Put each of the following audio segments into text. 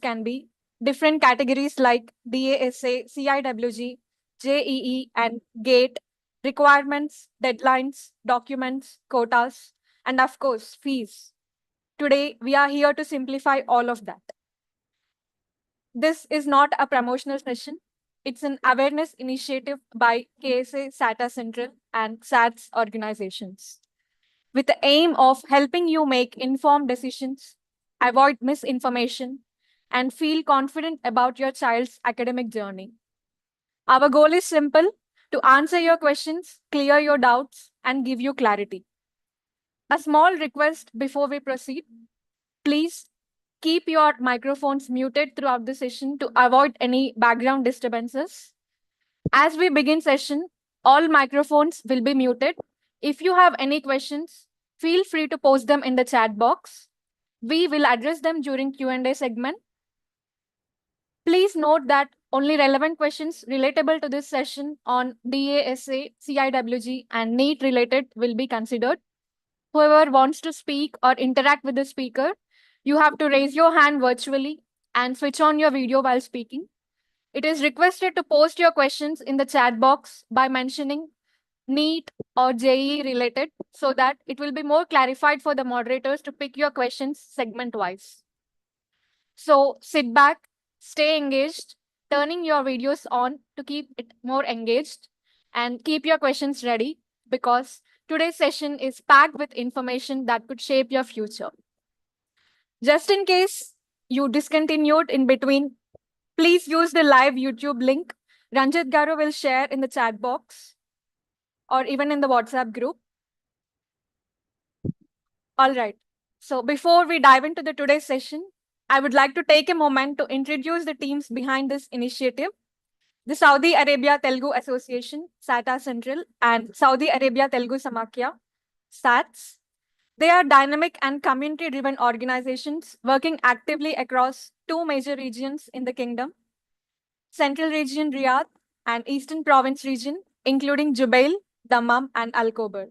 can be different categories like DASA, CIWG, JEE, and GATE, requirements, deadlines, documents, quotas, and of course, fees. Today, we are here to simplify all of that. This is not a promotional session. It's an awareness initiative by KSA, SATA Central, and SATS organizations with the aim of helping you make informed decisions, avoid misinformation, and feel confident about your child's academic journey. Our goal is simple: to answer your questions, clear your doubts, and give you clarity. A small request before we proceed: please keep your microphones muted throughout the session to avoid any background disturbances. As we begin session, all microphones will be muted. If you have any questions, feel free to post them in the chat box. We will address them during Q&A segment. Please note that only relevant questions relatable to this session on DASA, CIWG, and NEET related will be considered. Whoever wants to speak or interact with the speaker, you have to raise your hand virtually and switch on your video while speaking. It is requested to post your questions in the chat box by mentioning NEET or JEE related so that it will be more clarified for the moderators to pick your questions segment-wise. So sit back, stay engaged, turning your videos on to keep it more engaged, and keep your questions ready because today's session is packed with information that could shape your future. Just in case you discontinued in between, please use the live YouTube link Ranjit Garu will share in the chat box or even in the WhatsApp group. All right. So before we dive into the today's session, I would like to take a moment to introduce the teams behind this initiative. The Saudi Arabia Telugu Association, SATA Central, and Saudi Arabia Telugu Samakhya, SATS. They are dynamic and community-driven organizations working actively across two major regions in the kingdom: Central Region Riyadh and Eastern Province Region, including Jubail, Dammam, and Al Khobar.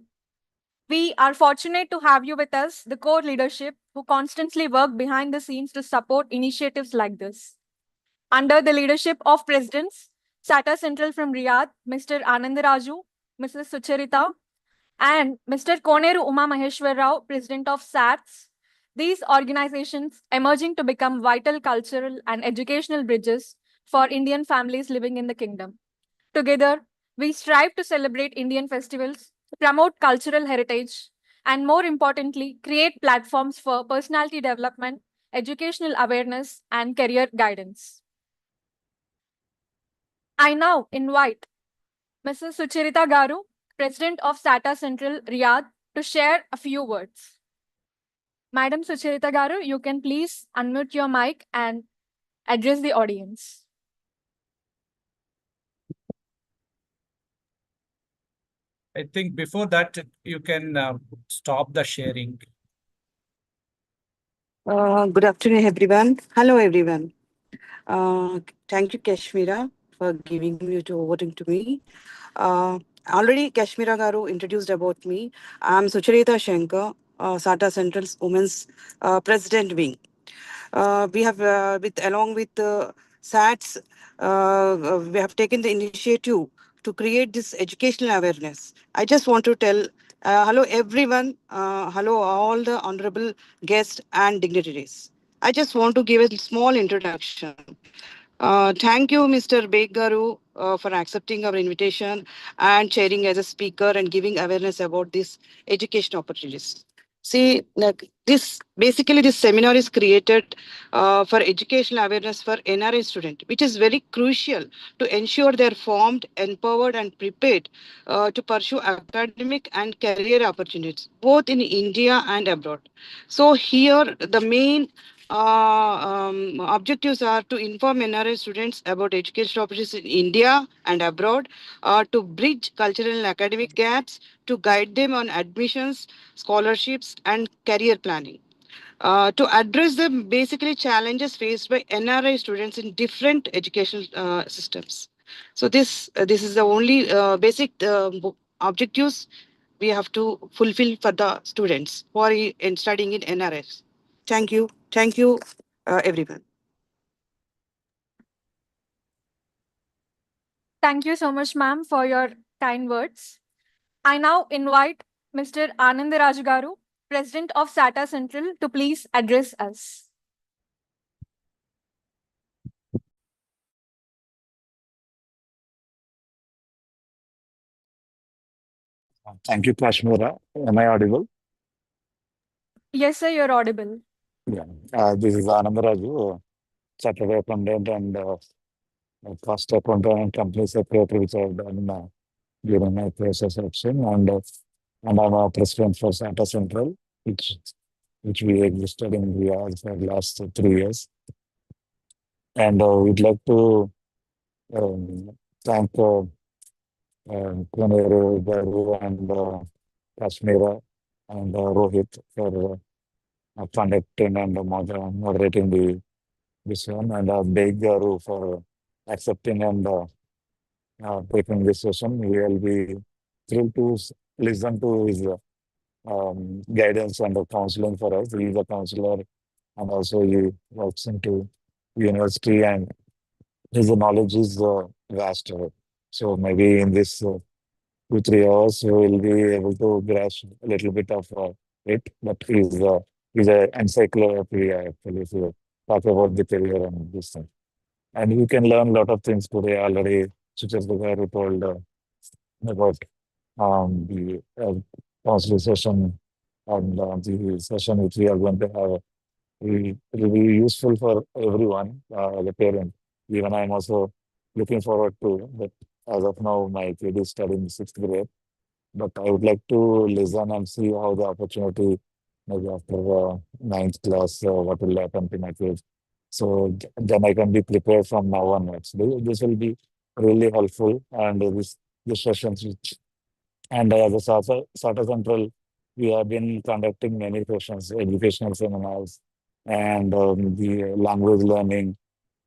We are fortunate to have you with us, the core leadership, who constantly work behind the scenes to support initiatives like this. Under the leadership of Presidents, SATA Central from Riyadh, Mr. Anandaraju, Mrs. Sucharita, and Mr. Koneru Uma Maheshwar Rao, President of SATS, these organizations emerging to become vital cultural and educational bridges for Indian families living in the kingdom. Together, we strive to celebrate Indian festivals, promote cultural heritage, and more importantly, create platforms for personality development, educational awareness, and career guidance. I now invite Mrs. Sucharita Garu, President of SATA Central, Riyadh, to share a few words. Madam Sucharita Garu, you can please unmute your mic and address the audience. I think before that, you can stop the sharing. Good afternoon, everyone. Hello, everyone. Thank you, Kashmira, for giving me overing to me. Already, Kashmira Garu introduced about me. I'm Sucharita Shankar, SATA Central's Women's President Wing. We have, along with SATS, we have taken the initiative to create this educational awareness. I just want to tell hello, everyone. Hello, all the honorable guests and dignitaries. I just want to give a small introduction. Thank you, Mr. Garu, for accepting our invitation and chairing as a speaker and giving awareness about this education opportunities. See, like this seminar is created for educational awareness for NRI students, which is very crucial to ensure they're formed, empowered, and prepared to pursue academic and career opportunities, both in India and abroad. So here, the main objectives are to inform NRI students about educational opportunities in India and abroad, to bridge cultural and academic gaps, to guide them on admissions, scholarships, and career planning. To address the basically challenges faced by NRI students in different educational systems. So this is the only basic objectives we have to fulfill for the students who are studying in NRS. Thank you. Thank you, everyone. Thank you so much, ma'am, for your kind words. I now invite Mr. Anand Raju Garu, President of SATA Central, to please address us. Thank you, Kashmira. Am I audible? Yes, sir, you're audible. Yeah. This is Anandaraju, Chartered Accountant and Cost Accountant and Company Secretary, which I've done during my process action. And I'm a president for Santa Central, which we existed in Riyadh for the last 3 years. And we'd like to thank Koneru Garu and Kashmira and Rohit for conducting and moderating this one, and Beg Garu for accepting and taking this session. We will be thrilled to listen to his guidance and counseling for us. He is a counselor and also he works into university, and his knowledge is vast. So maybe in this 2-3 hours we will be able to grasp a little bit of it. But he's an encyclopedia actually, if you talk about the career and this thing. And you can learn a lot of things today already. Suchasra who told about the council session and the session which we are going to have. It will be useful for everyone, the parent. Even I'm also looking forward to, but as of now, my kid is studying 6th grade. But I would like to listen and see how the opportunity, maybe after 9th class, what will happen to my kids. So then I can be prepared from now onwards. This will be really helpful, and this sessions, and as a SATA Central, we have been conducting many sessions, educational seminars, and the language learning,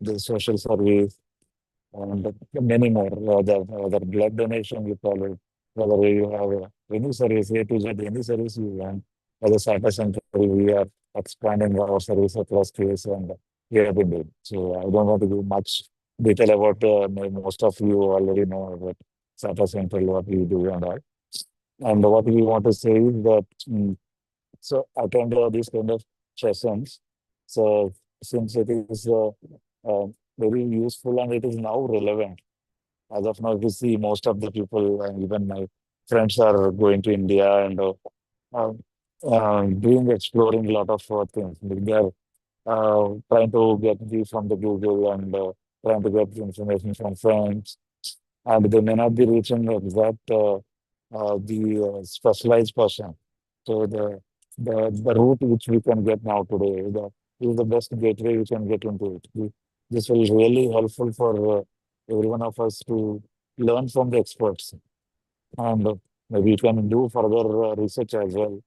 the social service, and many more. The blood donation, we call it, whether you have any service, A to Z, any service you want. As a SATA Center, we are expanding our service across states, and we have been doing. So I don't want to give much detail about, most of you already know about SATA Central, what we do and all. And what we want to say is that, so attend these kind of sessions. So since it is very useful and it is now relevant. As of now, we see most of the people, and even my friends, are going to India and doing exploring a lot of things. They are trying to get from the Google and trying to get information from friends, and they may not be reaching exact the specialized person. So the route which we can get now today is the best gateway we can get into it. This will really helpful for every one of us to learn from the experts, and maybe you can do further research as well.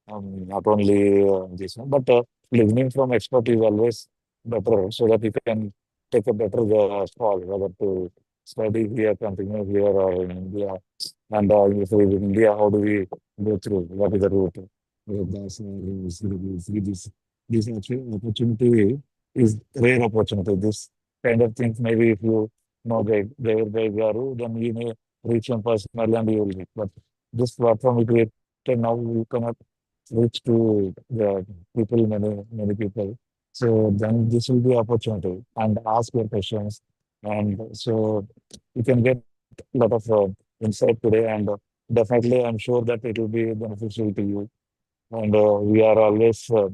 Not only this one, but listening from expert is always better, so that you can take a better call whether to study here, continue here, or in India. And if we in India, how do we go through? What is the route? This actually opportunity is rare opportunity. This kind of things, maybe if you know they Garu, then you may reach him personally and you will meet. But this platform we created now, we cannot reach to the people, many people. So then this will be opportunity, and ask your questions, and so you can get a lot of insight today, and definitely I'm sure that it will be beneficial to you. And we are always do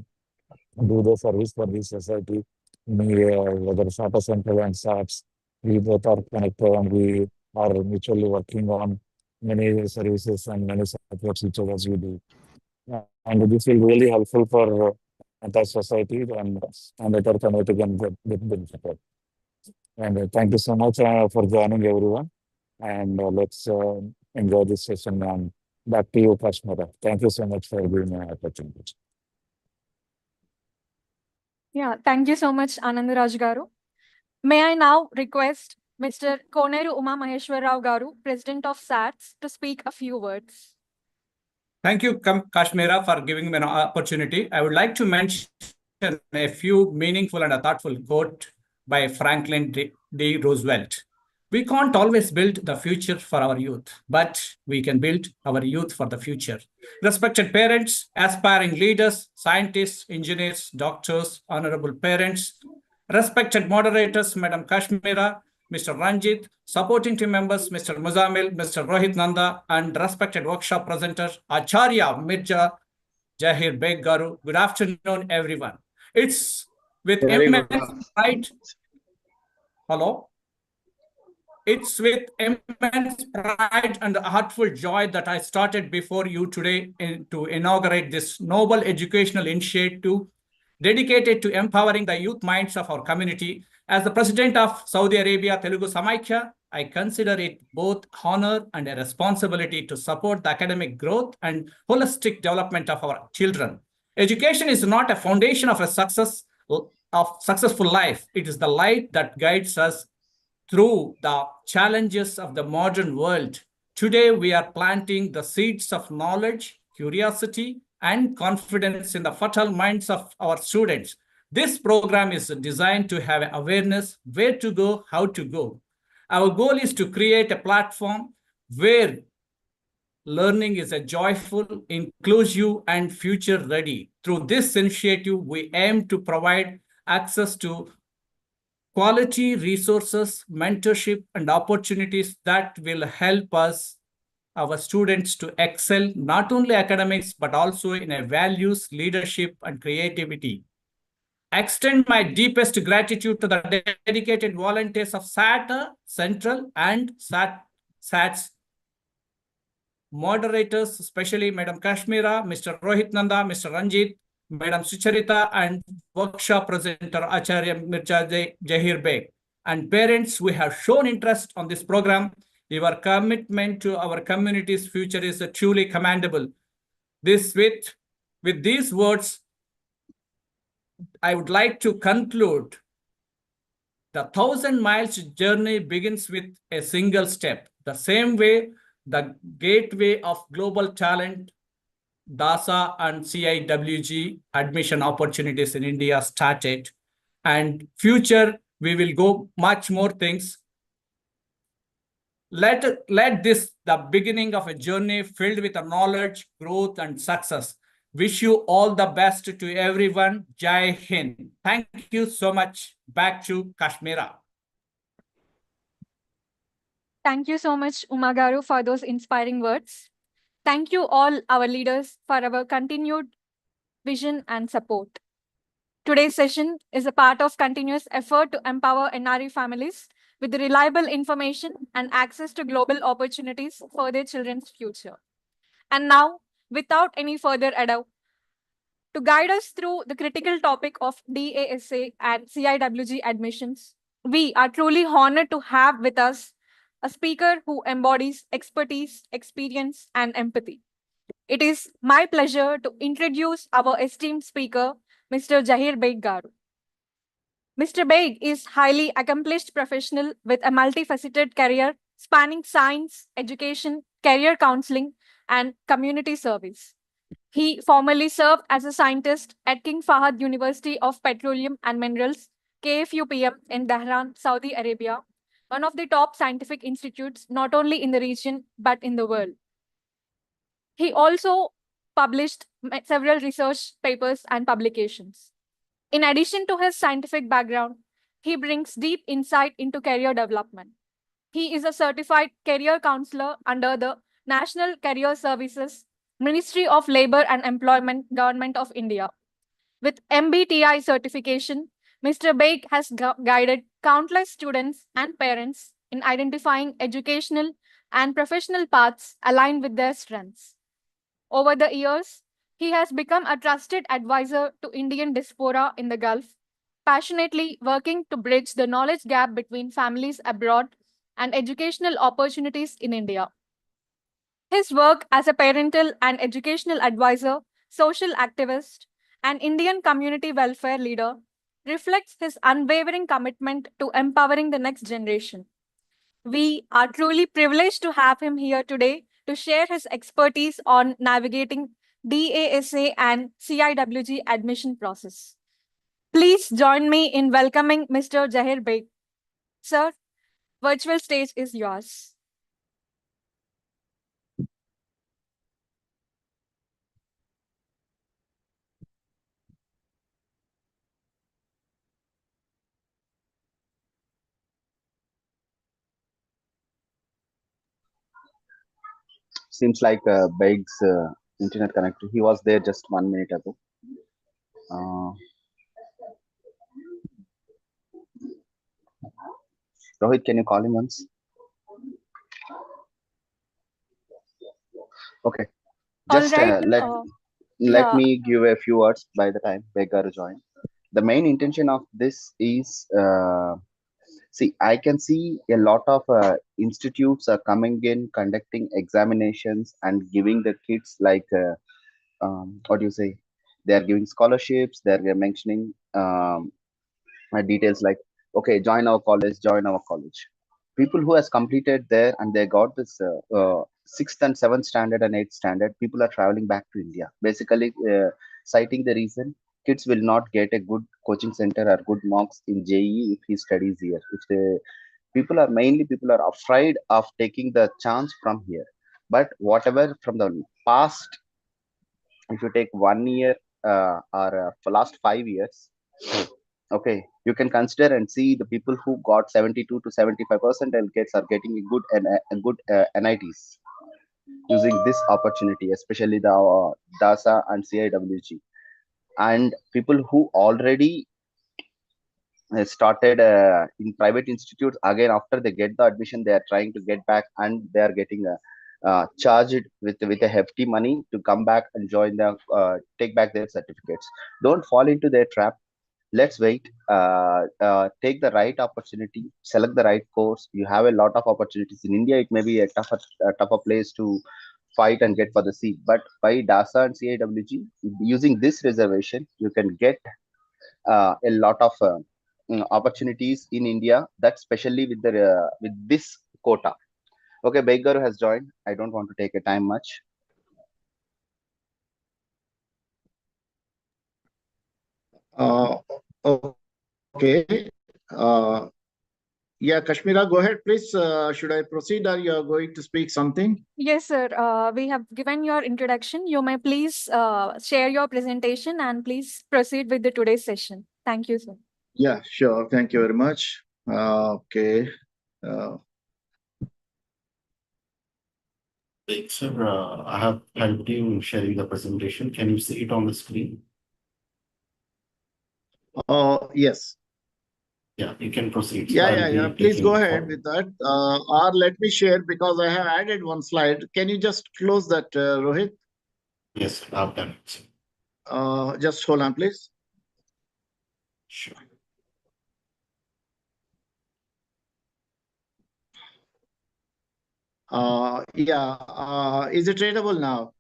the service for this society. Whether SATA Central and SATs, we both are connected, and we are mutually working on many services and many supports each other as we do. And this will really helpful for entire society, and entire community can get benefited. And thank you so much for joining, everyone. And let's enjoy this session. And back to you, Kashmira. Thank you so much for giving me an opportunity. Yeah, thank you so much, Anand Raj Garu. May I now request Mr. Koneru Uma Maheshwar Rao Garu, President of SATS, to speak a few words. Thank you, Kashmira, for giving me an opportunity. I would like to mention a few meaningful and a thoughtful quote by Franklin D. Roosevelt. We can't always build the future for our youth, but we can build our youth for the future. Respected parents, aspiring leaders, scientists, engineers, doctors, honorable parents, respected moderators, Madam Kashmira, Mr. Ranjit, supporting team members, Mr. Muzamil, Mr. Rohit Nanda, and respected workshop presenter, Acharya Mirja Jahir Beg Garu. Good afternoon, everyone. It's with Very good. immense pride. Hello? It's with immense pride and heartful joy that I started before you today to inaugurate this noble educational initiative dedicated to empowering the youth minds of our community. As the President of Saudi Arabia Telugu Samaikya, I consider it both honor and a responsibility to support the academic growth and holistic development of our children. Education is not a foundation of successful life. It is the light that guides us through the challenges of the modern world. Today, we are planting the seeds of knowledge, curiosity, and confidence in the fertile minds of our students. This program is designed to have awareness where to go, how to go. Our goal is to create a platform where learning is a joyful, inclusive, and future ready. Through this initiative, we aim to provide access to quality resources, mentorship, and opportunities that will help us, our students, to excel not only academics, but also in a values, leadership, and creativity. I extend my deepest gratitude to the dedicated volunteers of SATA Central and SAT's moderators, especially Madam Kashmira, Mr. Rohit Nanda, Mr. Ranjit, Madam Sucharita, and workshop presenter Acharya Mirza Jahir Beg. And parents who have shown interest on this program, your commitment to our community's future is truly commendable. With these words, I would like to conclude. The 1,000 miles journey begins with a single step. The same way, the gateway of global talent, DASA and CIWG admission opportunities in India started. And future, we will go much more things. Let this the beginning of a journey filled with knowledge, growth, and success. Wish you all the best to everyone. Jai Hind. Thank you so much. Back to Kashmira. Thank you so much, Umagaru, for those inspiring words. Thank you all our leaders for our continued vision and support. Today's session is a part of continuous effort to empower NRE families with reliable information and access to global opportunities for their children's future. And now, without any further ado, to guide us through the critical topic of DASA and CIWG admissions, we are truly honored to have with us a speaker who embodies expertise, experience, and empathy. It is my pleasure to introduce our esteemed speaker, Mr. Jahir Beg Garu. Mr. Beg is highly accomplished professional with a multifaceted career spanning science, education, career counseling, and community service. He formerly served as a scientist at King Fahd University of Petroleum and Minerals, KFUPM, in Tehran, Saudi Arabia, one of the top scientific institutes not only in the region but in the world. He also published several research papers and publications. In addition to his scientific background, he brings deep insight into career development. He is a certified career counselor under the National Career Services, Ministry of Labor and Employment, Government of India. With MBTI certification, Mr. Beg has guided countless students and parents in identifying educational and professional paths aligned with their strengths. Over the years, he has become a trusted advisor to Indian diaspora in the Gulf, passionately working to bridge the knowledge gap between families abroad and educational opportunities in India. His work as a parental and educational advisor, social activist, and Indian community welfare leader reflects his unwavering commitment to empowering the next generation. We are truly privileged to have him here today to share his expertise on navigating DASA and CIWG admission process. Please join me in welcoming Mr. Jahir Beg. Sir, Virtual stage is yours. Seems like Beg's internet connector. He was there just 1 minute ago. Rohit, can you call him once? Okay. Just All right. let Yeah. me give a few words by the time Beg garu join. The main intention of this is see, I can see a lot of institutes are coming in, conducting examinations and giving the kids like what do you say? They are giving scholarships. They are mentioning details like, okay, join our college, join our college. People who has completed there and they got this sixth and seventh standard and eighth standard, people are traveling back to India. Basically, citing the reason, kids will not get a good coaching center or good marks in JEE if he studies here. If they, people are afraid of taking the chance from here. But whatever from the past, if you take 1 year or for last 5 years, okay, you can consider and see the people who got 72 to 75% LKs are getting a good NITs using this opportunity, especially the DASA and CIWG. And people who already started in private institutes, again after they get the admission, they are trying to get back and they are getting charged with a hefty money to come back and join the take back their certificates. Don't fall into their trap. Let's wait, take the right opportunity, select the right course. You have a lot of opportunities in India. It may be a tougher place to fight and get for the seat, but by DASA and CIWG, using this reservation, you can get a lot of opportunities in India, that especially with this quota. Okay, Beggaru has joined. I don't want to take a time much. Okay. Yeah, Kashmira, go ahead, please. Should I proceed or you are going to speak something? Yes, sir. We have given your introduction. You may please share your presentation and please proceed with the today's session. Thank you, sir. Yeah, sure. Thank you very much. Okay. Sir, I have helped you in sharing the presentation. Can you see it on the screen? Yes. Yeah, you can proceed. Yeah. Please go ahead with that. Or let me share because I have added one slide. Can you just close that, Rohit? Yes, I've done it. Just hold on, please. Sure. Is it readable now?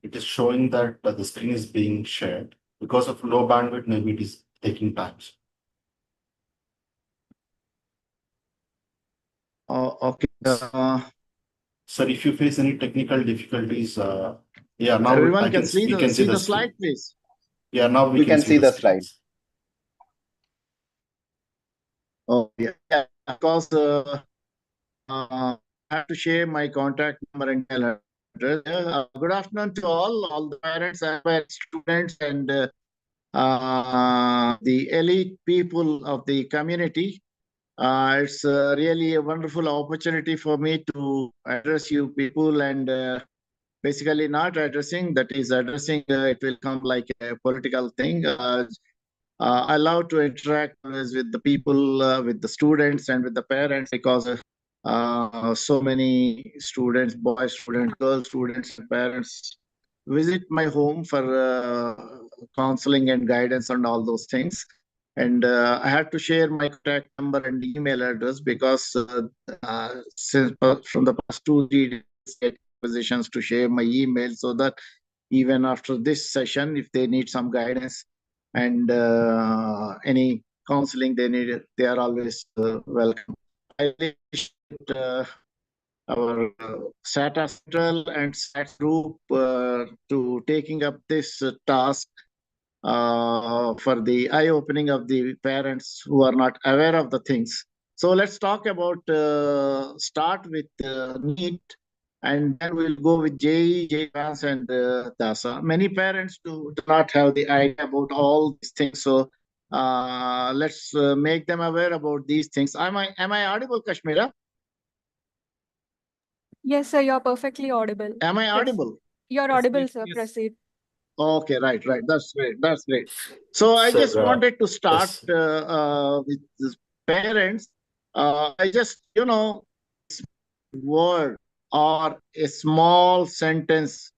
It is showing that the screen is being shared. Because of low bandwidth, maybe it is taking time. Okay. Sir, if you face any technical difficulties, yeah, now everyone we can see the screen. slide, please. Yeah, now we can see the slide. Oh, yeah, because I have to share my contact number and email address. Good afternoon to all the parents and students and the elite people of the community. It's really a wonderful opportunity for me to address you people and basically not addressing, that is addressing, it will come like a political thing. I love to interact with the people, with the students and with the parents because so many students, boy students, girl students, and parents visit my home for counseling and guidance and all those things. And I have to share my contact number and email address because since from the past 2-3 days, get positions to share my email so that even after this session, if they need some guidance and any counseling they need, they are always welcome. I appreciate our SATA Central and SAT group to taking up this task for the eye-opening of the parents who are not aware of the things. So let's talk about, start with NEET, and then we'll go with JEE, JAS, and DASA. Many parents do not have the idea about all these things. So let's make them aware about these things. Am I audible, Kashmira? Yes, sir, you're perfectly audible. Am I Yes. audible? You're Yes, audible, please, sir. yes. Proceed. Okay, right. That's great. That's great. So I Sir, just wanted to start yes. with the parents. I just, word or a small sentence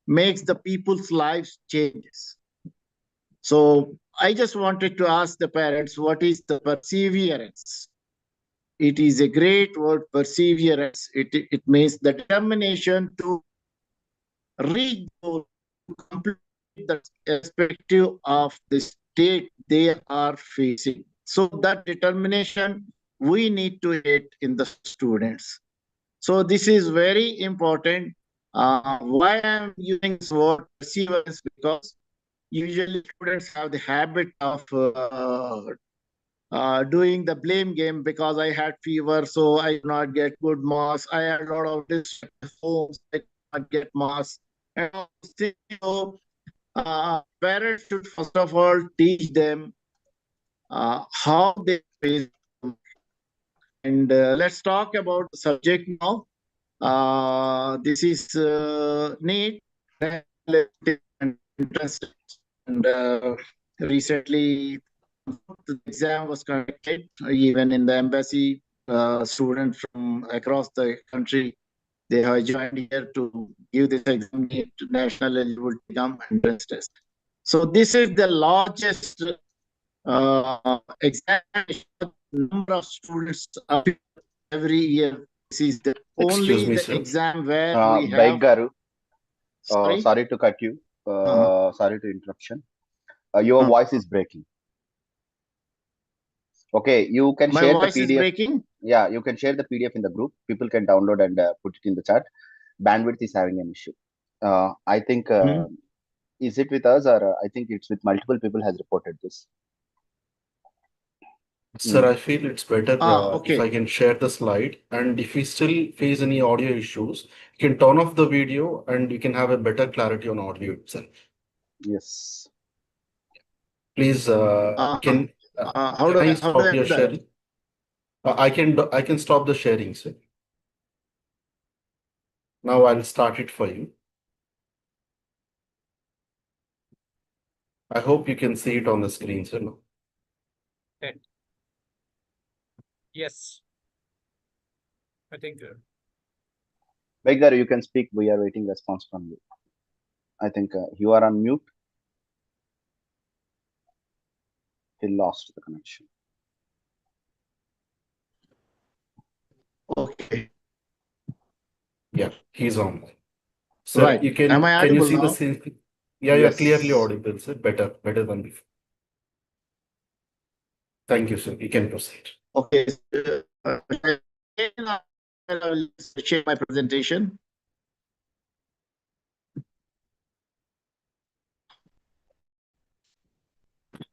makes the people's lives changes. So I just wanted to ask the parents, what is the perseverance? It is a great word, perseverance. It means the determination to reach goal, to complete the irrespective of the state they are facing. So that determination we need to hit in the students. So this is very important. Why I'm using this word perseverance, because usually students have the habit of doing the blame game, because I had fever, so I did not get good marks. I had a lot of distracted phones, I did not get marks. And all these things. So parents should first of all teach them how they face. And let's talk about the subject now. This is NEET and entrance test. And recently the exam was conducted. Even in the embassy, students from across the country, they have joined here to give this exam, NEET, national eligibility exam entrance test. So this is the largest examination. Number of students appear every year. This is the Excuse only me, the sir. exam where we Beg have. Garu, Sorry. sorry to cut you. Sorry to interruption. Your voice is breaking. Okay, you can My share the voice is PDF. breaking. Yeah, you can share the PDF in the group. People can download and put it in the chat. Bandwidth is having an issue. I think, is it with us, or I think it's with multiple people has reported this. Sir, I feel it's better if Okay. I can share the slide, and if we still face any audio issues, you can turn off the video and you can have a better clarity on audio itself. Yes. Please, How can do I I stop do your that? sharing? I can stop the sharing, sir. Now I'll start it for you. I hope you can see it on the screen, sir. No? Yes. I think. Beg Garu, you can speak. We are waiting response from you. I think you are on mute. He lost the connection. Okay. Yeah, he's on. Sir, Right. you can. Am I Can you audible see now? the same? Yeah, you're Yes. clearly audible, sir. Better than before. Thank you, sir. You can proceed. Okay. I'll share my presentation.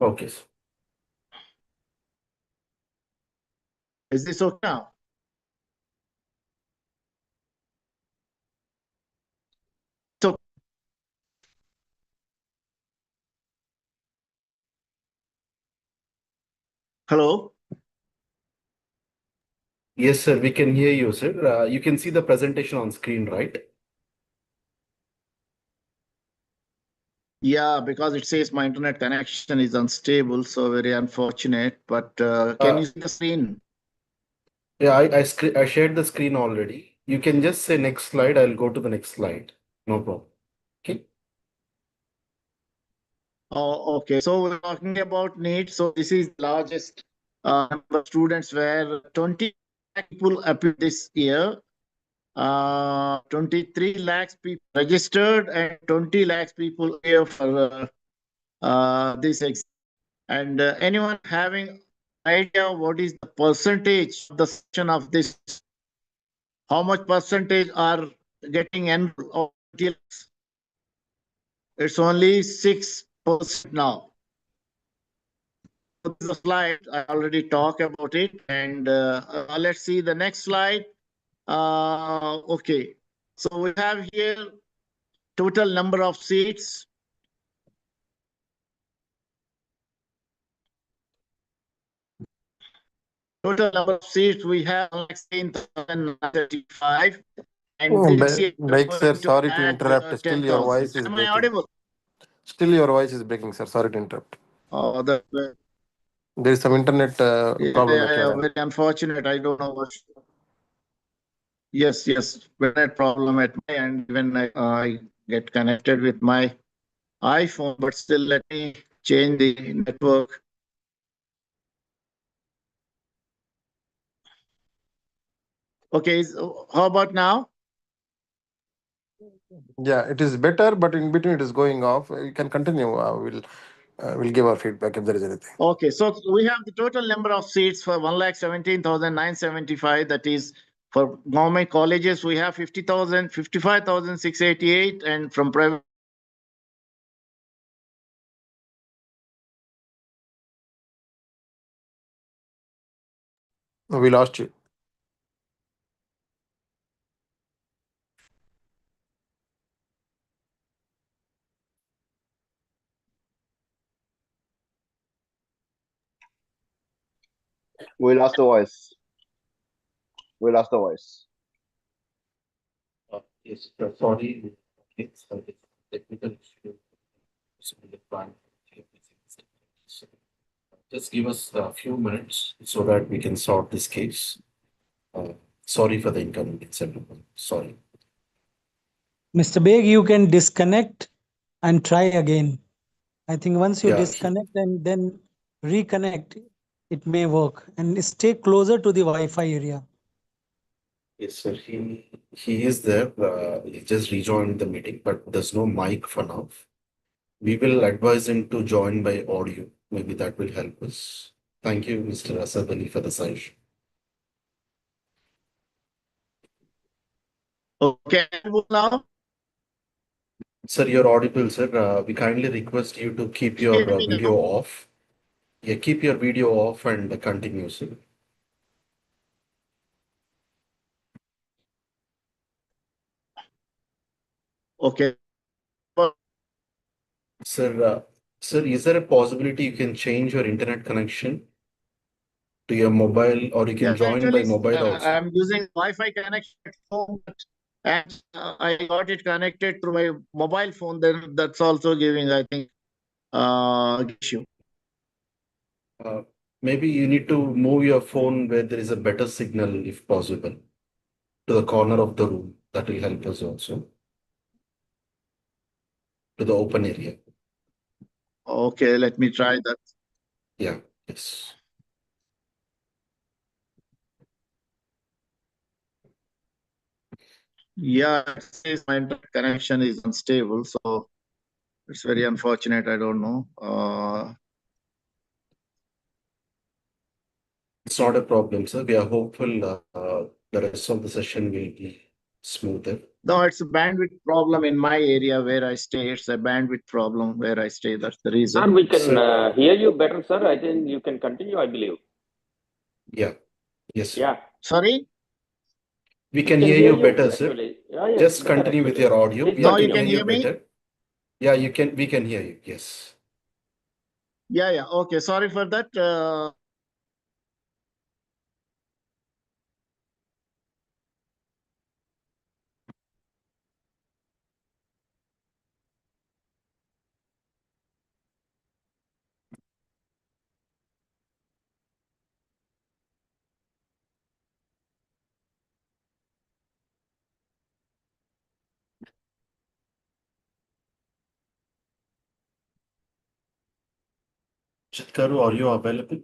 Okay, sir. Is this okay now? So, hello? Yes, sir. We can hear you, sir. You can see the presentation on screen, right? Yeah, because it says my internet connection is unstable, so very unfortunate. But can you see the screen? Yeah, I shared the screen already. You can just say next slide. I'll go to the next slide. No problem. Okay. Oh, okay. So we're talking about NEET. So this is the largest number of students, where 20 lakh people appeared this year. 23 lakhs people registered and 20 lakhs people here for this exam. And anyone having idea what is the percentage of the section of this? How much percentage are getting enrolled? It's only 6% now. this is a slide. I already talked about it. And let's see the next slide. Okay. So we have here total number of seats. Total number of seats we have 16,035. And this year we're Baik, sir, going to sorry to add interrupt. Still, your 10,000. voice is Am I breaking. audible? Still, your voice is breaking, sir. Sorry to interrupt. Oh, There is some internet problem at your end. very unfortunate. I don't know what. Yes, internet problem at my end when I get connected with my iPhone, but still let me change the network. Okay, so how about now? Yeah, it is better, but in between it is going off. You can continue. We'll give our feedback if there is anything. Okay, so we have the total number of seats for 1,17,975. That is for government colleges, we have 55,688, and from private. We lost you. We lost the voice. Yes, sorry. It's a technical issue. Just give us a few minutes so that we can sort this case. Sorry for the inconvenience, everyone. Sorry. Mr. Beg, you can disconnect and try again. I think once you Yeah, disconnect and then reconnect, it may work. And stay closer to the Wi-Fi area. Yes, sir. He is there. He just rejoined the meeting, but there's no mic for now. We will advise him to join by audio. Maybe that will help us. Thank you, Mr. Asad Ali, for the suggestion. Okay, now. Sir, you're audible, sir. We kindly request you to keep your video off. Yeah, keep your video off and continue, sir. Okay. Sir, is there a possibility you can change your internet connection to your mobile, or you can join by mobile also? I'm using Wi-Fi connection at home, and I got it connected through my mobile phone. Then that's also giving, I think, issue. Maybe you need to move your phone where there is a better signal, if possible, to the corner of the room. That will help us also. To the open area. Okay, let me try that. Yeah, yes. Yeah, it says my internet connection is unstable, so it's very unfortunate. I don't know. It's not a problem, sir. We are hopeful the rest of the session will be smoother. No, it's a bandwidth problem in my area where I stay. It's a bandwidth problem where I stay. That's the reason. Sir, we can hear you better, sir. I think you can continue, I believe. Yeah. Yes, sir. Yeah. Sorry? We can hear you better, actually. sir. Yeah, yes, Just better, continue with actually. your audio. Please Now We you can can hear me? better. Yeah, you can. We can hear you. Yes. Yeah. Okay. Sorry for that. Ranjit Karu, are you available?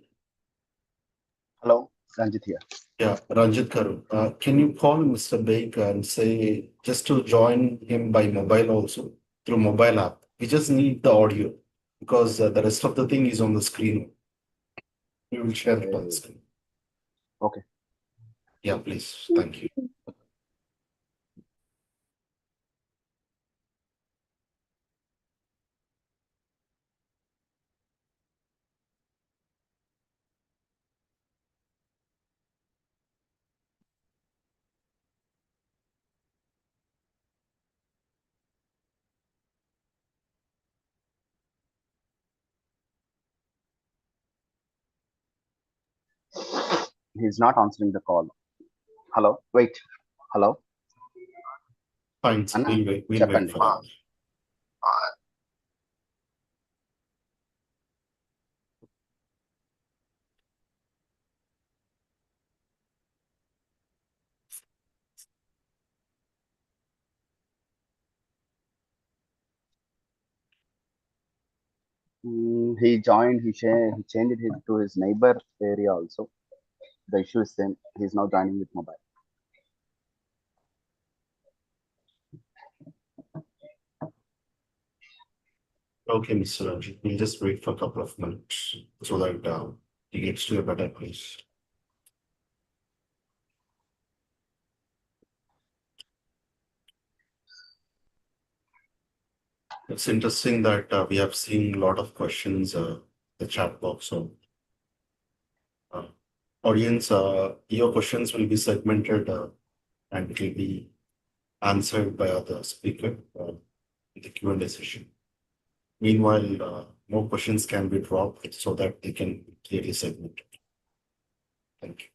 Hello, Ranjit here. Yeah, Ranjit Karu. Can you call Mr. Baik and say just to join him by mobile also through mobile app? We just need the audio because the rest of the thing is on the screen. We will share it on the screen. Okay. Yeah, please. Thank you. He's not answering the call. Hello, wait. Hello. Fine, sir. Anna, We'll wait చెప్పండి. for that. He joined. He changed it to his neighbor area also. The issue is same. He's now joining with mobile. Okay, Mr. Ranjit, we'll just wait for a couple of minutes so that he gets to a better place. It's interesting that we have seen a lot of questions the chat box. So, audience, your questions will be segmented and it will be answered by other speaker in the Q&A session. Meanwhile, more questions can be dropped so that they can be clearly segmented. Thank you.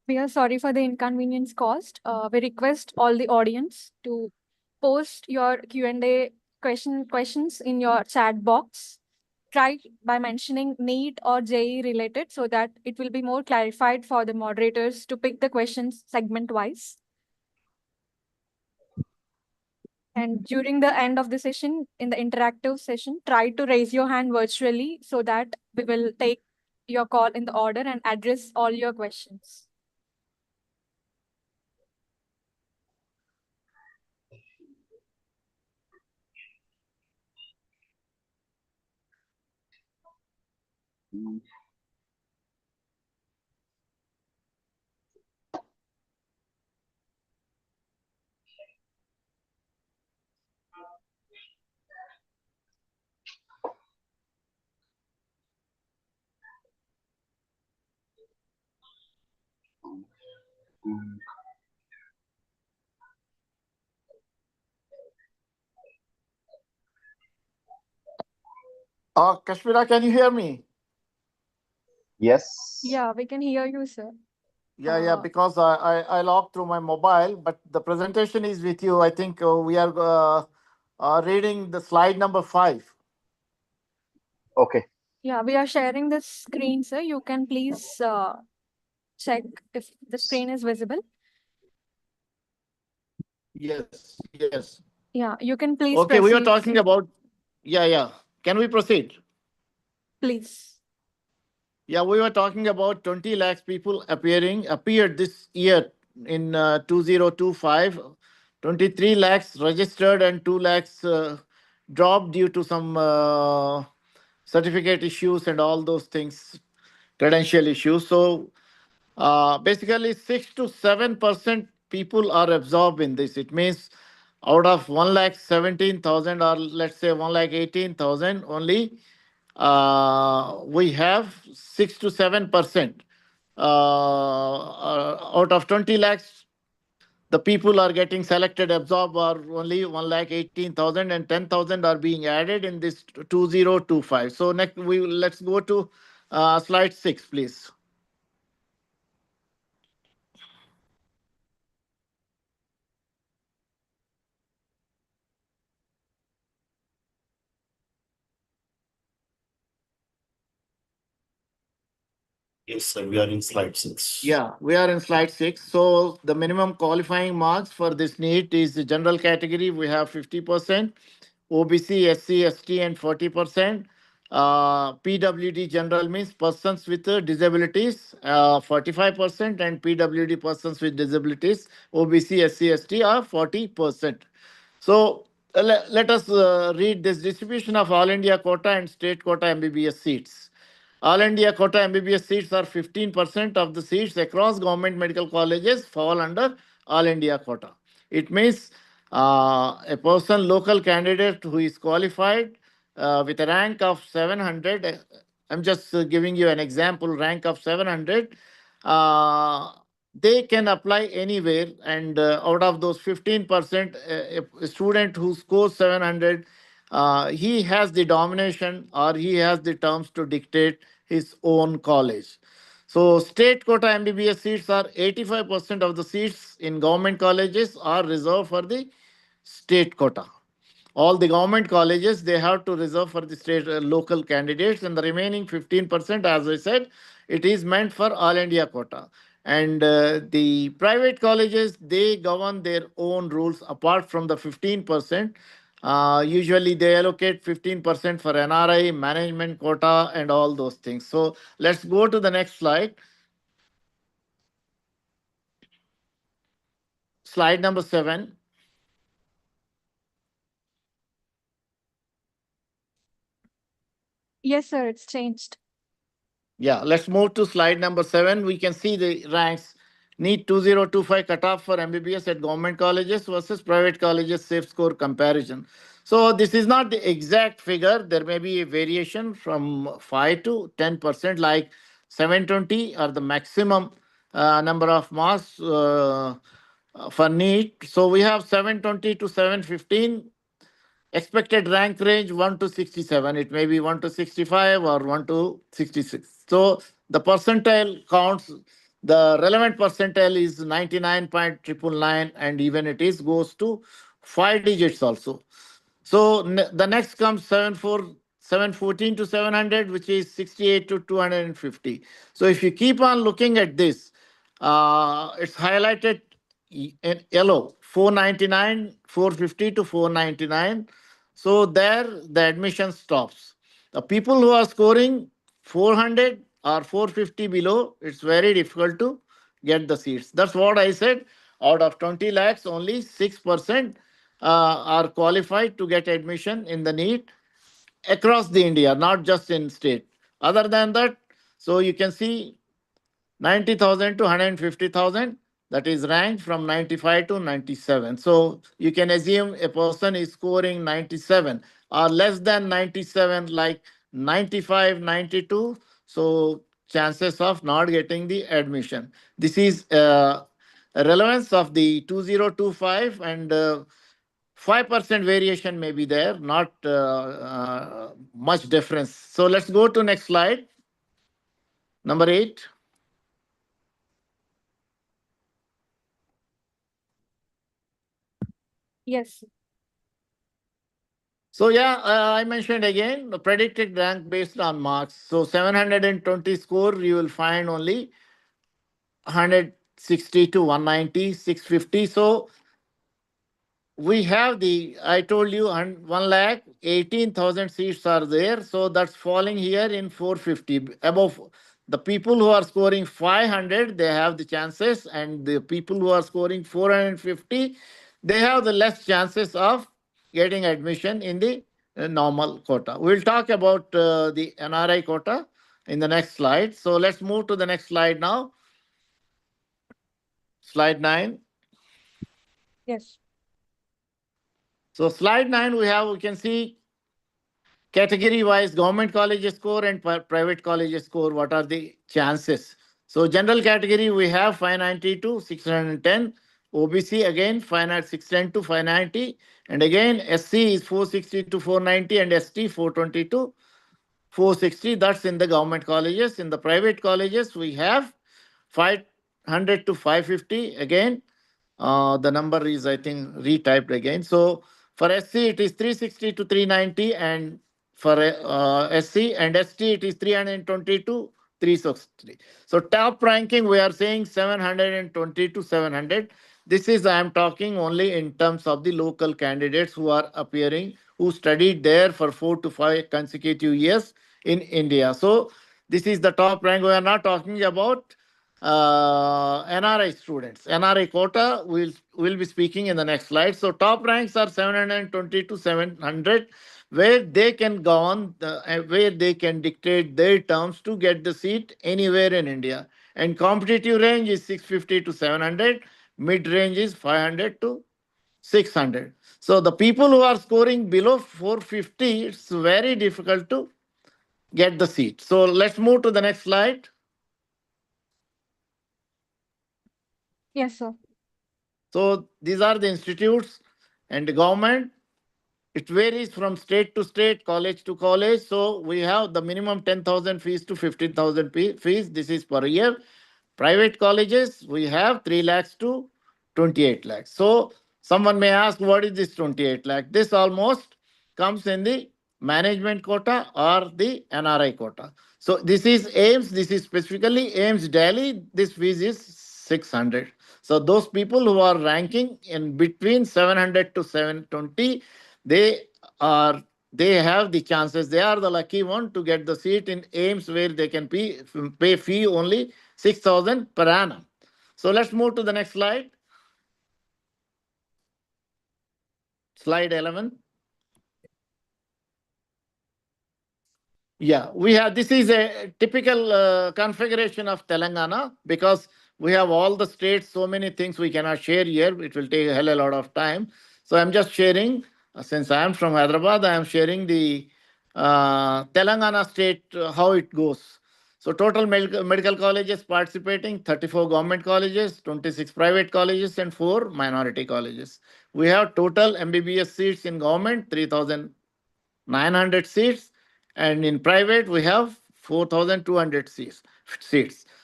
We are sorry for the inconvenience caused. We request all the audience to post your Q&A questions in your chat box. Try by mentioning NEET or JE related so that it will be more clarified for the moderators to pick the questions segment wise. And during the end of the session, in the interactive session, try to raise your hand virtually so that we will take your call in the order and address all your questions. Kashmira, can you hear me? Yes. Yeah, we can hear you, sir. Yeah, because I logged through my mobile, but the presentation is with you. I think we are reading the slide number 5. Okay. Yeah, we are sharing the screen, sir. You can please check if the screen is visible. Yes. Yeah, you can please Okay, we were proceed. talking about. Yeah. Can we proceed? Please. Yeah, we were talking about 20 lakhs people appeared this year in 2025. 23 lakhs registered and 2 lakhs dropped due to some certificate issues and all those things, credential issues. So basically 6 to 7% people are absorbed in this. It means out of 1,17,000 or let's say 1,18,000 only, we have 6 to 7%. Out of 20 lakhs, the people are getting selected, absorbed are only 1,18,000 and 10,000 are being added in this 2025. So next, let's go to slide 6, please. Yes, sir. We are in slide 6. Yeah, we are in slide 6. So the minimum qualifying marks for this NEET is the general category. We have 50%, OBC, SC, ST, and 40%. PWD general means persons with disabilities, 45%, and PWD persons with disabilities, OBC, SC, ST are 40%. So let us read this distribution of all India quota and state quota MBBS seats. All India quota MBBS seats are 15% of the seats across government medical colleges fall under All India quota. It means a person, local candidate who is qualified with a rank of 700, I'm just giving you an example, rank of 700, they can apply anywhere. And out of those 15%, a student who scores 700, he has the domination or he has the terms to dictate his own college. So state quota MBBS seats are 85% of the seats in government colleges are reserved for the state quota. All the government colleges, they have to reserve for the state local candidates, and the remaining 15%, as I said, it is meant for all India quota. And the private colleges, they govern their own rules apart from the 15%. Usually they allocate 15% for NRI, management quota, and all those things. So let's go to the next slide. Slide number 7. Yes, sir, it's changed. Yeah, let's move to slide number 7. We can see the ranks. NEET 2025 cutoff for MBBS at government colleges versus private colleges safe score comparison. So this is not the exact figure. There may be a variation from 5 to 10%, like 720 are the maximum number of marks for NEET. So we have 720 to 715. Expected rank range 1 to 67. It may be 1 to 65 or 1 to 66. So the percentile counts, the relevant percentile is 99.999, and even it is goes to 5 digits also. So the next comes 714 to 700, which is 68 to 250. So if you keep on looking at this, it's highlighted in yellow, 499, 450 to 499. So there the admission stops. The people who are scoring 400 or 450 below, it's very difficult to get the seats. That's what I said. Out of 20 lakhs, only 6% are qualified to get admission in the NEET across the India, not just in state. Other than that, so you can see 90,000 to 150,000, that is ranked from 95 to 97. So you can assume a person is scoring 97 or less than 97, like 95, 92. So chances of not getting the admission. This is relevance of the 2025, and 5% variation may be there, not much difference. So let's go to next slide. Number 8. Yes. So yeah, I mentioned again the predicted rank based on marks. So 720 score, you will find only 160 to 190, 650. So we have I told you 1 lakh 18,000 seats are there. So that's falling here in 450. Above the people who are scoring 500, they have the chances, and the people who are scoring 450, they have the less chances of getting admission in the normal quota. We'll talk about the NRI quota in the next slide. So let's move to the next slide now. Slide 9. Yes. So slide 9, we can see category wise government college score and private college score. What are the chances? So general category, we have 590 to 610. OBC again 610 to 590. And again SC is 460 to 490, and ST 420 to 460. That's in the government colleges. In the private colleges, we have 500 to 550. Again, the number is, I think, retyped again. So for SC, it is 360 to 390, and for SC and ST, it is 320 to 360. So top ranking, we are saying 720 to 700. This is, I am talking only in terms of the local candidates who are appearing, who studied there for 4 to 5 consecutive years in India. So this is the top rank. We are not talking about NRI students. NRI quota, we'll be speaking in the next slide. So top ranks are 720 to 700, where they can go on, where they can dictate their terms to get the seat anywhere in India. And competitive range is 650 to 700. Mid range is 500 to 600. So the people who are scoring below 450, it's very difficult to get the seat. So let's move to the next slide. Yes, sir. So these are the institutes and the government. It varies from state to state, college to college. So we have the minimum 10,000 fees to 15,000 fees. This is per year. Private colleges, we have 3 lakhs to 28 lakhs. So someone may ask, what is this 28 lakh? This almost comes in the management quota or the NRI quota. So this is AIMS. This is specifically AIMS Delhi. This fees is 600. So those people who are ranking in between 700 to 720, they are they have the chances. They are the lucky one to get the seat in AIMS where they can pay fee only 6,000 per annum. So let's move to the next slide. Slide 11. Yeah, we have, this is a typical configuration of Telangana because we have all the states, so many things we cannot share here. It will take a hell a lot of time. So I'm just sharing, since I am from Hyderabad, I am sharing the Telangana state, how it goes. So total medical colleges participating, 34 government colleges, 26 private colleges, and 4 minority colleges. We have total MBBS seats in government, 3,900 seats, and in private we have 4,200 seats.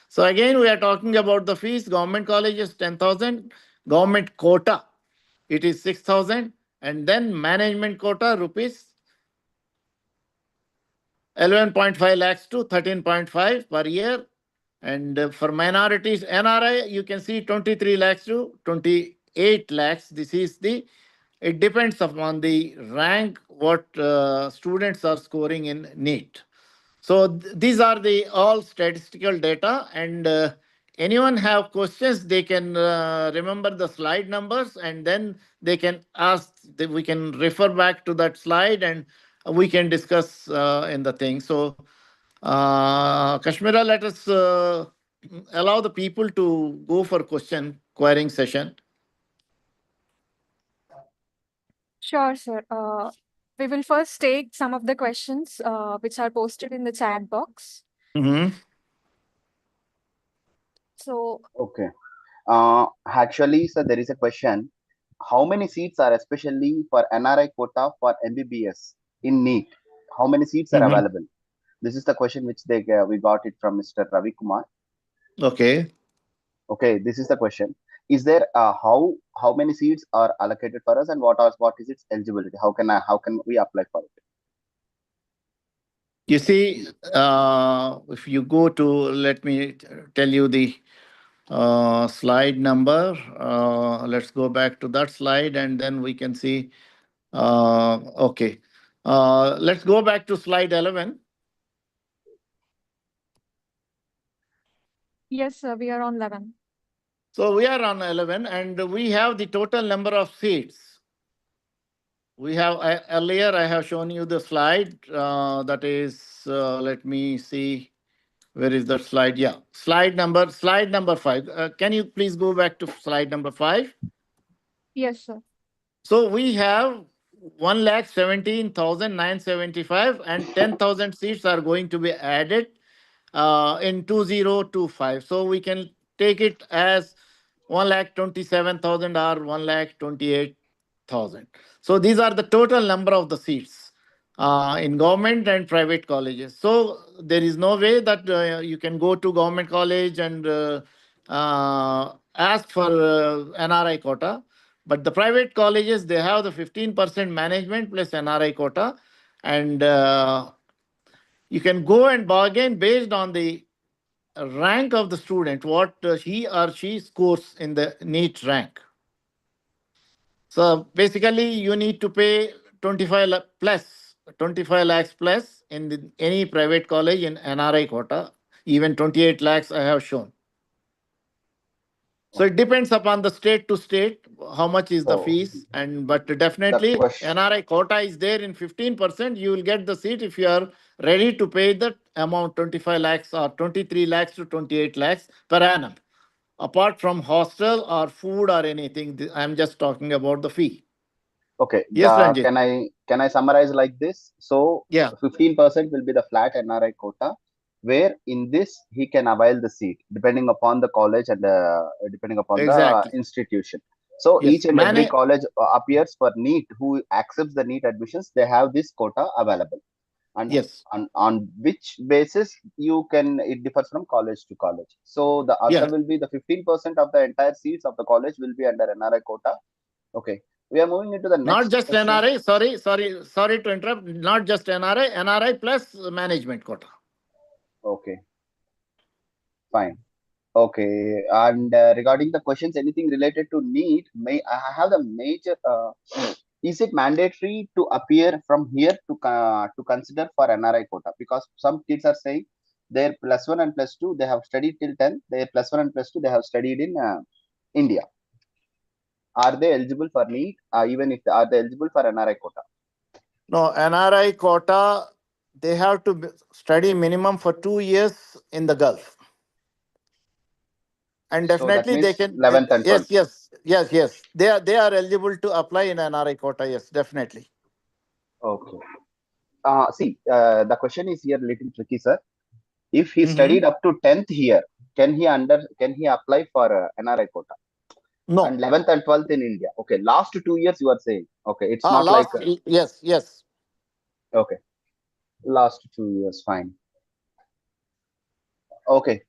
So again, we are talking about the fees. Government colleges 10,000, government quota it is 6,000, and then management quota rupees 11.5 lakhs to 13.5 per year. And for minorities, NRI, you can see 23 lakhs to 28 lakhs. This is it depends upon the rank, what students are scoring in NEET. So these are the all statistical data, and anyone have questions, they can remember the slide numbers, and then they can ask, we can refer back to that slide, and we can discuss in the thing. So Kashmira, let us allow the people to go for question querying session. Sure, sir. We will first take some of the questions which are posted in the chat box. Mm-hmm. So, Okay. Actually, sir, there is a question. How many seats are especially for NRI quota for MBBS in NEET? How many seats are Mm-hmm. available? This is the question which we got it from Mr. Ravi Kumar. Okay. Okay, this is the question. Is there how many seats are allocated for us, and what is its eligibility? How can we apply for it? You see, if you go to, let me tell you the slide number. Let's go back to that slide, and then we can see. Okay. Let's go back to slide 11. yes, sir, we are on 11. So we are on 11, and we have the total number of seats. We have earlier I have shown you the slide that is, let me see. Where is that slide? Yeah, slide number 5. Can you please go back to slide number 5? Yes, sir. So we have 1,17,975 and 10,000 seats are going to be added in 2025. So we can take it as 1,27,000 or 1,28,000. So these are the total number of the seats in government and private colleges. So there is no way that you can go to government college and ask for NRI quota. But the private colleges, they have the 15% management plus NRI quota. And you can go and bargain based on the rank of the student, what he or she scores in the NEET rank. So basically, you need to pay 25 lakhs plus in any private college in NRI quota. Even 28 lakhs I have shown. So it depends upon the state to state, how much is the fees, but definitely NRI quota is there in 15%. You will get the seat if you are ready to pay that amount, 25 lakhs or 23 lakhs to 28 lakhs per annum. Apart from hostel or food or anything, I'm just talking about the fee. Okay. Yes, Ranjit. Can I summarize like this? So Yeah. 15% will be the flat NRI quota, where in this he can avail the seat depending upon the college and depending upon Exactly. the institution. So Yes, each and every college appears for NEET who accepts the NEET admissions. They have this quota available, and yes. on which basis it differs from college to college. So the answer will be the 15% of the entire seats of the college will be under NRI quota. Okay. We are moving into the next Not just question. NRI. Sorry to interrupt. Not just NRI plus management quota. Okay. Fine. Okay. And regarding the questions, anything related to NEET, I have the major. Is it mandatory to appear from here to consider for NRI quota? Because some kids are saying their +1 and +2 they have studied till 10th. Their +1 and +2 they have studied in India. Are they eligible for NEET? Even if are they eligible for NRI quota? No, NRI quota, they have to study minimum for 2 years in the Gulf. And definitely they can. 11th and 12th. Yes. They are eligible to apply in NRI quota. Yes, definitely. Okay. The question is here a little tricky, sir. If he studied up to 10th here, can he apply for NRI quota? No. And 11th and 12th in India. Okay. Last 2 years you are saying. Okay. It's not last, like. Yes. Okay. Last 2 years. Fine. Okay.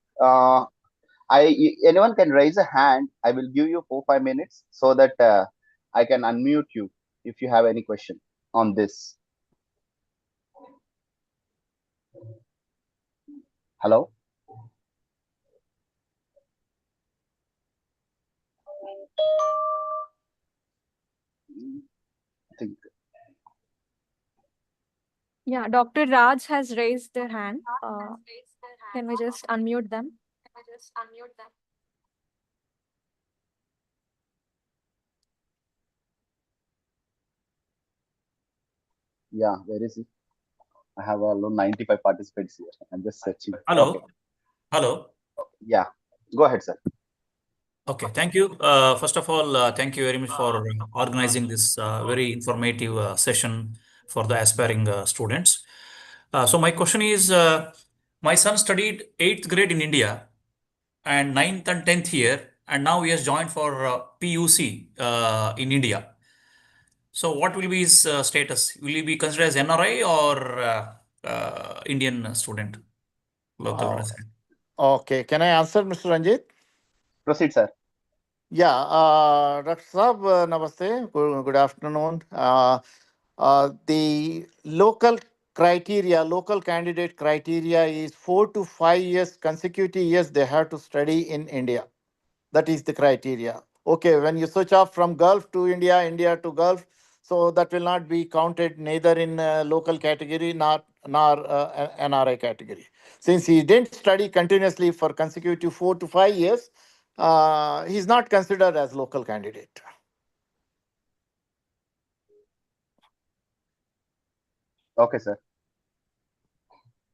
Anyone can raise a hand. I will give you 4-5 minutes so that I can unmute you if you have any question on this. Hello. I think. Yeah, Dr. Raj has raised their hand. Can we just unmute them? Yeah, where is it? I have alone 95 participants here. I'm just searching. Hello. Okay. Hello. Yeah, go ahead, sir. Okay, thank you. First of all, thank you very much for organizing this very informative session for the aspiring students. So my question is, my son studied 8th grade in India and 9th and 10th here, and now he has joined for PUC in India. So what will be his status? Will he be considered as NRI or Indian student, local resident? Okay. Can I answer, Mr. Ranjit? Proceed, sir. Yeah, Dr. Saab, namaste. Good afternoon. The local candidate criteria is 4 to 5 years, consecutive years they have to study in India. That is the criteria. Okay, when you switch off from Gulf to India, India to Gulf, so that will not be counted neither in local category nor NRI category. Since he didn't study continuously for consecutive 4 to 5 years, he's not considered as local candidate. Okay, sir.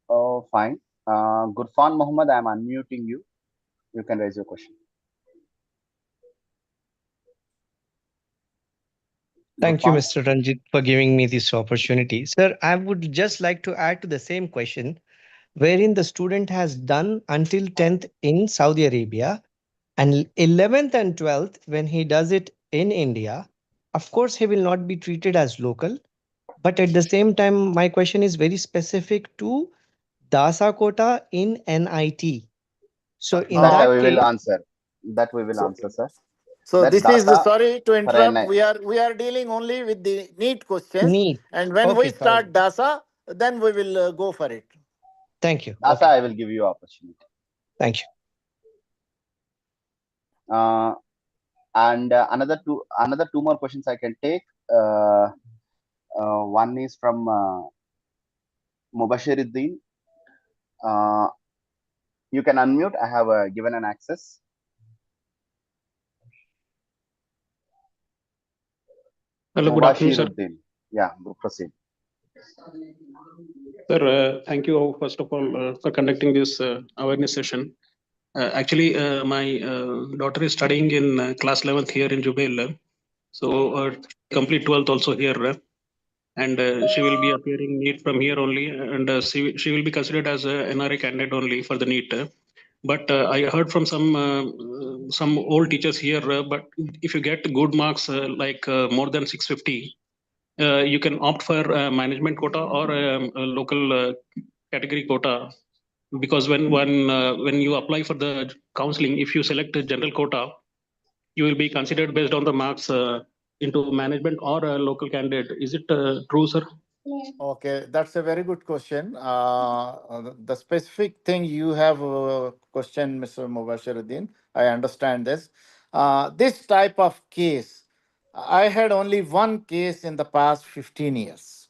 Oh, fine. Gurfan Mohammed, I'm unmuting you. You can raise your question. Thank you, Mr. Ranjit, for giving me this opportunity. Sir, I would just like to add to the same question, wherein the student has done until 10th in Saudi Arabia and 11th and 12th, when he does it in India, of course, he will not be treated as local. But at the same time, my question is very specific to DASA quota in NIT. So in that we case, will answer. That we will answer, sir. So That this is DASA sorry to for interrupt. NI. We are dealing only with the NEET questions, NEET. and when Okay, we start DASA, then we will go for it. Thank you. DASA, I will give you opportunity. Thank you. And another two more questions I can take. One is from Mubashiruddin. You can unmute. I have given an access. Hello, good afternoon, sir. Yeah, proceed. Sir, thank you first of all for conducting this awareness session. Actually, my daughter is studying in class 11th here in Jubail. So complete 12th also here. And she will be appearing NEET from here only. And she will be considered as a NRI candidate only for the NEET. But I heard from some old teachers here, but if you get good marks like more than 650, you can opt for management quota or a local category quota. Because when you apply for the counseling, if you select a general quota, you will be considered based on the marks into management or a local candidate. Is it true, sir? Okay, that's a very good question. The specific thing you have questioned, Mr. Mubashiruddin, I understand this. This type of case, I had only one case in the past 15 years.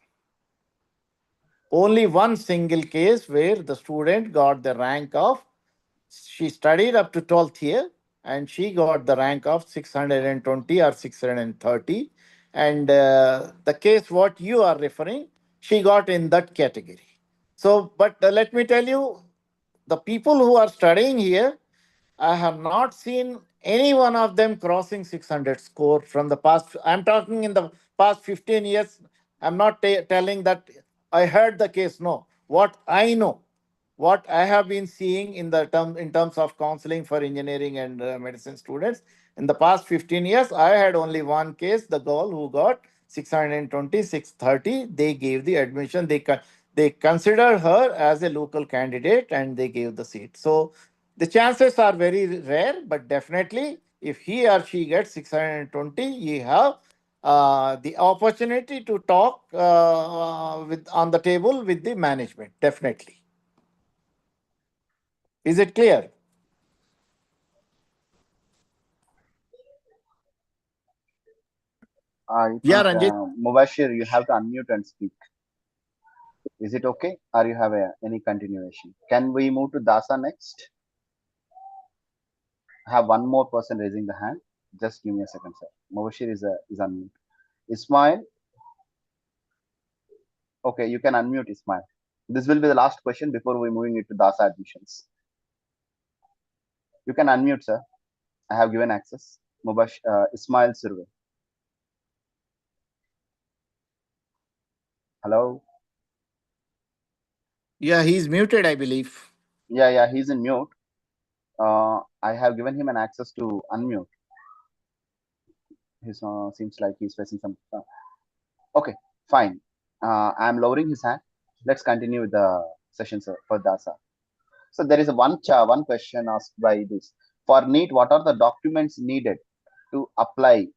Only one single case where the student got the rank of, she studied up to 12th year and she got the rank of 620 or 630. And the case what you are referring, she got in that category. So, but let me tell you, the people who are studying here, I have not seen any one of them crossing 600 score from the past. I'm talking in the past 15 years. I'm not telling that I heard the case. No, what I know, what I have been seeing in the in terms of counseling for engineering and medicine students in the past 15 years, I had only one case, the girl who got 620, 630. They gave the admission. They considered her as a local candidate and they gave the seat. So the chances are very rare, but definitely if he or she gets 620, you have the opportunity to talk with on the table with the management. Definitely. Is it clear? I Yeah, think Ranjit. Mubashir, you have to unmute and speak. Is it okay? Or you have any continuation? Can we move to DASA next? I have one more person raising the hand. Just give me a second, sir. Mubashir is unmute. Ismail. Okay, you can unmute Ismail. This will be the last question before we moving into DASA admissions. You can unmute, sir. I have given access. Ismail Survey. Hello. Yeah, he's muted, I believe. Yeah, he's in mute. I have given him an access to unmute. He seems like he's facing some. Okay, fine. I'm lowering his hand. Let's continue with the session, sir, for DASA. So there is one question asked by this. For NEET, what are the documents needed to apply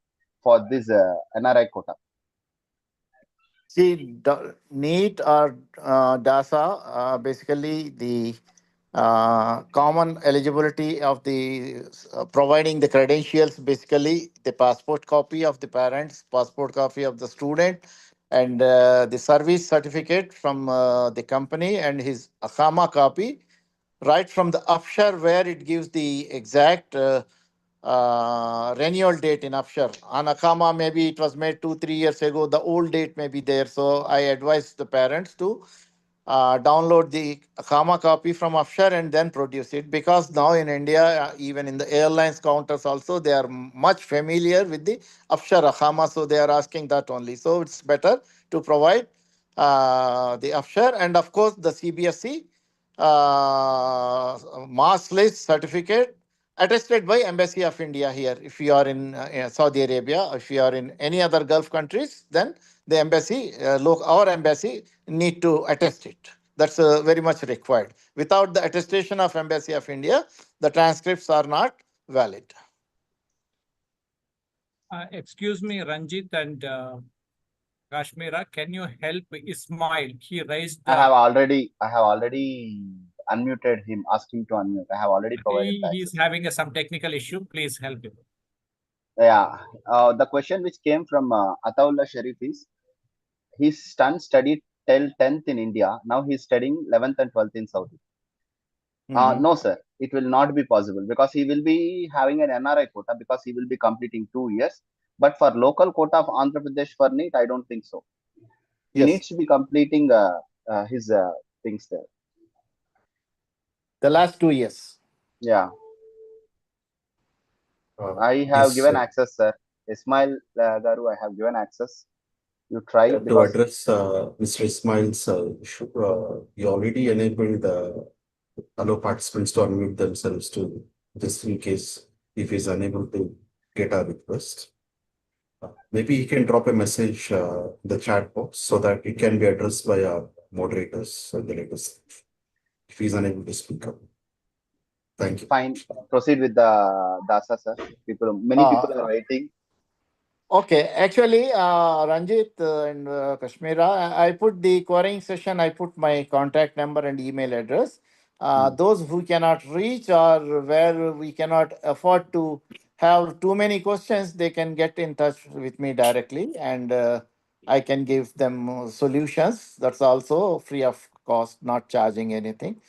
for this NRI quota? See, NEET or DASA, basically the common eligibility of the providing the credentials, basically the passport copy of the parents, passport copy of the student, and the service certificate from the company and his Akama copy, right from the offshore where it gives the exact renewal date in offshore. On Akama, maybe it was made 2-3 years ago. The old date may be there. So I advise the parents to download the Akama copy from offshore and then produce it, because now in India, even in the airlines counters also, they are much familiar with the offshore Akama, so they are asking that only. So it's better to provide the offshore, and of course the CBSE mass list certificate attested by Embassy of India here. If you are in Saudi Arabia, if you are in any other Gulf countries, then the embassy, our embassy, need to attest it. That's very much required. Without the attestation of Embassy of India, the transcripts are not valid. Excuse me, Ranjit and Kashmira, can you help Ismail? He raised. I have already unmuted him, asked him to unmute. I have already provided that. He's having some technical issue. Please help him. Yeah, the question which came from Ataullah Sharif is, his son studied till 10th in India. Now he's studying 11th and 12th in Saudi. No, sir, it will not be possible, because he will be having an NRI quota, because he will be completing 2 years. But for local quota of Andhra Pradesh for NEET, I don't think so. He needs to be completing his things there. The last 2 years. Yeah. I have given access, sir. Ismail Garu, I have given access. You try To because address Mr. Ismail's issue, you already enabled allow participants to unmute themselves to just in case if he's unable to get a request. Maybe he can drop a message in the chat box so that it can be addressed by our moderators at the later stage if he's unable to speak up. Thank you. fine. Proceed with the DASA, sir. Many people are waiting. Okay, actually, Ranjit and Kashmira, I put the querying session, I put my contact number and email address. Those who cannot reach or where we cannot afford to have too many questions, they can get in touch with me directly and I can give them solutions. That's also free of cost, not charging anything.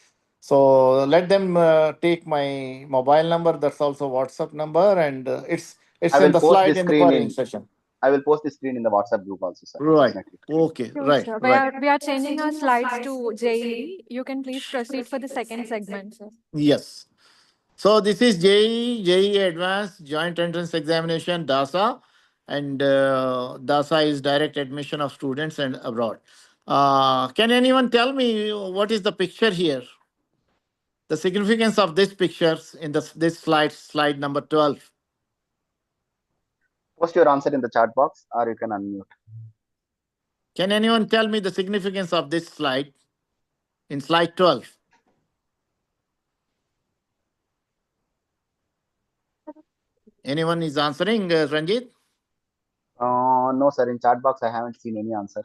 So let them take my mobile number. That's also WhatsApp number, and it's I in will the post slide this in the screen querying in. session. I will post the screen in the WhatsApp group also, sir. Right. Definitely. Okay. Sure, Right. sir. Right. We are changing our slides to JEE. You can please proceed for the second segment, sir. Yes. So this is JEE Advanced Joint Entrance Examination, DASA, and DASA is direct admission of students and abroad. Can anyone tell me what is the picture here? The significance of this pictures in this slide number 12. Post your answer in the chat box or you can unmute. Can anyone tell me the significance of this slide in slide 12? Anyone is answering, Ranjit? No, sir. In chat box, I haven't seen any answer.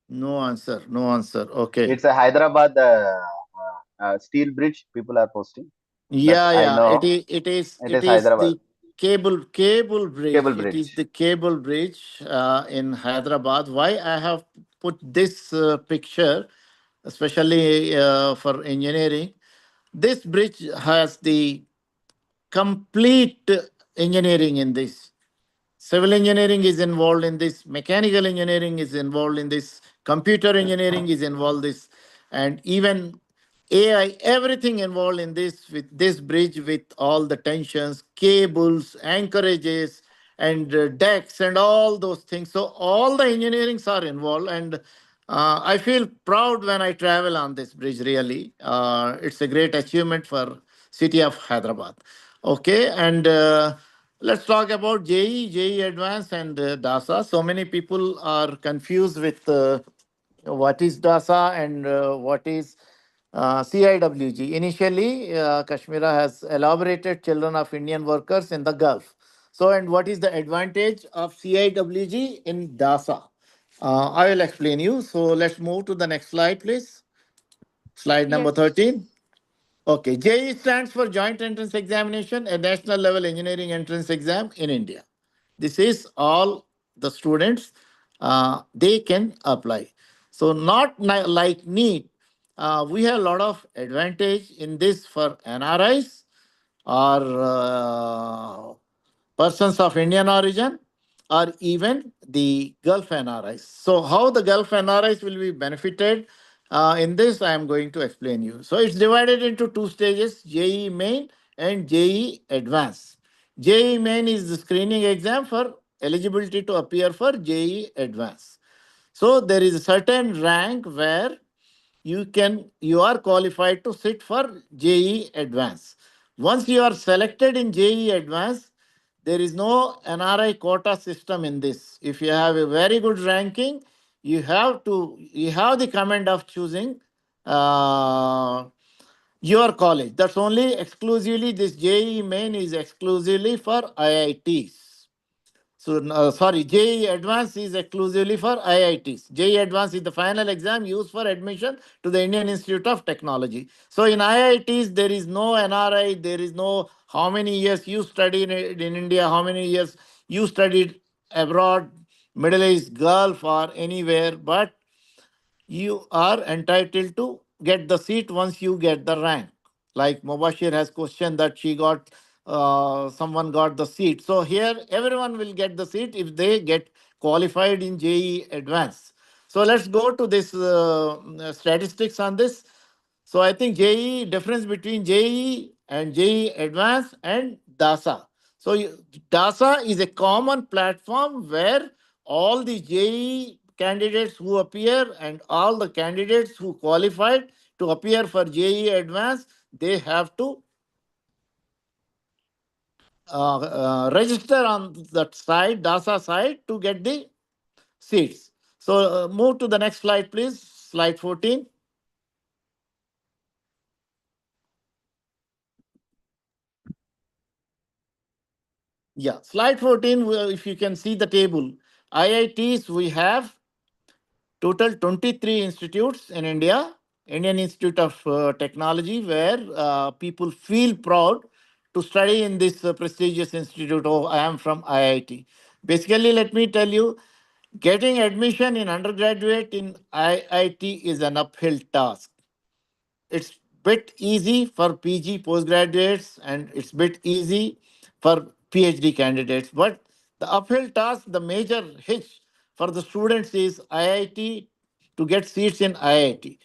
No answer. No answer. Okay. It's a Hyderabad steel bridge. People are posting. Yeah, I yeah. know. It is Hyderabad. the cable bridge. Cable It is bridge. the cable bridge in Hyderabad. Why I have put this picture, especially for engineering? This bridge has the complete engineering in this. Civil engineering is involved in this, mechanical engineering is involved in this, computer engineering is involved in this, and even AI, everything involved in this with this bridge with all the tensions, cables, anchorages, and decks and all those things. So all the engineerings are involved, and I feel proud when I travel on this bridge. Really, it's a great achievement for city of Hyderabad. Okay, and let's talk about JEE Advanced and DASA. So many people are confused with what is DASA and what is CIWG. Initially, Kashmira has elaborated children of Indian workers in the Gulf. So, and what is the advantage of CIWG in DASA? I will explain you. So let's move to the next slide, please. Slide number Yes. 13. Okay, JEE stands for Joint Entrance Examination, a national level engineering entrance exam in India. This is all the students, they can apply. So not like NEET, we have a lot of advantage in this for NRIs or persons of Indian origin or even the Gulf NRIs. So how the Gulf NRIs will be benefited in this, I am going to explain you. So it's divided into two stages, JEE Main and JEE Advanced. JEE Main is the screening exam for eligibility to appear for JEE Advanced. So there is a certain rank where you are qualified to sit for JEE Advanced. Once you are selected in JEE Advanced, there is no NRI quota system in this. If you have a very good ranking, you have the command of choosing your college. That's only exclusively this JEE Main is exclusively for IITs. So, sorry, JEE Advanced is exclusively for IITs. JEE Advanced is the final exam used for admission to the Indian Institute of Technology. So, in IITs, there is no NRI, there is no how many years you studied in India, how many years you studied abroad, Middle East, Gulf, or anywhere, but you are entitled to get the seat once you get the rank. Like Mubashir has questioned that someone got the seat. So here everyone will get the seat if they get qualified in JEE Advanced. So let's go to this statistics on this. So I think JEE, difference between JEE and JEE Advanced and DASA. So DASA is a common platform where all the JEE candidates who appear and all the candidates who qualified to appear for JEE Advanced, they have to register on that site, DASA site, to get the seats. So move to the next slide, please. Slide 14. Yeah, slide 14, if you can see the table. IITs, we have total 23 institutes in India. Indian Institute of Technology, where people feel proud to study in this prestigious institute. Oh, I am from IIT. Basically, let me tell you, getting admission in undergraduate in IIT is an uphill task. It's bit easy for PG postgraduates and it's bit easy for PhD candidates. But the uphill task, the major hitch for the students is IIT to get seats in IIT.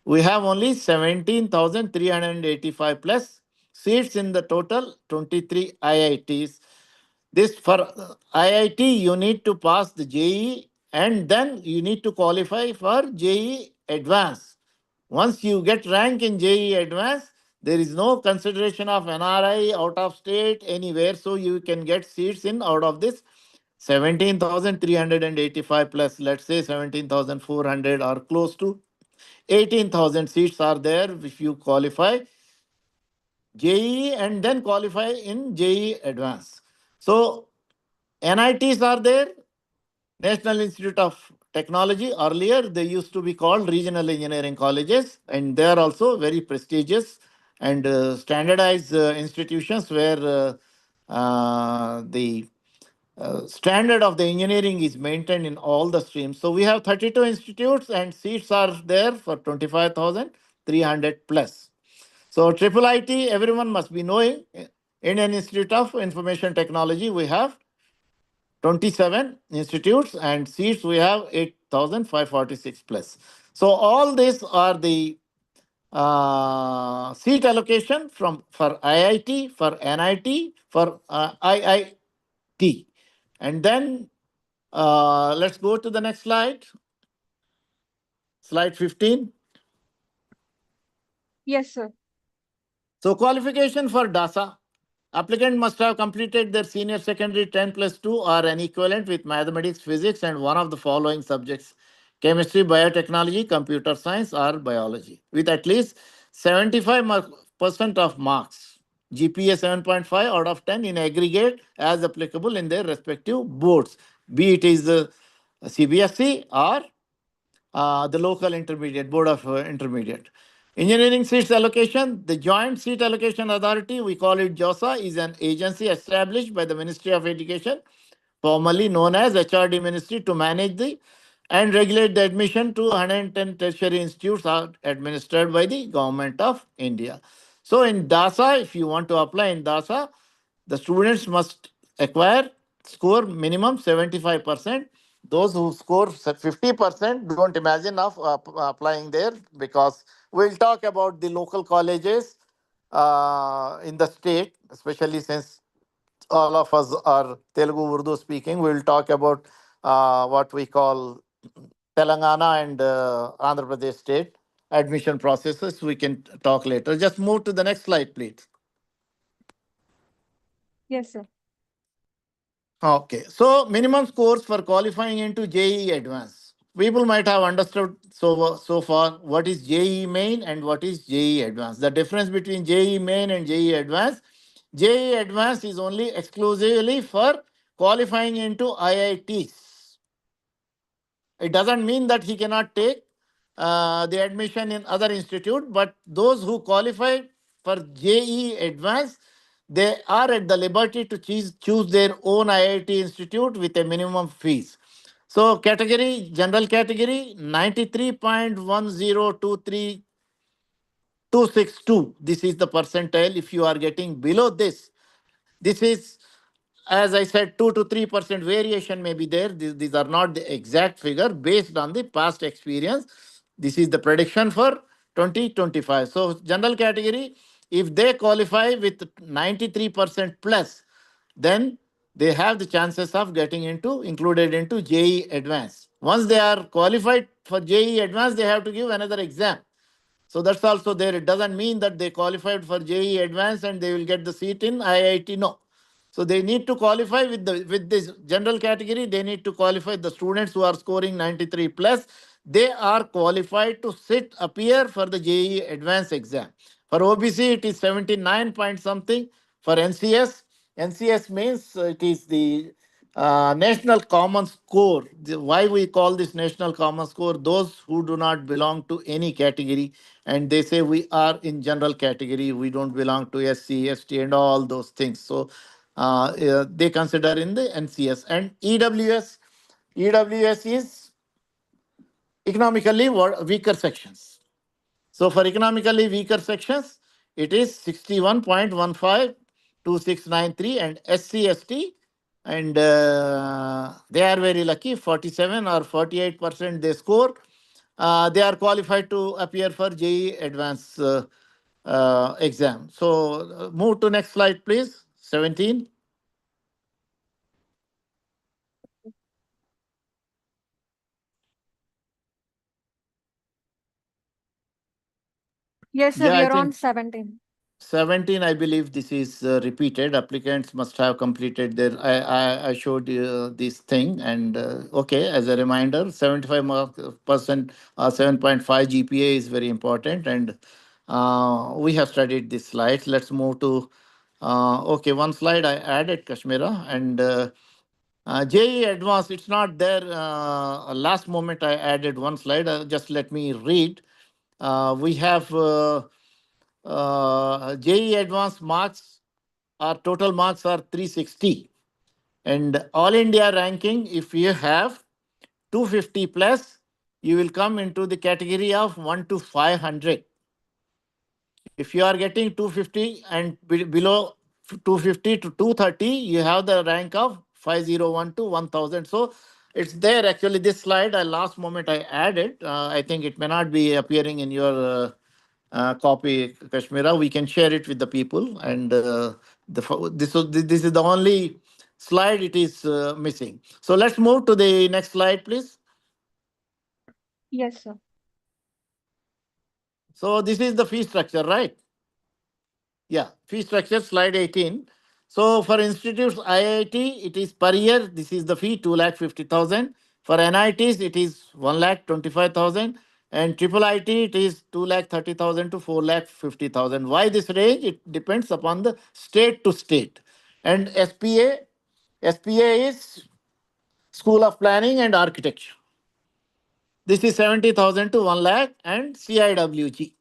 We have only 17,385 plus seats in the total 23 IITs. This for IIT, you need to pass the JEE and then you need to qualify for JEE Advanced. Once you get rank in JEE Advanced, there is no consideration of NRI, out of state, anywhere. So you can get seats in out of this 17,385 plus, let's say 17,400 or close to 18,000 seats are there if you qualify JEE and then qualify in JEE Advanced. So NITs are there, National Institute of Technology. Earlier, they used to be called regional engineering colleges, and they are also very prestigious and standardized institutions where the standard of the engineering is maintained in all the streams. So we have 32 institutes and seats are there for 25,300 plus. So triple IT, everyone must be knowing. Indian Institute of Information Technology, we have 27 institutes and seats we have 8,546 plus. So all these are the seat allocation for IIT, for NIT, for IIT. And then let's go to the next slide. Slide 15. Yes, sir. So qualification for DASA. Applicant must have completed their senior secondary 10 plus 2 or an equivalent with mathematics, physics, and one of the following subjects: chemistry, biotechnology, computer science, or biology, with at least 75% of marks. GPA 7.5 out of 10 in aggregate as applicable in their respective boards, be it is the CBSE or the local intermediate, board of intermediate. Engineering seats allocation, the Joint Seat Allocation Authority, we call it JOSA, is an agency established by the Ministry of Education, formerly known as HRD Ministry, to manage the and regulate the admission to 110 tertiary institutes are administered by the Government of India. So in DASA, if you want to apply in DASA, the students must score minimum 75%. Those who score 50% don't imagine of applying there, because we'll talk about the local colleges in the state, especially since all of us are Telugu Urdu speaking. We'll talk about what we call Telangana and Andhra Pradesh state admission processes. We can talk later. Just move to the next slide, please. Yes, sir. Okay, so minimum scores for qualifying into JEE Advanced. People might have understood so far what is JEE Main and what is JEE Advanced. The difference between JEE Main and JEE Advanced: JEE Advanced is only exclusively for qualifying into IITs. It doesn't mean that he cannot take the admission in other institute, but those who qualify for JEE Advanced, they are at the liberty to choose their own IIT institute with a minimum fees. So category, general category, 93.1023262. This is the percentile. If you are getting below this is, as I said, 2 to 3% variation may be there. These are not the exact figure based on the past experience. This is the prediction for 2025. So general category, if they qualify with 93% plus, then they have the chances of getting included into JEE Advanced. Once they are qualified for JEE Advanced, they have to give another exam. So that's also there. It doesn't mean that they qualified for JEE Advanced and they will get the seat in IIT. No. So they need to qualify with this general category. They need to qualify the students who are scoring 93 plus. They are qualified to appear for the JEE Advanced exam. For OBC, it is 79 point something. For NCS means it is the national common score. Why we call this national common score? Those who do not belong to any category, and they say we are in general category, we don't belong to SC, ST, and all those things. So they consider in the NCS. And EWS is economically weaker sections. So for economically weaker sections, it is 61.152693, and SC/ST, and they are very lucky, 47 or 48% they score. They are qualified to appear for JEE Advanced exam. So move to next slide, please. 17. Yes, sir, Yeah, we I are on think 17. 17, I believe this is repeated. Applicants must have completed their. I showed you this thing, and okay, as a reminder, 75% 7.5 GPA is very important, and we have studied this slide. Let's move to okay, one slide I added, Kashmira, and JEE Advanced. It's not there. Last moment I added one slide. Just let me read. We have. JEE Advanced marks, our total marks are 360. And All India ranking, if you have 250 plus, you will come into the category of 1 to 500. If you are getting 250 and below 250 to 230, you have the rank of 501 to 1000. So it's there actually. This slide, last moment I added. I think it may not be appearing in your copy, Kashmira. We can share it with the people, and this is the only slide it is missing. So let's move to the next slide, please. Yes, sir. So this is the fee structure, right? Yeah, fee structure, slide 18. So for institutes, IIT, it is per year. This is the fee, 2,50,000. For NITs, it is 1,25,000. And triple IT, it is 2,30,000 to 4,50,000. Why this range? It depends upon the state to state. And SPA is School of Planning and Architecture. This is 70,000 to 1 lakh. And CIWG.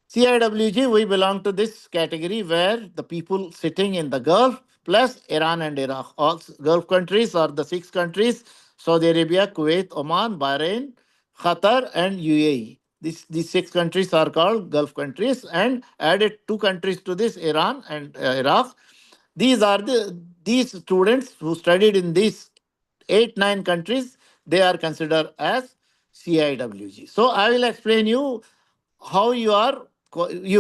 CIWG, we belong to this category where the people sitting in the Gulf plus Iran and Iraq. All Gulf countries are the 6 countries: Saudi Arabia, Kuwait, Oman, Bahrain, Qatar, and UAE. These 6 countries are called Gulf countries, and added 2 countries to this, Iran and Iraq. These students who studied in these 8-9 countries, they are considered as CIWG. So I will explain you how you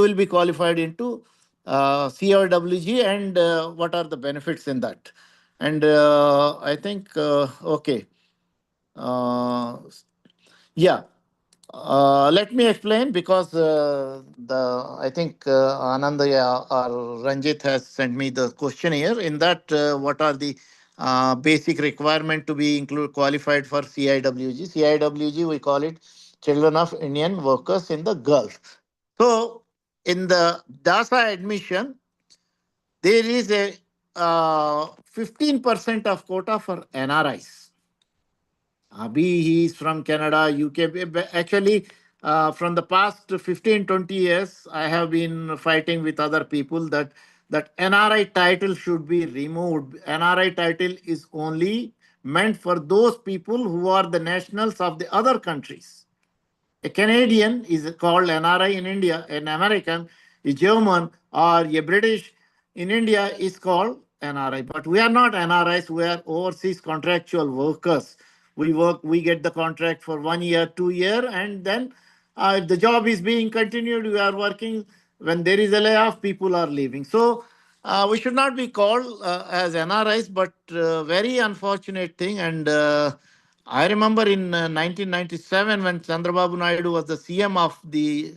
will be qualified into CIWG, and what are the benefits in that. And I think okay, uh, yeah. Let me explain, because I think Anand or Ranjit has sent me the questionnaire. In that, what are the basic requirement to be qualified for CIWG? CIWG, we call it Children of Indian Workers in the Gulf. So in the DASA admission, there is a 15% of quota for NRIs. Abhi, he is from Canada, UK. Actually, from the past 15, 20 years, I have been fighting with other people that NRI title should be removed. NRI title is only meant for those people who are the nationals of the other countries. A Canadian is called NRI in India. An American, a German, or a British in India is called NRI. But we are not NRIs. We are overseas contractual workers. We work. We get the contract for 1 year, 2 year, and then if the job is being continued, we are working. When there is a layoff, people are leaving. So We should not be called as NRIs, but very unfortunate thing. And I remember in 1997 when Chandrababu Naidu was the CM of the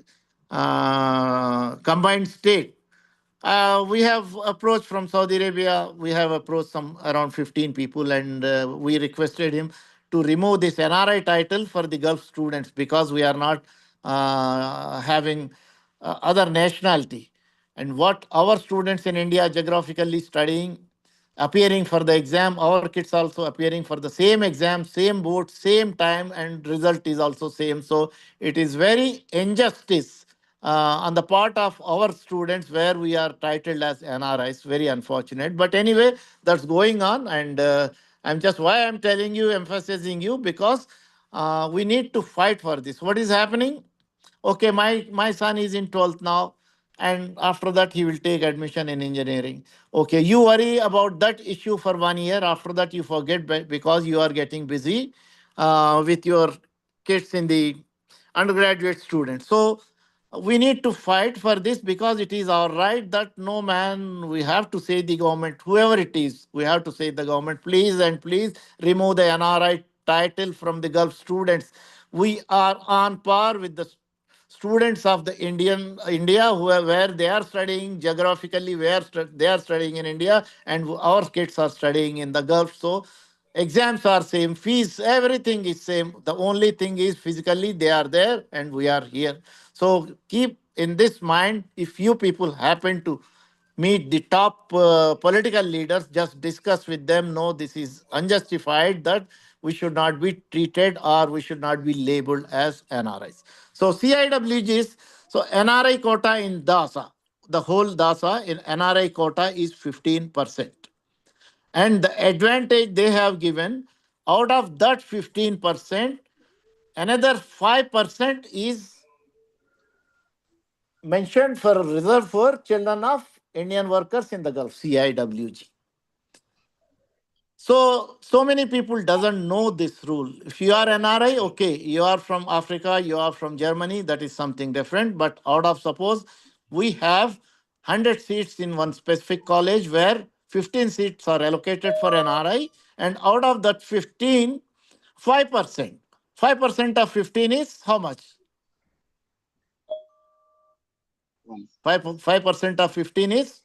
combined state. We have approached from Saudi Arabia. We have approached some around 15 people, and we requested him to remove this NRI title for the Gulf students because we are not having other nationality. And what our students in India geographically studying, appearing for the exam, our kids also appearing for the same exam, same board, same time, and result is also same. So it is very injustice on the part of our students where we are titled as NRIs. Very unfortunate. But anyway, that's going on. And I'm just why I'm telling you, emphasizing you, because we need to fight for this. What is happening? Okay, my son is in 12th now, and after that he will take admission in engineering. Okay, you worry about that issue for 1 year. After that you forget because you are getting busy with your kids in the undergraduate students. So we need to fight for this because it is our right that no man, we have to say the government, whoever it is, we have to say the government, please and please remove the NRI title from the Gulf students. We are on par with the students of the India where they are studying geographically, where they are studying in India, and our kids are studying in the Gulf. So exams are same, fees, everything is same. The only thing is physically they are there and we are here. So keep in this mind, if you people happen to meet the top political leaders, just discuss with them. No, this is unjustified, that we should not be treated or we should not be labeled as NRIs. So CIWGs, so NRI quota in DASA, the whole DASA in NRI quota is 15%. And the advantage they have given, out of that 15%, another 5% is mentioned for reserve for children of Indian workers in the Gulf, CIWG. So many people doesn't know this rule. If you are NRI, okay, you are from Africa, you are from Germany, that is something different. But out of suppose we have 100 seats in one specific college where 15 seats are allocated for NRI, and out of that 15, 5%. 5% of 15 is how much? 5% of 15 is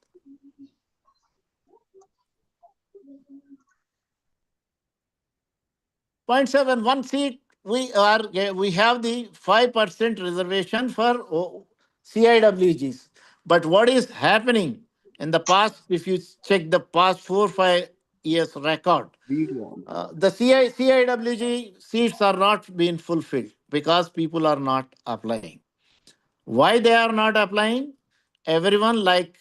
0.71 seat. We have the 5% reservation for CIWGs. But what is happening in the past, if you check the past 4-5 years record, the CIWG seats are not being fulfilled because people are not applying. Why they are not applying? Everyone like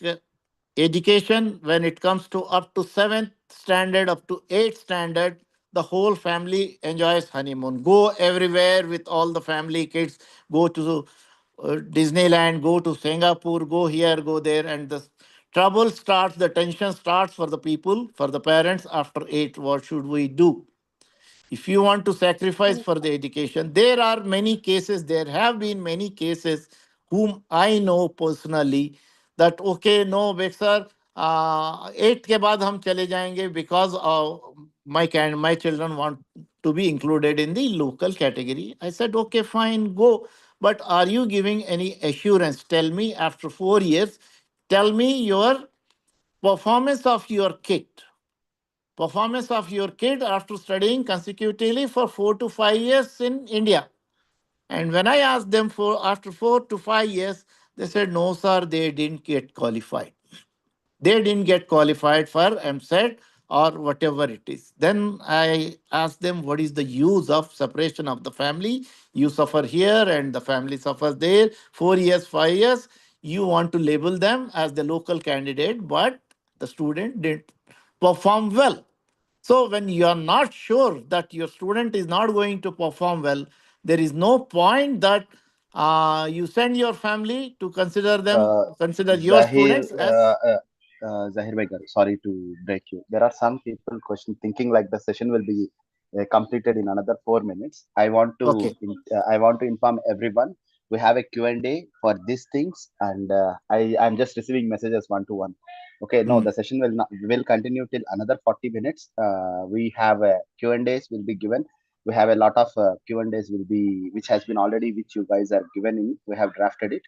education, when it comes to up to 7th standard, up to 8th standard, the whole family enjoys honeymoon. Go everywhere with all the family kids, go to Disneyland, go to Singapore, go here, go there, and the trouble starts, the tension starts for the people, for the parents after 8. What should we do? If you want to sacrifice for the education, there are many cases, there have been many cases whom I know personally that, okay, no, Bek sir, 8 के बाद हम चले जाएंगे because my children want to be included in the local category. I said, okay, fine, go. But are you giving any assurance? Tell me after 4 years, tell me your performance of your kid. Performance of your kid after studying consecutively for 4 to 5 years in India. And when I asked them for after 4 to 5 years, they said, no, sir, they didn't get qualified. They didn't get qualified for MSET or whatever it is. Then I asked them, what is the use of separation of the family? You suffer here and the family suffers there. 4 years, 5 years, you want to label them as the local candidate, but the student didn't perform well. So when you are not sure that your student is not going to perform well, there is no point that you send your family to consider your Zahir, students as. Zahir Bhai, sorry to break you. There are some people thinking like the session will be completed in another 4 minutes. I want to Okay. inform everyone we have a Q&A for these things, and I'm just receiving messages one to one. Okay, no, the session will continue till another 40 minutes. We have Q&As will be given. We have a lot of Q&As which has been already, which you guys are given in. We have drafted it.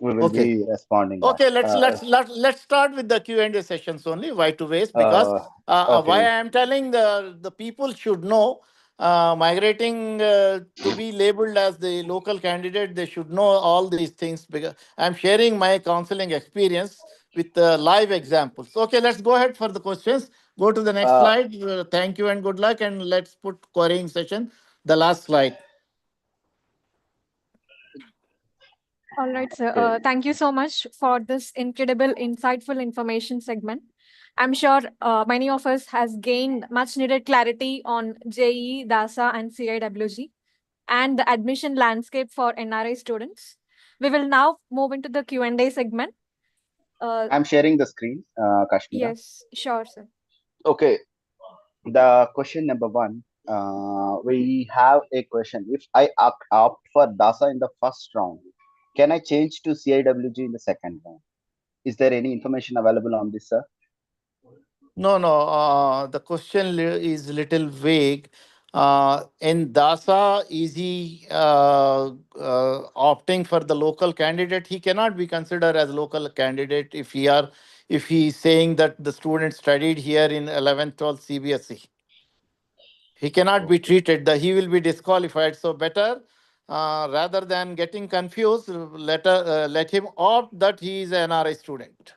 We will Okay. be responding. Okay, let's start with the Q&A sessions only. Why to waste? Because okay. why I am telling the people should know, migrating to be labeled as the local candidate, they should know all these things, because I'm sharing my counseling experience with live examples. Okay, let's go ahead for the questions. Go to the next slide. Thank you and good luck. And let's put querying session, the last slide. All right, sir. Thank you so much for this incredible, insightful information segment. I'm sure many of us has gained much needed clarity on JEE, DASA, and CIWG, and the admission landscape for NRI students. We will now move into the Q&A segment. I'm sharing the screen, Kashmira. Yes, sure, sir. Okay, the question number 1. We have a question. If I opt for DASA in the first round, can I change to CIWG in the second round? Is there any information available on this, sir? No. The question is little vague. In DASA, is he opting for the local candidate? He cannot be considered as local candidate if he is saying that the student studied here in 11th, 12th CBSE. He cannot be treated. He will be disqualified. So better, rather than getting confused, let him opt that he is an NRI student.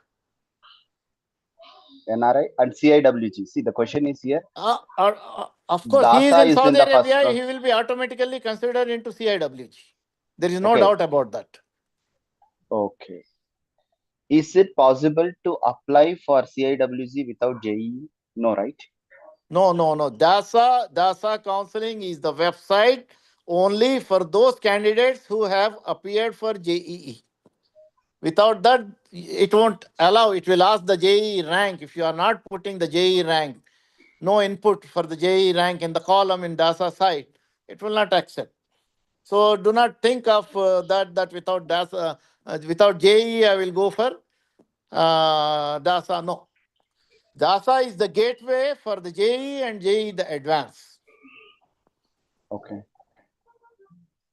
NRI and CIWG. See, the question is here. Of course, he is in Saudi Arabia. He will be automatically considered into CIWG. There is no doubt about that. Okay. Is it possible to apply for CIWG without JEE? No, right? No. DASA counseling is the website only for those candidates who have appeared for JEE. Without that, it won't allow. It will ask the JEE rank. If you are not putting the JEE rank, no input for the JEE rank in the column in DASA site, it will not accept. So do not think of that without DASA, without JEE, I will go for DASA. No. DASA is the gateway for the JEE and JEE the advanced. Okay.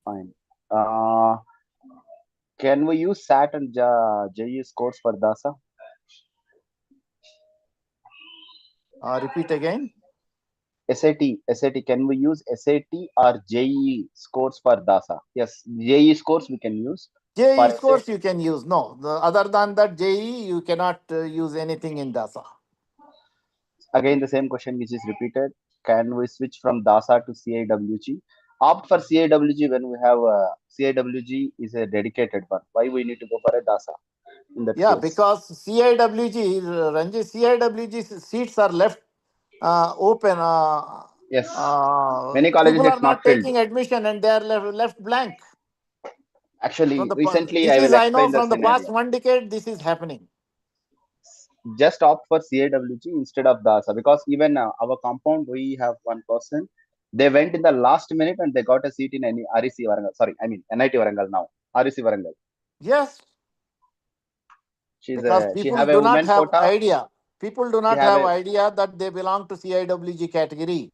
Fine. Can we use SAT and JEE scores for DASA? Repeat again. SAT. Can we use SAT or JEE scores for DASA? Yes, JEE scores we can use. JEE scores you can use. No, other than that JEE, you cannot use anything in DASA. Again, the same question which is repeated. Can we switch from DASA to CIWG? Opt for CIWG when we have CIWG is a dedicated one. Why we need to go for a DASA in that case? Because CIWG, Ranjit, CIWG seats are left open. Yes. Many colleges people are it's not filled. taking admission and they are left blank. Actually, recently I know from the past 1 decade, this is happening. Just opt for CIWG instead of DASA, because even our compound, we have one person. They went in the last minute and they got a seat in any REC Warangal. Sorry, I mean NIT Warangal now. REC Warangal. Yes. Because people do not have idea. People do not have idea that they belong to CIWG category.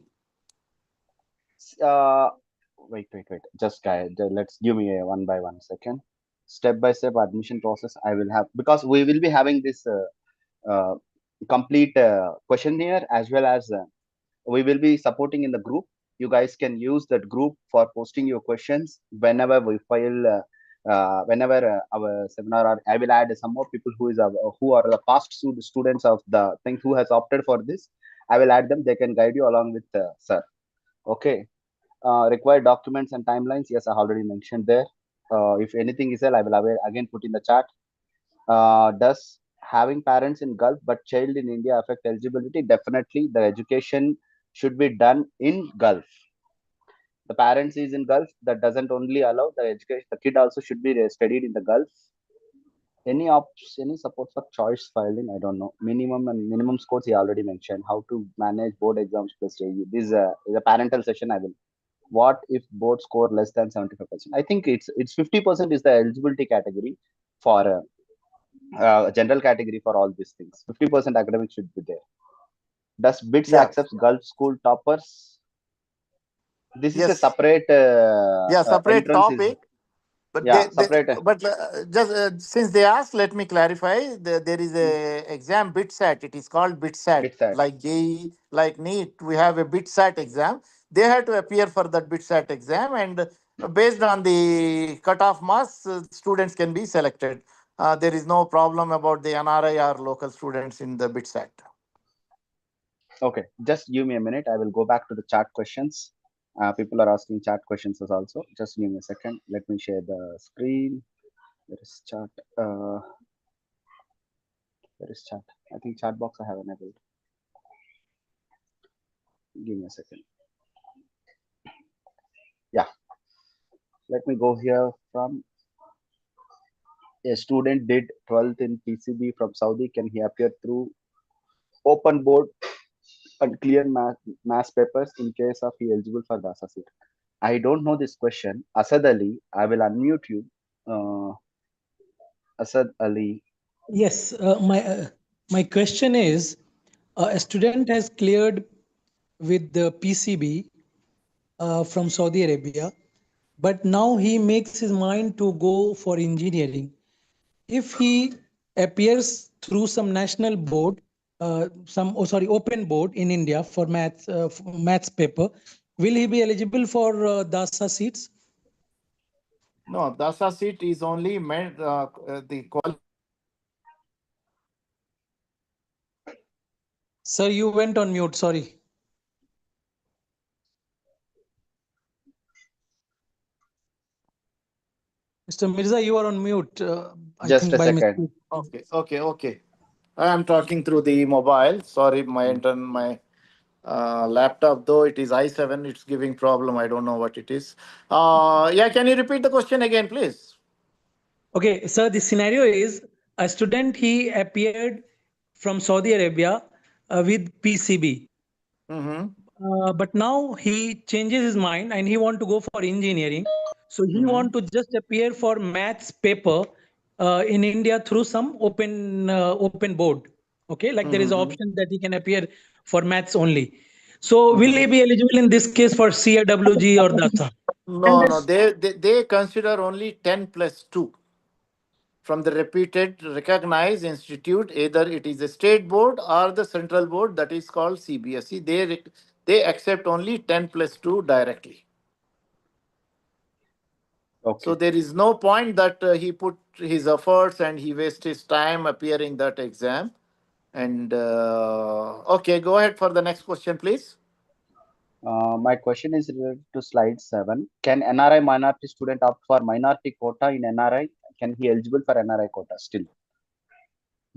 Wait. Just let's give me a 1 by 1 second. Step by step admission process I will have, because we will be having this complete questionnaire, as well as we will be supporting in the group. You guys can use that group for posting your questions whenever we file. Whenever our seminar, or I will add some more people who are the past students of the thing who has opted for this. I will add them. They can guide you along with sir. Okay. Required documents and timelines. Yes, I already mentioned there. If anything is there, I will again put in the chat. Does having parents in Gulf but child in India affect eligibility? Definitely, the education should be done in Gulf. The parents is in Gulf, that doesn't only allow the education. The kid also should be studied in the Gulf. Any support for choice filing? I don't know. Minimum scores he already mentioned. How to manage board exams plus JEE. This is a parental session. I will. What if board score less than 75%? I think it's 50% is the eligibility category for general category for all these things. 50% academic should be there. Does BITS Yeah. accepts Gulf school toppers? This is a Yes. separate Separate entrance is topic. But separate. just since they asked, let me clarify. There is a exam BitSat. It is called BitSat. BitSat. Like JEE, like NEET, we have a BitSat exam. They have to appear for that BitSat exam, and based on the cutoff marks, students can be selected. There is no problem about the NRI or local students in the BitSat. Okay, just give me a minute. I will go back to the chat questions. People are asking chat questions as also. Just give me a second. Let me share the screen. There is chat. There is chat. I think chat box I have enabled. Give me a second. Yeah. Let me go here from a student did 12th in PCB from Saudi. Can he appear through open board and clear mass papers in case of he eligible for DASA seat? I don't know this question. Asad Ali, I will unmute you. Asad Ali. Yes, my question is, a student has cleared with the PCB from Saudi Arabia, but now he makes his mind to go for engineering. If he appears through some national board, open board in India for maths paper, will he be eligible for DASA seats? No, DASA seat is only meant the qual. Sir, you went on mute. Sorry. Mr. Mirza, you are on mute. Just a second. Okay. I am talking through the mobile. Sorry, my laptop, though it is i7, it's giving problem. I don't know what it is. Can you repeat the question again, please? Okay, sir, the scenario is a student, he appeared from Saudi Arabia with PCB. But now he changes his mind and he want to go for engineering. So he want to just appear for maths paper in India through some open board. Okay, like there is an option that he can appear for maths only. So will he be eligible in this case for CIWG or DASA? No. They consider only 10 plus 2 from the reputed recognized institute. Either it is a state board or the central board, that is called CBSE. They accept only 10 plus 2 directly. Okay. So there is no point that he put his efforts and he waste his time appearing that exam. And okay, go ahead for the next question, please. My question is related to slide 7. Can NRI minority student opt for minority quota in NRI? Can he eligible for NRI quota still?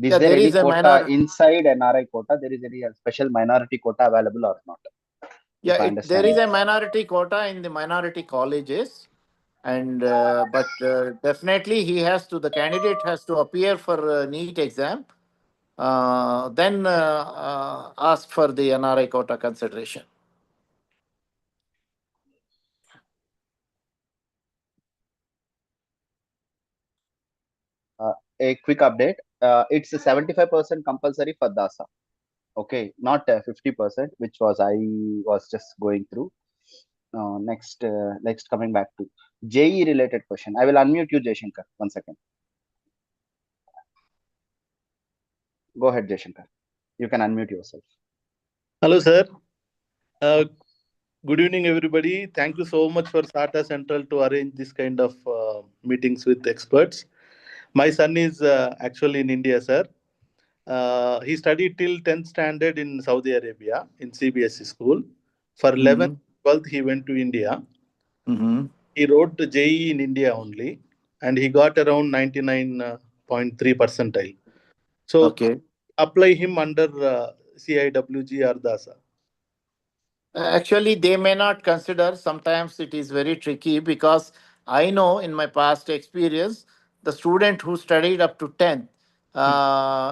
Is there any quota inside NRI quota? There is any special minority quota available or not? There is a minority quota in the minority colleges. And but definitely the candidate has to appear for a NEET exam, then ask for the NRI quota consideration. A quick update. It's a 75% compulsory for DASA. Okay, not 50%, which was I was just going through. Next coming back to JE related question. I will unmute you, Jayshankar. 1 second. Go ahead, Jayshankar. You can unmute yourself. Hello, sir. Good evening, everybody. Thank you so much for SATA Central to arrange this kind of meetings with experts. My son is actually in India, sir. He studied till 10th standard in Saudi Arabia in CBSE school. For 11th, 12th, he went to India. He wrote the JE in India only, and he got around 99.3 percentile. So, apply him under CIWG or DASA. Actually, they may not consider. Sometimes it is very tricky because I know in my past experience, the student who studied up to 10th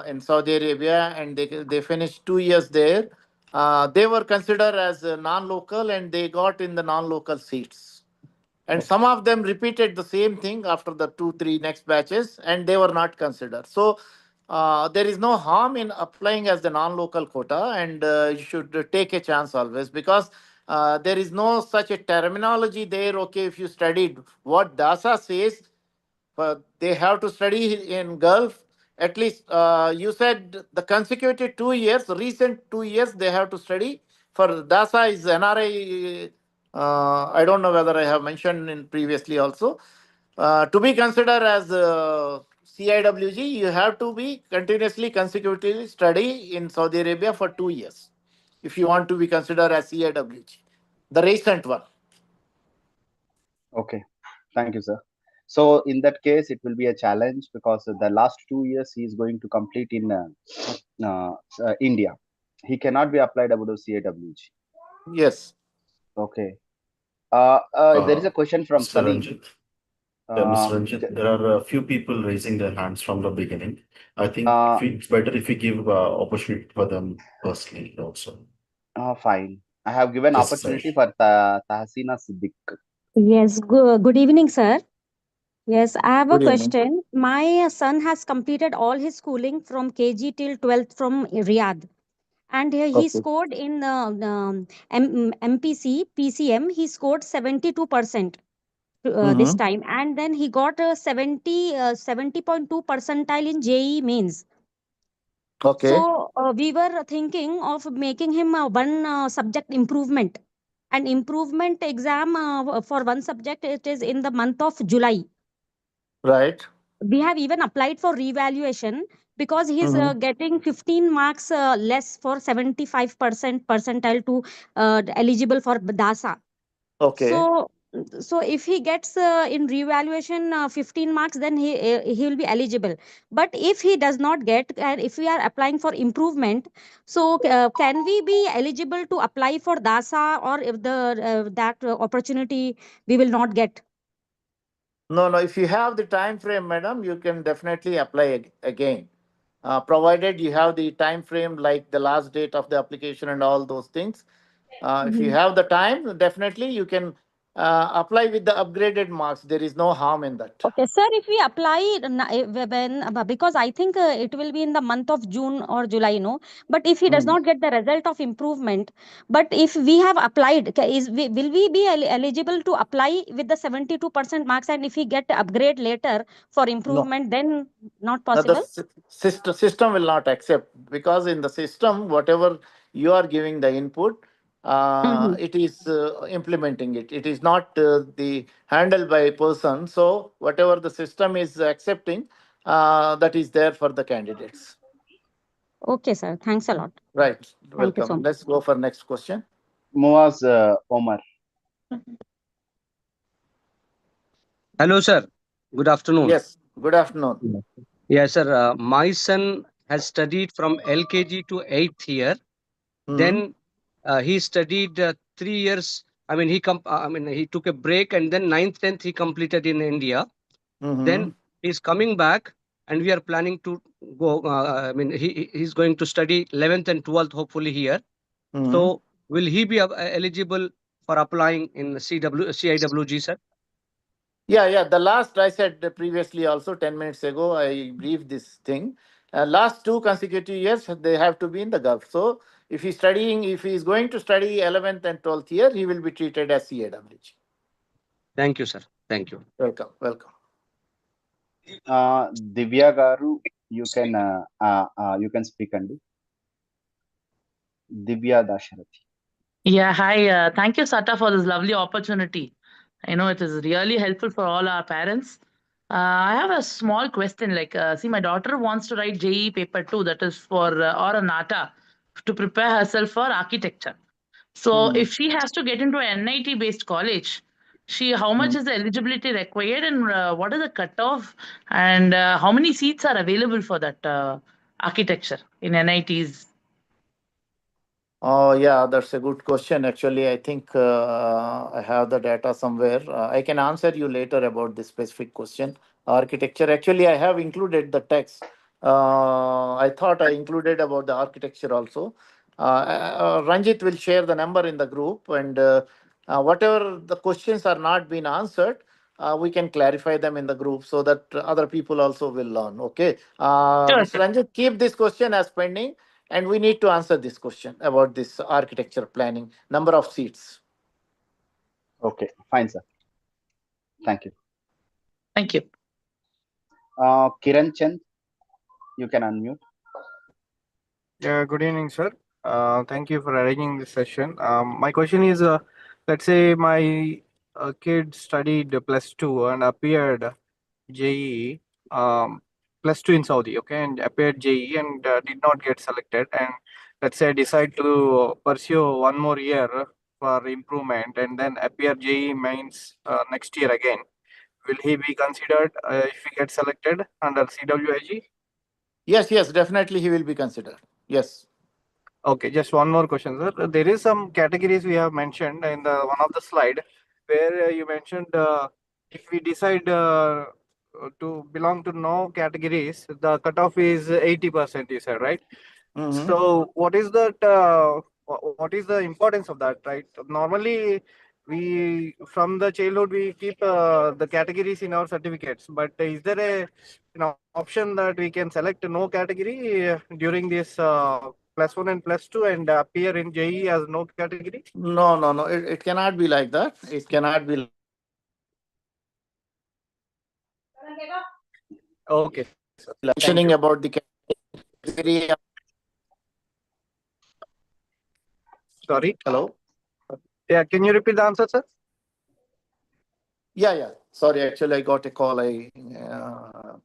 in Saudi Arabia and they finished 2 years there, they were considered as non-local and they got in the non-local seats. And some of them repeated the same thing after the 2, 3 next batches, and they were not considered. So there is no harm in applying as the non-local quota, and you should take a chance always, because there is no such a terminology there. Okay, if you studied what DASA says, they have to study in Gulf. At least you said the consecutive 2 years, recent 2 years, they have to study. For DASA is NRI. I don't know whether I have mentioned in previously also. To be considered as CIWG, you have to be continuously, consecutively study in Saudi Arabia for 2 years if you want to be considered as CIWG, the recent one. Okay, thank you, sir. So in that case, it will be a challenge because the last 2 years he is going to complete in India. He cannot be applied about the CIWG. Yes. Okay. There is a question from Mr. Salim. Ranjit. Mr. Ranjit, there are a few people raising their hands from the beginning. I think it's better if we give opportunity for them personally also. Fine. I have given Yes, opportunity sir. for Tahsina Siddiq. Yes, good evening, sir. Yes, I have a Good evening. question. My son has completed all his schooling from KG till 12th from Riyadh. And he Okay. scored in MPC, PCM, he scored 72% this time. And then he got a 70.2 percentile in JEE mains. Okay. So we were thinking of making him one subject improvement. An improvement exam for one subject, it is in the month of July. Right. We have even applied for revaluation because he is getting 15 marks less for 75% percentile to eligible for DASA. Okay. So if he gets in revaluation 15 marks, then he will be eligible. But if he does not get, and if we are applying for improvement, so can we be eligible to apply for DASA, or if the that opportunity we will not get? No. If you have the time frame, madam, you can definitely apply again. Provided you have the time frame, like the last date of the application and all those things. If you have the time, definitely you can apply with the upgraded marks. There is no harm in that. Okay, sir, if we apply when, because I think it will be in the month of June or July, no? But if he does not get the result of improvement, but if we have applied, will we be eligible to apply with the 72% marks, and if we get upgrade later for improvement, then not possible? The system will not accept, because in the system, whatever you are giving the input, it is implementing it. It is not the handled by a person. So whatever the system is accepting, that is there for the candidates. Okay, sir. Thanks a lot. Right. Thank you Welcome. so much. Let's go for next question. Muaz Omar. Hello, sir. Good afternoon. Yes. Good afternoon. Yes, sir. My son has studied from LKG to 8th year. Then he studied 3 years. I mean, he took a break, and then 9th, 10th he completed in India. Then he's coming back, and we are planning to go. I mean, he's going to study 11th and 12th, hopefully here. So, will he be eligible for applying in CIWG, sir? Yeah. The last I said previously also 10 minutes ago, I briefed this thing. Last 2 consecutive years, they have to be in the Gulf. So if he's going to study 11th and 12th year, he will be treated as CIWG. Thank you, sir. Thank you. Welcome. Divya Garu, you can speak, Andy. Divya Dasharathi. Yeah, hi. Thank you, Sata, for this lovely opportunity. I know it is really helpful for all our parents. I have a small question. See, my daughter wants to write JEE paper 2, that is for or a NATA, to prepare herself for architecture. So, if she has to get into an NIT-based college, how much is the eligibility required, and what is the cutoff, and how many seats are available for that architecture in NITs? Oh, yeah, that's a good question. Actually, I think I have the data somewhere. I can answer you later about this specific question. Architecture, actually, I have included the text. I thought I included about the architecture also. Ranjit will share the number in the group, and Whatever the questions are not being answered, we can clarify them in the group so that other people also will learn. Okay. Sure, Mr. sir. Ranjit, keep this question as pending, and we need to answer this question about this architecture planning, number of seats. Okay, fine, sir. Thank you. Thank you. Kiran Chand, you can unmute. Yeah, good evening, sir. Thank you for arranging this session. My question is, let's say my kid studied +2 and appeared JEE, +2 in Saudi, okay, and appeared JEE and did not get selected. And let's say I decide to pursue one more year for improvement and then appear JEE mains next year again. Will he be considered if he gets selected under CWIG? Yes, definitely he will be considered. Yes. Okay, just one more question, sir. There is some categories we have mentioned in the one of the slide where you mentioned if we decide to belong to no categories, the cutoff is 80%, you said, right? Mhm. So what is that? What is the importance of that, right? Normally, we from the childhood we keep the categories in our certificates, but is there an option that we can select no category during this +1 and +2 and appear in JE as no category? No. It cannot be like that. It cannot be. Okay. Sir. Mentioning about the category. Sorry. Hello. Yeah, can you repeat the answer, sir? Yeah. Sorry, actually, I got a call. I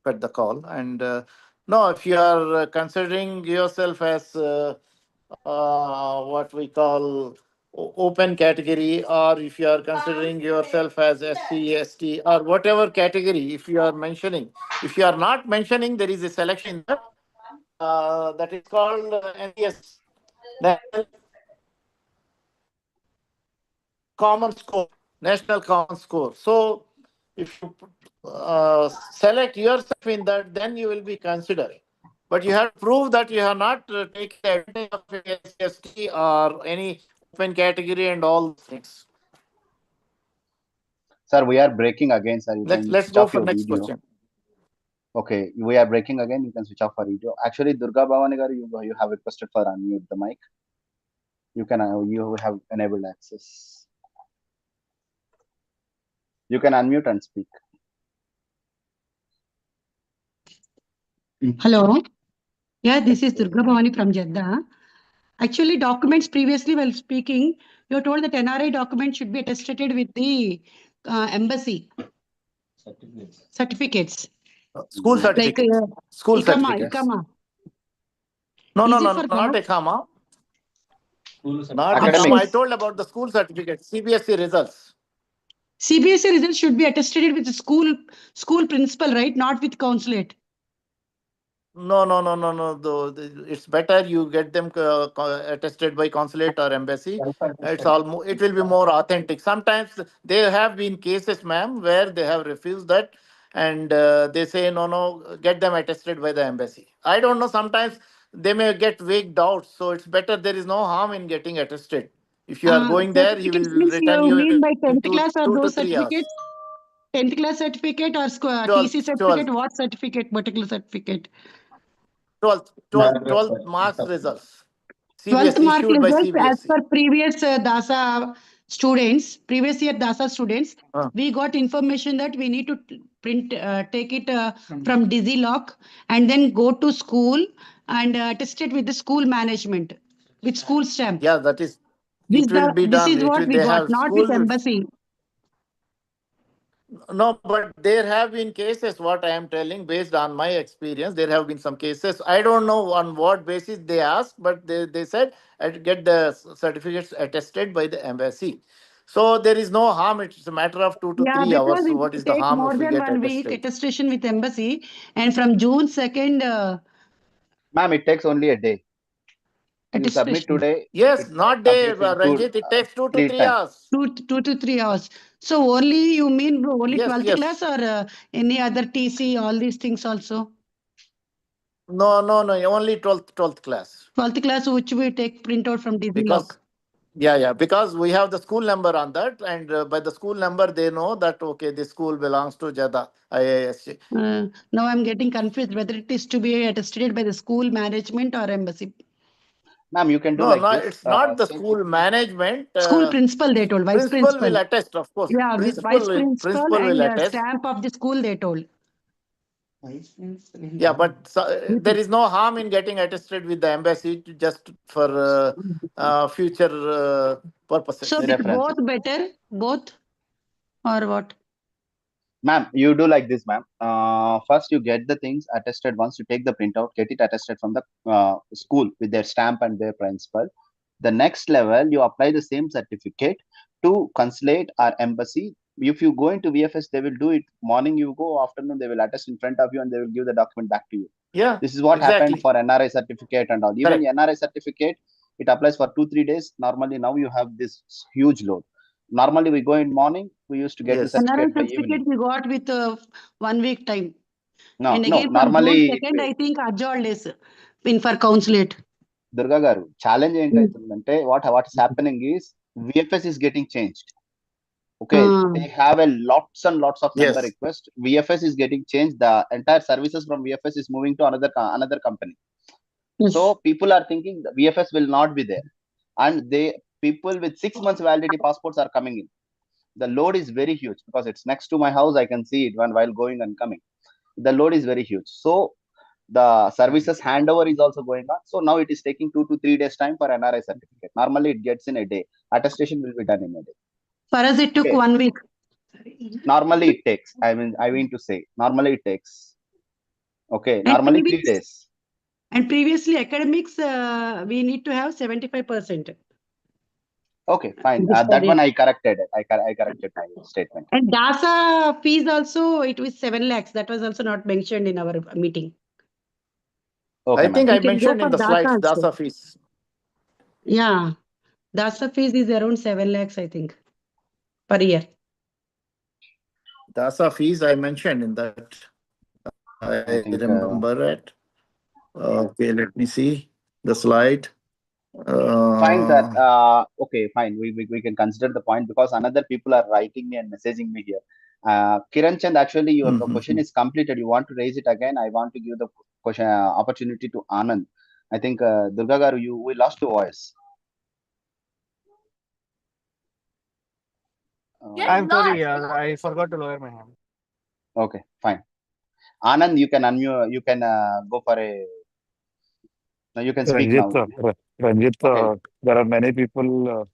put the call. And no, if you are considering yourself as what we call open category, or if you are considering yourself as SC, ST, or whatever category, if you are mentioning, if you are not mentioning, there is a selection that is called NCS, National Common Score, National Common Score. So if you select yourself in that, then you will be considered. But you have to prove that you have not taken advantage of SC, or any open category and all things. Sir, we are breaking again, sir. You can Let's switch go off for your next video. question. Okay, we are breaking again. You can switch off your video. Actually, Durga Bhavani garu, you have requested for unmute the mic. You have enabled access. You can unmute and speak. Hello. Yeah, this is Durga Bhavani from Jeddah. Actually, documents previously while speaking, you told that NRI document should be attested with the embassy certificates. School Like certificates. School ICAMA, certificates. ICAMA. No, Is it for not that? ICAMA. Not ICAMA. Academics. I told about the school certificates, CBSE results. CBSE results should be attested with the school principal, right? Not with consulate. No. It's better you get them attested by consulate or embassy. It will be more authentic. Sometimes there have been cases, ma'am, where they have refused that, and they say no, get them attested by the embassy. I don't know. Sometimes they may get vague doubts, so it's better. There is no harm in getting attested. If you are going there, he Certificates will means return you you mean by in 10th class or 2 to those 3 hours. certificates? 10th class certificate or TC 12th, certificate? What certificate? Particular certificate? 12th marks results. 12th CBSE mark issued by results as CBSE. per previous DASA students, previous year DASA students, we got information that we need to print, take it from DigiLock and then go to school and test it with the school management, with school stamp. Yeah, that is. It will be This done. is what we They got, have not with school. embassy. No, but there have been cases, what I am telling, based on my experience, there have been some cases. I don't know on what basis they asked, but they said get the certificates attested by the embassy. So there is no harm. It's a matter of 2 to Yeah, 3 because hours. it What is the take harm more if we than get 1 week attested? attestation with embassy, and from June 2nd, Ma'am, it takes only a day. You submit attestation. today. Yes, It not day, completes in Ranjit. It takes 2 to 3 times. hours. 2 to 3 hours. So only you mean only Yes, 12th yes. class or any other TC, all these things also? No. Only 12th class. 12th class, which we take printout from Because DigiLock. Yeah, because we have the school number on that, and by the school number, they know that, okay, this school belongs to Jeddah IISC. Now I'm getting confused whether it is to be attested by the school management or embassy. Ma'am, you can do No, this. it's not the school management. School principal, they told. Vice Principal will attest, of course. Yeah, with vice principal will and attest. stamp of the school, they told. Yeah, but there is no harm in getting attested with the embassy just for future purposes. So with both better, both or what? Ma'am, you do like this, ma'am. First, you get the things attested. Once you take the printout, get it attested from the school with their stamp and their principal. The next level, you apply the same certificate to consulate or embassy. If you go into VFS, they will do it. Morning you go, afternoon they will attest in front of you and they will give the document back to you. Yeah, this is what happened for NRI certificate and all. Even NRI certificate, it applies for 2-3 days. Normally now you have this huge load. Normally we go in morning, we used to get the certificate by evening. We got with 1 week time. No, and again from normally June 2nd, I think adjourned days in for consulate. Durga garu, challenge ఏంటైతుందంటే what is happening is VFS is getting changed. Okay, they have a lots and lots of member requests. VFS is getting changed. The entire services from VFS is moving to another company. So people are thinking the VFS will not be there, and people with 6 months validity passports are coming in. The load is very huge because it's next to my house. I can see it while going and coming. The load is very huge. So the services handover is also going on. So now it is taking 2 to 3 days time for NRI certificate. Normally it gets in a day. Attestation will be done in a day. For us, it took 1 week. Normally it takes. I mean to say, normally it takes. Okay, normally 3 days. And previously academics, we need to have 75%. Okay, fine. That one I corrected. I corrected my statement. And DASA fees also, it was 7 lakhs. That was also not mentioned in our meeting. Okay, I think I mentioned in the slides DASA fees. Yeah, DASA fees is around 7 lakhs, I think, per year. DASA fees I mentioned in that. I remember it. Okay, let me see the slide. Fine, sir. Okay, fine. We can consider the point because another people are writing me and messaging me here. Kiran Chand, actually, your question is completed. You want to raise it again? I want to give the question opportunity to Anand. I think Durga garu, we lost your voice. I'm sorry, I forgot to lower my hand. Okay, fine. Anand, you can unmute. You can go for a. No, you can speak now. Ranjit, there are many people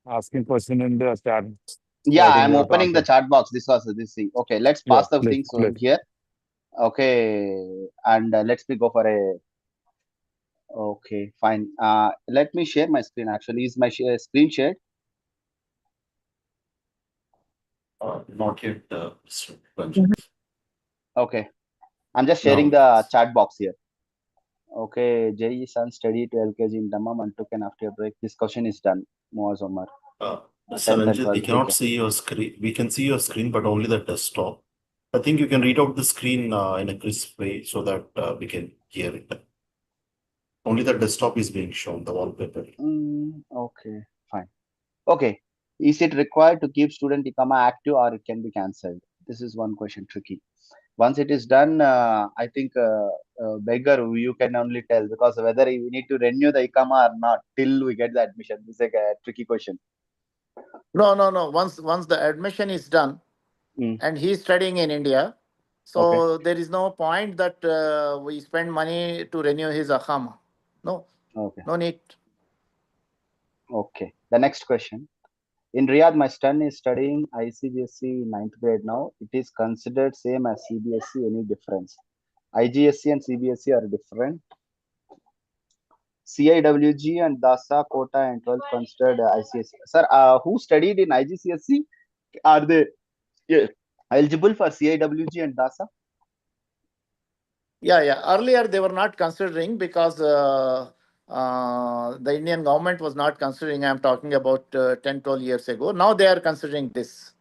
asking questions in the chat. Yeah, I'm opening the chat box. This thing. Okay, let's pass the things here. Okay, and let's go for a. Okay, fine. Let me share my screen. Actually, is my screen shared? Not yet, Mr. Ranjit. Okay, I'm just sharing the chat box here. Okay, JE son studied to LKG in Dammam and took an after break. This question is done. Moaz Omar. Mr. Ranjit, we cannot see your screen. We can see your screen, but only the desktop. I think you can read out the screen in a crisp way so that we can hear it. Only the desktop is being shown, the wallpaper. Okay, fine. Okay, is it required to keep student ICAMA active or it can be cancelled? This is one question tricky. Once it is done, I think Beggar, you can only tell because whether we need to renew the ICAMA or not till we get the admission. This is like a tricky question. No. Once the admission is done and he's studying in India, so there is no point that we spend money to renew his ICAMA. No. Okay. No need. Okay. The next question. In Riyadh, my son is studying ICGSE 9th grade now. It is considered same as CBSE. Any difference? IGSE and CBSE are different. CIWG and DASA quota and 12th considered ICSE. Sir, who studied in IGCSE? Are they eligible for CIWG and DASA? Yeah. Earlier they were not considering because the Indian government was not considering. I'm talking about 10, 12 years ago. Now they are considering this.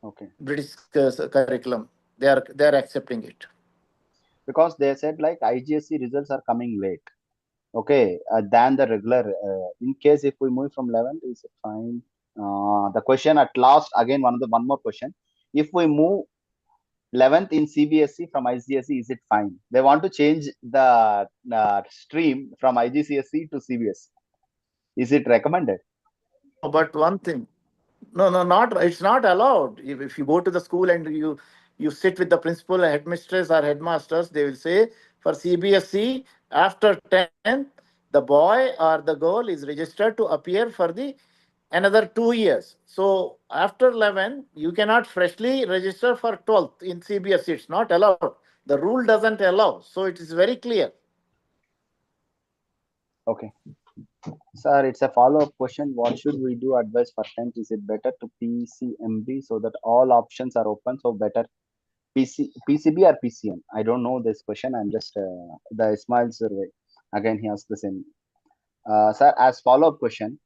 Okay. British curriculum. They are accepting it. Because they said like IGSE results are coming late. Okay, than the regular. In case if we move from 11th, is it fine? The question at last again one more question. If we move 11th in CBSE from IGCSE, is it fine? They want to change the stream from IGCSE to CBSE. Is it recommended? No, but one thing. No, not it's not allowed. If you go to the school and you sit with the principal, headmistress, or headmasters, they will say for CBSE after 10th, the boy or the girl is registered to appear for the another 2 years. So after 11, you cannot freshly register for 12th in CBSE. It's not allowed. The rule doesn't allow. So it is very clear. Okay. Sir, it's a follow-up question. What should we do advice for 10th? Is it better to PCMB so that all options are open? So better PCB or PCM? I don't know this question. I'm just the Ismail survey. Again, he asked the same. Sir, as follow-up question,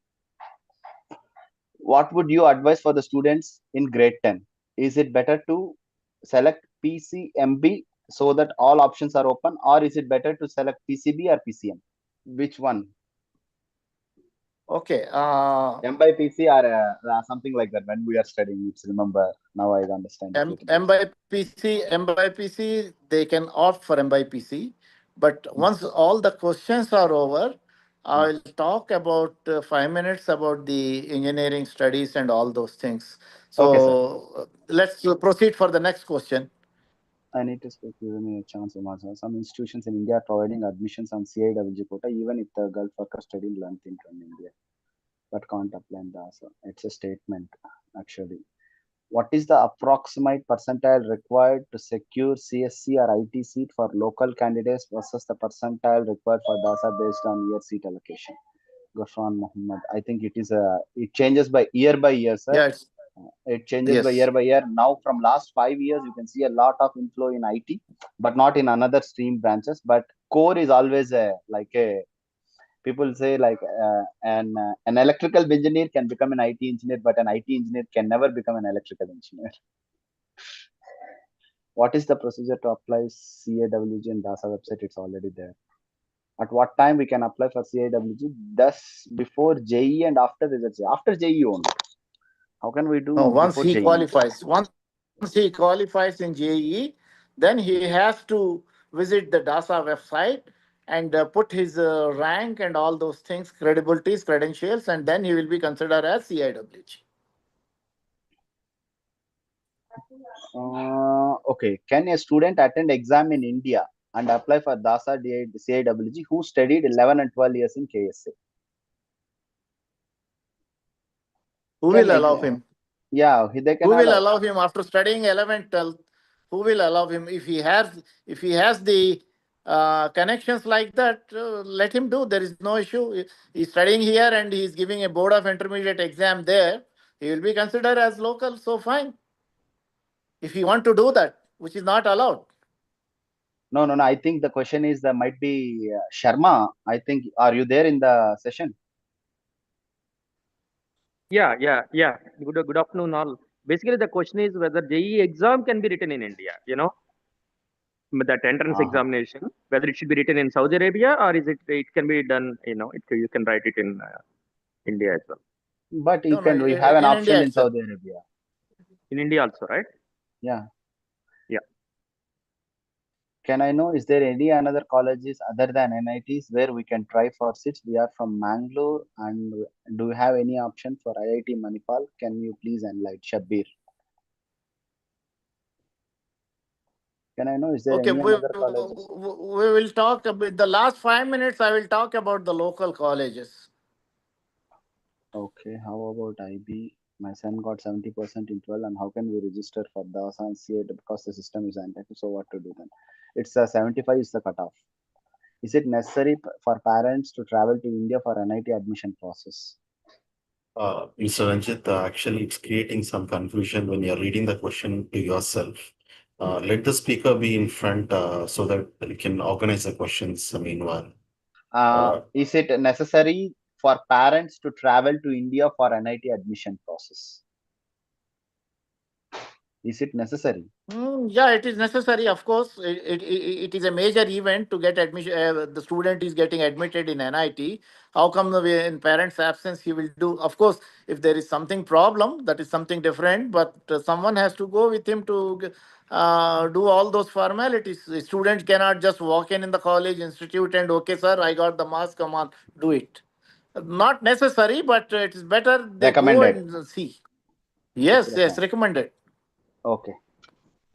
what would you advise for the students in grade 10? Is it better to select PCMB so that all options are open, or is it better to select PCB or PCM? Which one? Okay. M by PC or something like that when we are studying. It's remember now I understand. M by PC, they can opt for M by PC. But once all the questions are over, I'll talk about 5 minutes about the engineering studies and all those things. So Okay, let's proceed for the next question. I need to speak. Give me a chance, Umar. Some institutions in India are providing admissions on CIWG quota, even if the Gulf worker studying learned in India, but can't apply in DASA. It's a statement, actually. What is the approximate percentile required to secure CSC or IT seat for local candidates versus the percentile required for DASA based on year seat allocation? Ghafran Muhammad. I think it changes by year, sir. Yeah, it changes by year. Now, from last 5 years, you can see a lot of inflow in IT, but not in another stream branches. But core is always people say an electrical engineer can become an IT engineer, but an IT engineer can never become an electrical engineer. What is the procedure to apply CIWG and DASA website? It's already there. At what time we can apply for CIWG? Thus before JE and after results. After JE only. How can we do? No, once before he JE? qualifies. Once he qualifies in JE, then he has to visit the DASA website and put his rank and all those things, credibilities, credentials, and then he will be considered as CIWG. Okay. Can a student attend exam in India and apply for DASA CIWG who studied 11 and 12 years in KSA? Who will allow him? Yeah, they can. Who will allow him after studying 11, 12? Who will allow him if he has the connections like that? Let him do. There is no issue. He's studying here and he's giving a board of intermediate exam there. He will be considered as local. So fine. If you want to do that, which is not allowed. No. I think the question is there might be Sharma. I think, are you there in the session? Yeah. Good afternoon, all. Basically, the question is whether JEE exam can be written in India. That entrance examination, whether it should be written in Saudi Arabia or it can be done. You can write it in India as well. But we have an option in Saudi Arabia. In India also, right? Yeah. Yeah. Can I know, is there any another colleges other than NITs where we can try for seats? We are from Mangalore, and do you have any option for IIT Manipal? Can you please enlighten Shabbir? Can I know, is there any other colleges? We will talk about the last 5 minutes. I will talk about the local colleges. Okay, how about IB? My son got 70% in 12, and how can we register for DASA and CA because the system is anti? So what to do then? It's 75 is the cutoff. Is it necessary for parents to travel to India for NIT admission process? Mr. Ranjit, actually, it's creating some confusion when you're reading the question to yourself. Let the speaker be in front so that you can organize the questions meanwhile. Is it necessary for parents to travel to India for NIT admission process? Is it necessary? Yeah, it is necessary. Of course, it is a major event to get admission. The student is getting admitted in NIT. How come in parents' absence he will do? Of course, if there is something problem, that is something different. But someone has to go with him to do all those formalities. The student cannot just walk in the college institute and okay, sir, I got the mask. Come on, do it. Not necessary, but it is better they go Recommended. and see. Yes, yes, recommended. Okay,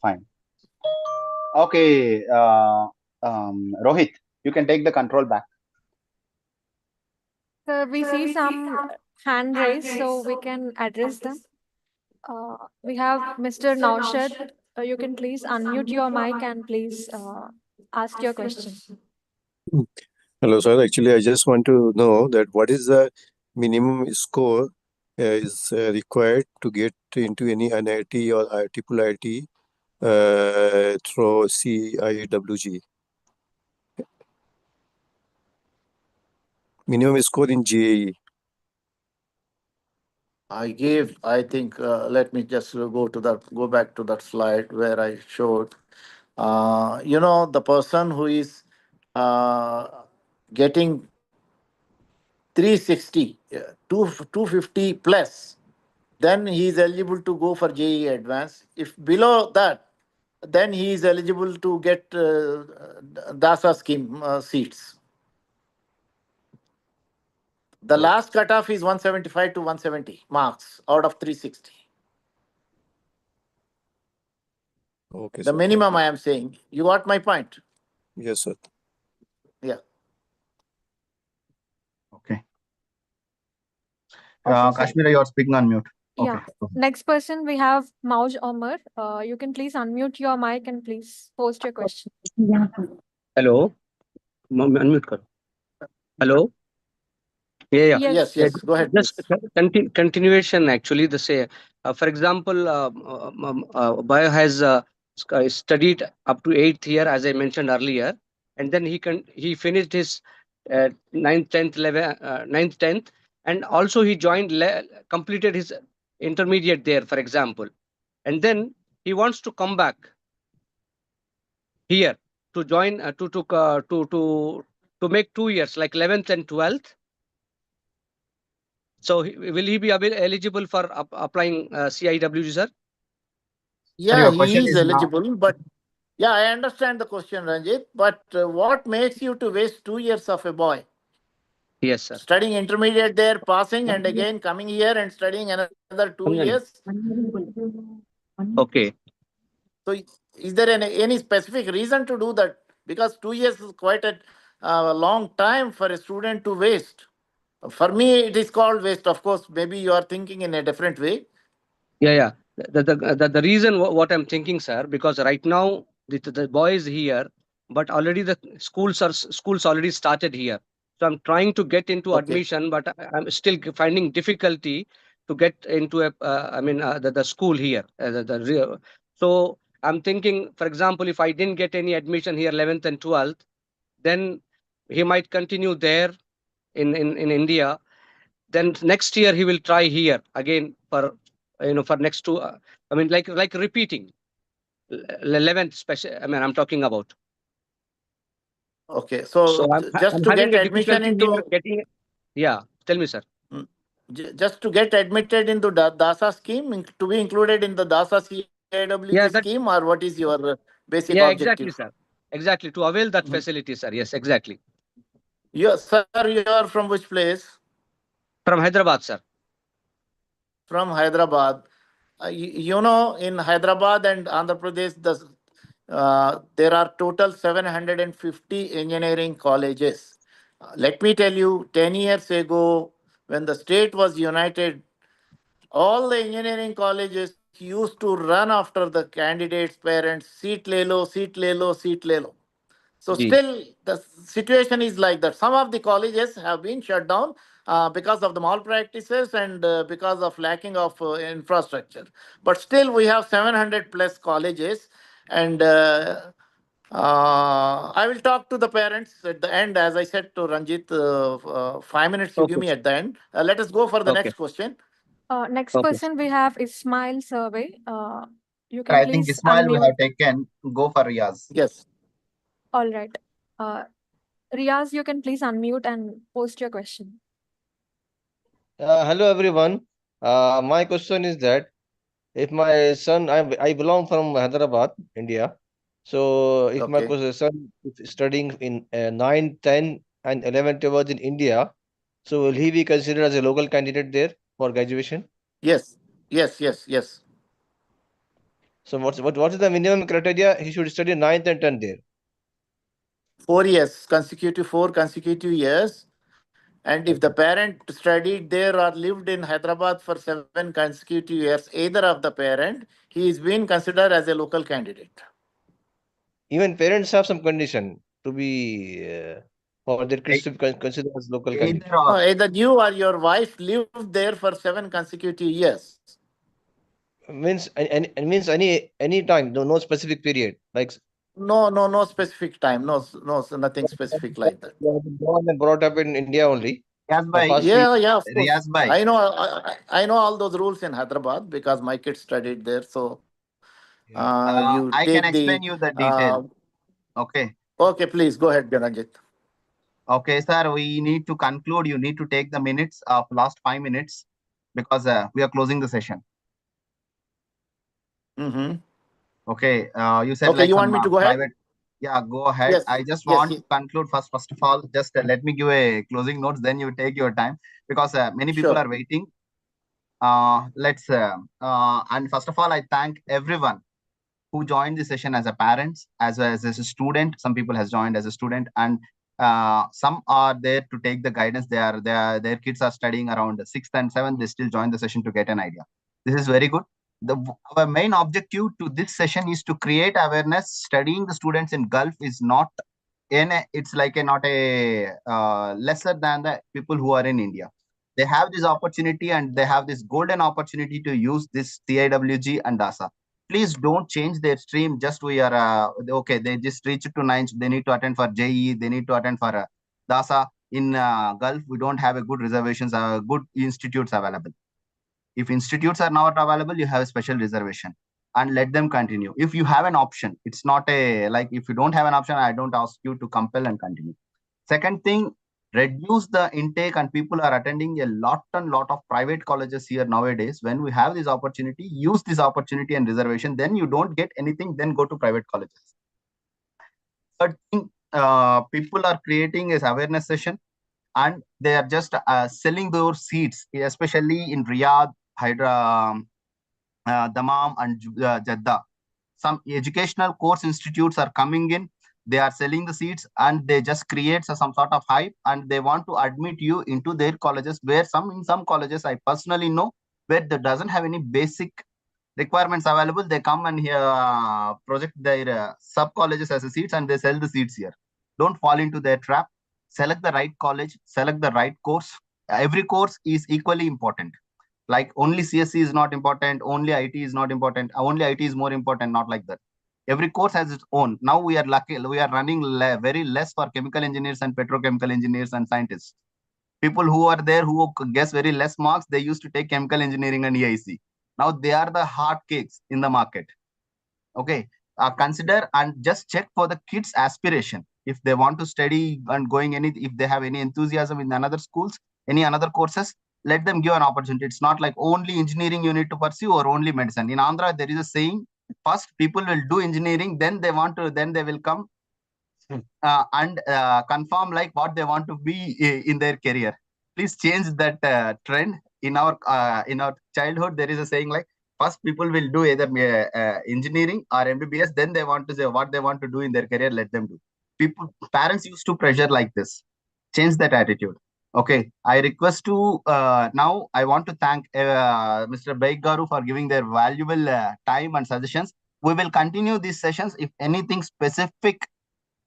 fine. Okay, Rohit, you can take the control back. Sir, we see some hand raised, so we can address them. We have Mr. Naushad. You can please unmute your mic and please ask your question. Hello, sir. Actually, I just want to know that what is the minimum score is required to get into any NIT or IIT through CIWG? Minimum score in JEE. I think, let me just go back to that slide where I showed. The person who is getting 360, 250 plus, then he is eligible to go for JEE Advanced. If below that, then he is eligible to get DASA scheme seats. The last cutoff is 175 to 170 marks out of 360. Okay, The sir. minimum I am saying. You got my point? Yes, sir. Yeah. Okay. Kashmira, you are speaking on mute. Yeah. Next person, we have Mauj Omar. You can please unmute your mic and please post your question. Hello. Unmute kar. Hello. Yeah. Yes. Yes. Go ahead, Just please. continuation. Actually, the say. For example, Bio has studied up to 8th year, as I mentioned earlier, and then he finished his 9th, 10th, 9th, 10th, and also he completed his intermediate there, for example, and then he wants to come back here to join to make 2 years, like 11th and 12th. So will he be eligible for applying CIWG, sir? Yeah, he is eligible, but yeah, I understand the question, Ranjit. But what makes you to waste 2 years of a boy? Yes, sir. Studying intermediate there, passing, and again coming here and studying another 2 years. Okay. So, is there any specific reason to do that? Because 2 years is quite a long time for a student to waste. For me, it is called waste. Of course, maybe you are thinking in a different way. Yeah. The reason what I'm thinking, sir, because right now the boy is here, but already the schools already started here. So I'm trying to get into admission, but I'm still finding difficulty to get into the school here. So I'm thinking, for example, if I didn't get any admission here, 11th and 12th, then he might continue there in India. Then next year he will try here again for next two. Like repeating 11th special. I'm talking about. Okay, so just I'm to having get a admission difficulty here into getting. Yeah, tell me, sir. Just to get admitted into the DASA scheme, to be included in the DASA CIWG scheme, or what is your basic Exactly, objective? sir. Exactly, to avail that facility, sir. Yes, exactly. Sir, you are from which place? From Hyderabad, sir. From Hyderabad. In Hyderabad and Andhra Pradesh, there are total 750 engineering colleges. Let me tell you, 10 years ago, when the state was united, all the engineering colleges used to run after the candidates' parents, seat le lo, seat le lo, seat le lo. So still the situation is like that. Some of the colleges have been shut down because of the malpractices and because of lacking of infrastructure. But still we have 700 plus colleges, and I will talk to the parents at the end. As I said to Ranjit, 5 minutes you give me at the end. Let us go for the next question. Next person we have Ismail Survey. You Sir, can I think please Ismail we unmute. have taken. Go for Riyaz. Yes. All right. Riaz, you can please unmute and post your question. Hello everyone. My question is that if my son, I belong from Hyderabad, India. So if my son is studying in 9, 10 and 11 towards in India, so will he be considered as a local candidate there for graduation? Yes. Yes. Yes. Yes. So what is the minimum criteria? He should study 9th and 10th there. 4 years, consecutive 4 consecutive years. And if the parent studied there or lived in Hyderabad for 7 consecutive years, either of the parent, he is being considered as a local candidate. Even parents have some condition to be for their kids to be considered as local candidate. Either you or your wife lived there for 7 consecutive years. Means means any time, no specific period. Like No specific time. No, nothing specific like that. you have been born and brought up in India only. Yeah, of course. I know all those rules in Hyderabad because my kids studied there. So you I take can explain you the detail. Okay. Okay, please go ahead, Ranjit. Okay, sir, we need to conclude. You need to take the minutes of last 5 minutes because we are closing the session. Okay, you said Okay, like you some want me to go ahead? private. Yeah, go ahead. Yes, I just yes, want yes. to conclude first. First of all, just let me give a closing notes. Then you take your time because many people Sure. are waiting. And first of all, I thank everyone who joined the session as a parent, as a student. Some people has joined as a student, and some are there to take the guidance. Their kids are studying around 6th and 7th. They still join the session to get an idea. This is very good. Our main objective to this session is to create awareness. Studying the students in Gulf is not it's like not a lesser than the people who are in India. They have this opportunity and they have this golden opportunity to use this CIWG and DASA. Please don't change their stream. Just we are okay. They just reached to 9th. They need to attend for JE. They need to attend for DASA. In Gulf, we don't have a good reservations. Good institutes available. If institutes are not available, you have a special reservation and let them continue. If you have an option, it's not a like if you don't have an option, I don't ask you to compel and continue. Second thing, reduce the intake and people are attending a lot of private colleges here nowadays. When we have this opportunity, use this opportunity and reservation. Then you don't get anything, then go to private colleges. Third thing, people are creating this awareness session and they are just selling those seats, especially in Riyadh, Hydra, Dammam and Jeddah. Some educational course institutes are coming in. They are selling the seats and they just create some sort of hype and they want to admit you into their colleges where in some colleges I personally know where they doesn't have any basic requirements available. They come and here project their sub colleges as a seats and they sell the seats here. Don't fall into their trap. Select the right college, select the right course. Every course is equally important. Like only CSC is not important, only IT is not important, only IT is more important, not like that. Every course has its own. Now we are lucky, we are running very less for chemical engineers and petrochemical engineers and scientists. People who are there who guess very less marks, they used to take chemical engineering and EIC. Now they are the hard cakes in the market. Okay, consider and just check for the kids' aspiration. If they want to study and going if they have any enthusiasm in another schools, any another courses, let them give an opportunity. It's not like only engineering you need to pursue or only medicine. In Andhra, there is a saying: first people will do engineering, then they will come and confirm like what they want to be in their career. Please change that trend. In our childhood, there is a saying like first people will do either engineering or MBBS, then they want to say what they want to do in their career. Let them do. Parents used to pressure like this. Change that attitude. Okay, I request to now I want to thank Mr. Baig Garu for giving their valuable time and suggestions. We will continue these sessions. If anything specific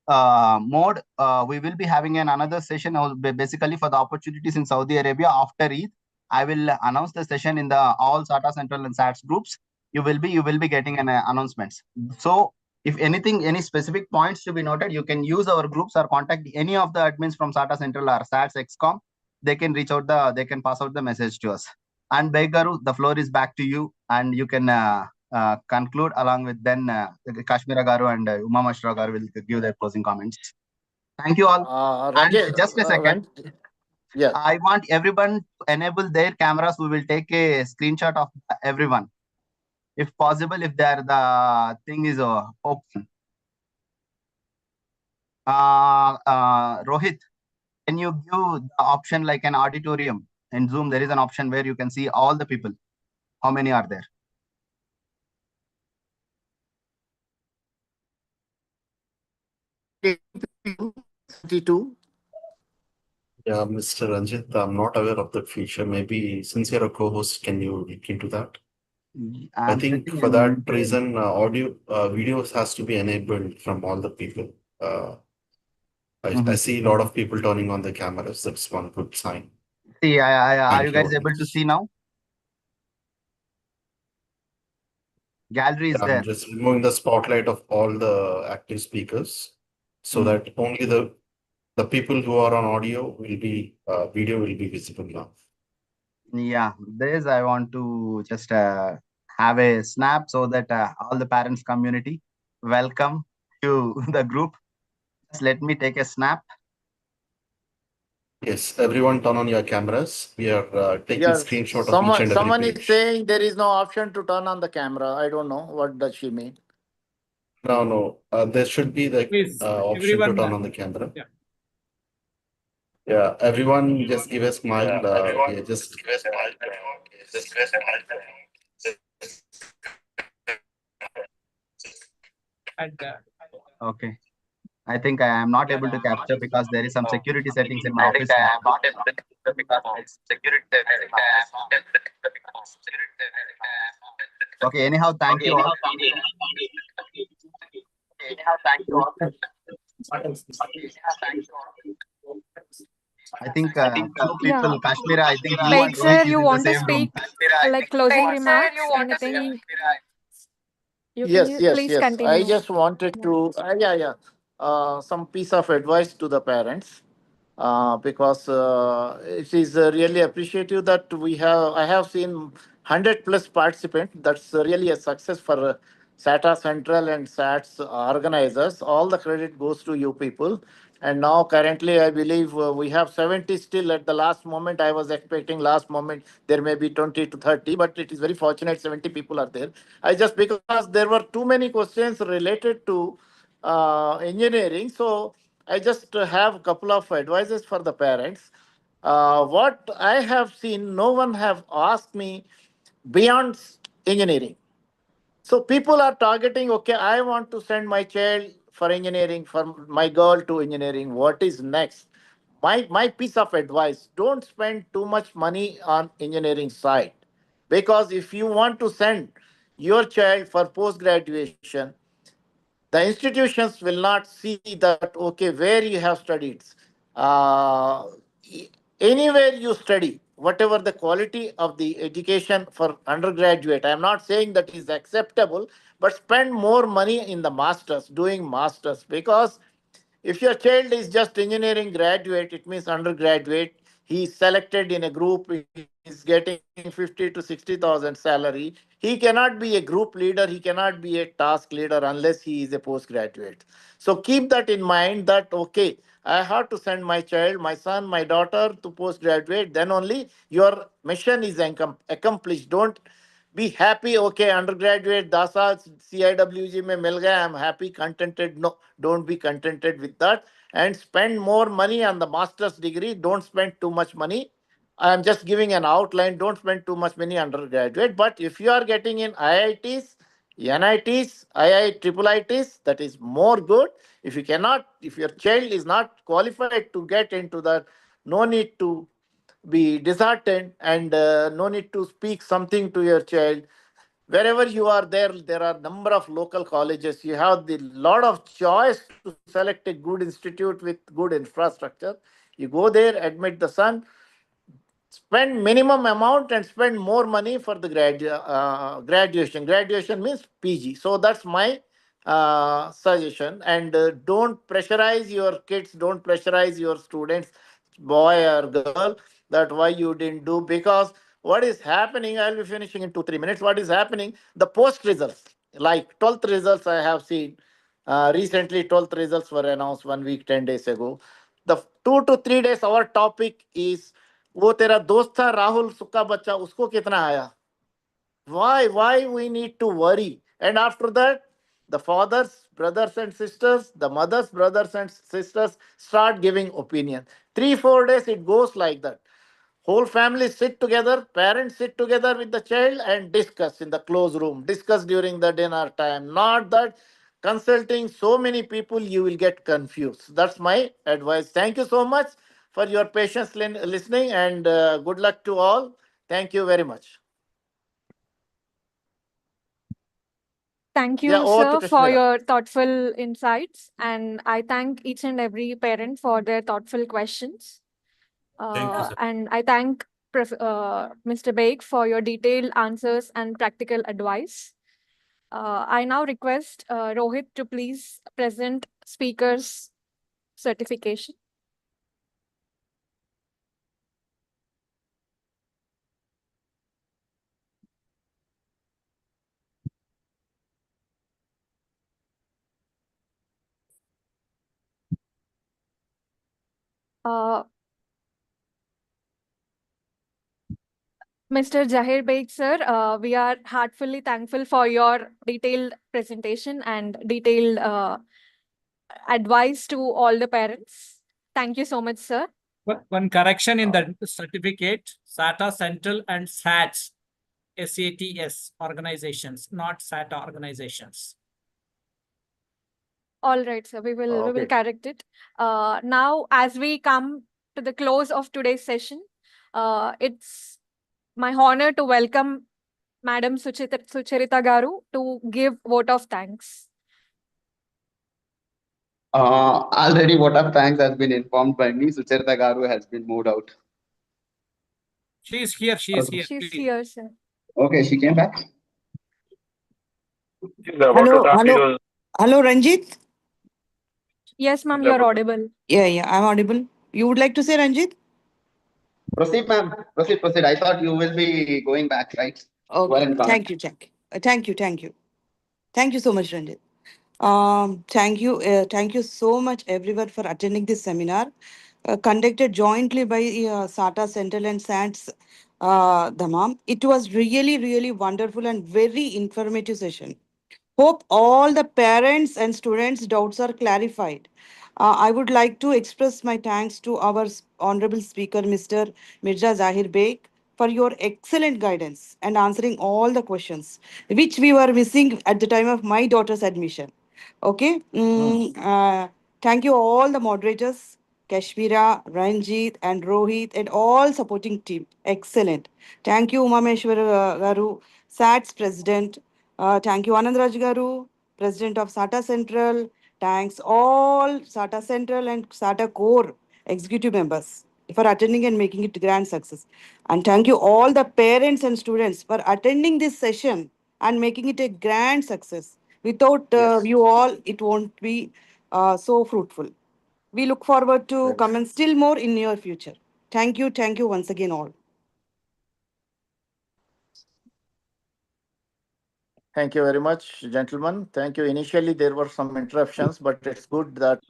mode, we will be having another session basically for the opportunities in Saudi Arabia after Eid. I will announce the session in the all SATA Central and SATS groups. You will be getting an announcements. So if anything, any specific points to be noted, you can use our groups or contact any of the admins from SATA Central or SATS XCOM. They can reach out they can pass out the message to us. And Begaru, the floor is back to you, and you can conclude along with then Kashmira Garu and Uma Mashra Garu will give their closing comments. Thank you all. And Ranjit, just a second. Yeah. I want everyone to enable their cameras. We will take a screenshot of everyone. If possible, if the thing is open. Rohit, can you give the option like an auditorium in Zoom? There is an option where you can see all the people. How many are there? Yeah, Mr. Ranjit, I'm not aware of that feature. Maybe since you're a co-host, can you look into that? I think for that reason, audio, videos has to be enabled from all the people. I see a lot of people turning on the cameras. That's one good sign. See, are Thank you guys you. able to see now? Gallery is I'm there. just removing the spotlight of all the active speakers so that only the people who are on audio will be, video will be visible now. Yeah, this I want to just have a snap so that all the parents community welcome to the group. Just let me take a snap. Yes, everyone turn on your cameras. We are taking Yes, screenshot of each and every someone page. is saying there is no option to turn on the camera. I don't know what does she mean. No. There should be the Please, option to everyone. turn on the camera. Yeah. Yeah, everyone just give a smile. Yeah, just give a smile. Just give a smile. And Okay. I think I am not able to capture because there is some security settings in my I think office. I am not able to because it's security. Okay, anyhow, thank you all. Thank you all. I think two Yeah. people, Kashmira, I think you Like, and sir, Rohit is you in the want to same room. speak like closing remarks? Anything? You can please Yes. I continue. just wanted to, some piece of advice to the parents. Because it is really appreciative that I have seen 100 plus participants. That's really a success for SATA Central and SATS organizers. All the credit goes to you people. And now currently, I believe we have 70 still at the last moment. I was expecting last moment there may be 20 to 30, but it is very fortunate 70 people are there. I just, because there were too many questions related to engineering. So I just have a couple of advices for the parents. What I have seen, no one have asked me beyond engineering. So people are targeting, okay, I want to send my child for engineering, for my girl to engineering. What is next? My piece of advice, don't spend too much money on engineering side. Because if you want to send your child for post graduation, the institutions will not see that, okay, where you have studied. uh, Anywhere you study, whatever the quality of the education for undergraduate, I'm not saying that is acceptable, but spend more money in the masters, doing masters. Because if your child is just engineering graduate, it means undergraduate, he is selected in a group, he is getting 50 to 60,000 salary. He cannot be a group leader, he cannot be a task leader unless he is a postgraduate. So keep that in mind that, okay, I have to send my child, my son, my daughter to postgraduate, then only your mission is accomplished. Don't be happy, okay, undergraduate DASA CIWG mein mil gaya, I'm happy, contented. No, don't be contented with that, and spend more money on the master's degree. Don't spend too much money. I am just giving an outline. Don't spend too much money undergraduate. But if you are getting in IITs, NITs, IITs, that is more good. If you cannot, if your child is not qualified to get into that, no need to be disheartened, and no need to speak something to your child. Wherever you are there are number of local colleges. You have the lot of choice to select a good institute with good infrastructure. You go there, admit the son, spend minimum amount and spend more money for the graduation. Graduation means PG. So that's my suggestion. And don't pressurize your kids, don't pressurize your students, boy or girl, that why you didn't do. Because what is happening. I'll be finishing in 2-3 minutes. What is happening? The post results, like 12th results, I have seen. Recently, 12th results were announced 1 week, 10 days ago. The 2 to 3 days, our topic is वो तेरा दोस्त था राहुल सुक्का बच्चा उसको कितना आया. Why we need to worry? And after that, the fathers, brothers and sisters, the mothers, brothers and sisters start giving opinion. 3-4 days it goes like that. Whole family sit together, parents sit together with the child and discuss in the closed room, discuss during the dinner time. Not that consulting so many people, you will get confused. That's my advice. Thank you so much for your patience listening, and good luck to all. Thank you very much. Thank Yeah, you, over to sir, for Kashmira. your thoughtful insights. And I thank each and every parent for their thoughtful questions. Thank you, sir. And I thank Mr. Baig for your detailed answers and practical advice. I now request Rohit to please present speaker's certification. Mr. Zahir Baig, sir, we are heartfully thankful for your detailed presentation and detailed advice to all the parents. Thank you so much, sir. One correction in the certificate, SATA Central and SATS, SATS organizations, not SATA organizations. All right, sir. We will Okay. correct it. Now, as we come to the close of today's session, it's my honor to welcome Madam Sucharita Garu to give vote of thanks. Already vote of thanks has been informed by me. Sucharita Garu has been moved out. She is here. She is here. She's Please. here, sir. Okay, she came back. Hello, Ranjit. Yes, ma'am, you're audible. Yeah, I'm audible. You would like to say, Ranjit? Proceed, ma'am. Proceed. I thought you will be going back, right? Okay. Well and gone. Thank you. Thank you so much, Ranjit. Thank you so much, everyone, for attending this seminar, conducted jointly by SATA Central and SATS Damam. It was really, really wonderful and very informative session. Hope all the parents and students' doubts are clarified. I would like to express my thanks to our honorable speaker, Mr. Mirza Zahir Beg, for your excellent guidance and answering all the questions, which we were missing at the time of my daughter's admission. Okay. Thank you all the moderators, Kashmira, Ranjit, and Rohit, and all supporting team. Excellent. Thank you, Umameshwar Garu, SATS President. Thank you, Anandraj Garu, President of SATA Central. Thanks all SATA Central and SATA Core executive members for attending and making it a grand success. And thank you all the parents and students for attending this session and making it a grand success. Without you all, it won't be so fruitful. We look forward to comment still more in near future. Thank you once again all. Thank you very much, gentlemen. Thank you. Initially, there were some interruptions, but it's good that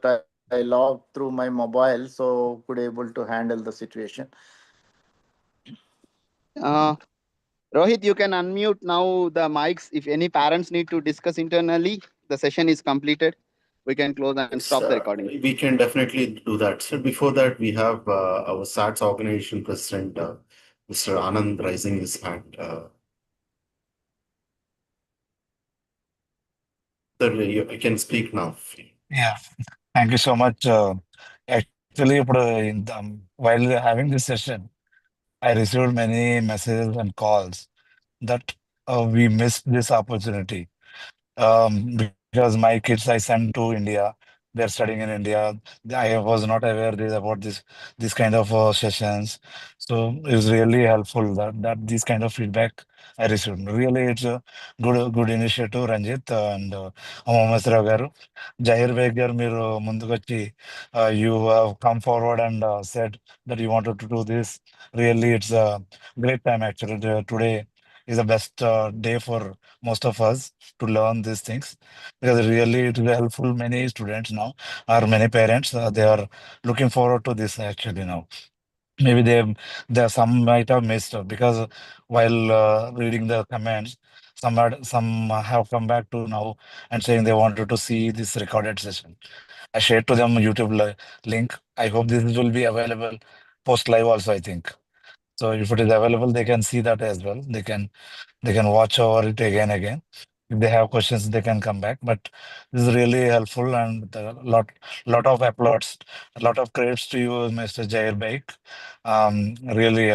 I logged through my mobile, so could able to handle the situation. Rohit, you can unmute now the mics. If any parents need to discuss internally, the session is completed. We can close and stop the recording. We can definitely do that. So before that, we have our SATS organization president, Mr. Anand, raising his hand. Sir, you can speak now. Yeah, thank you so much. Actually, while having this session, I received many messages and calls that we missed this opportunity because my kids I sent to India they're studying in India. I was not aware about this kind of sessions. So it's really helpful that this kind of feedback I received. Really, it's a good initiative, Ranjit and Umamasra garu. Jahir Beg garu, మీరు ముందుకొచ్చి you have come forward and said that you wanted to do this. Really, it's a great time actually. Today is the best day for most of us to learn these things because really it will helpful many students now or many parents. They are looking forward to this actually now. Maybe there some might have missed because while reading the comments, some have come back to now and saying they wanted to see this recorded session. I shared to them YouTube link. I hope this will be available post live also, I think. So if it is available, they can see that as well. They can watch over it again. If they have questions, they can come back. But this is really helpful and a lot of applauds, a lot of credits to you, Mr. Jair Baik. Really,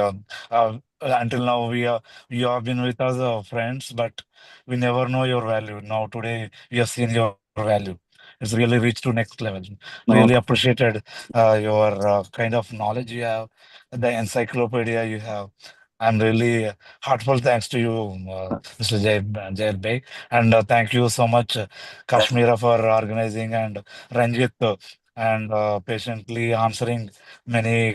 until now you have been with us, friends, but we never know your value. Now today we have seen your value. It's really reached to next level. Really appreciated your kind of knowledge you have, the encyclopedia you have. I'm really heartfelt thanks to you, Mr. Jair Beg. And thank you so much, Kashmira, for organizing and Ranjit and patiently answering many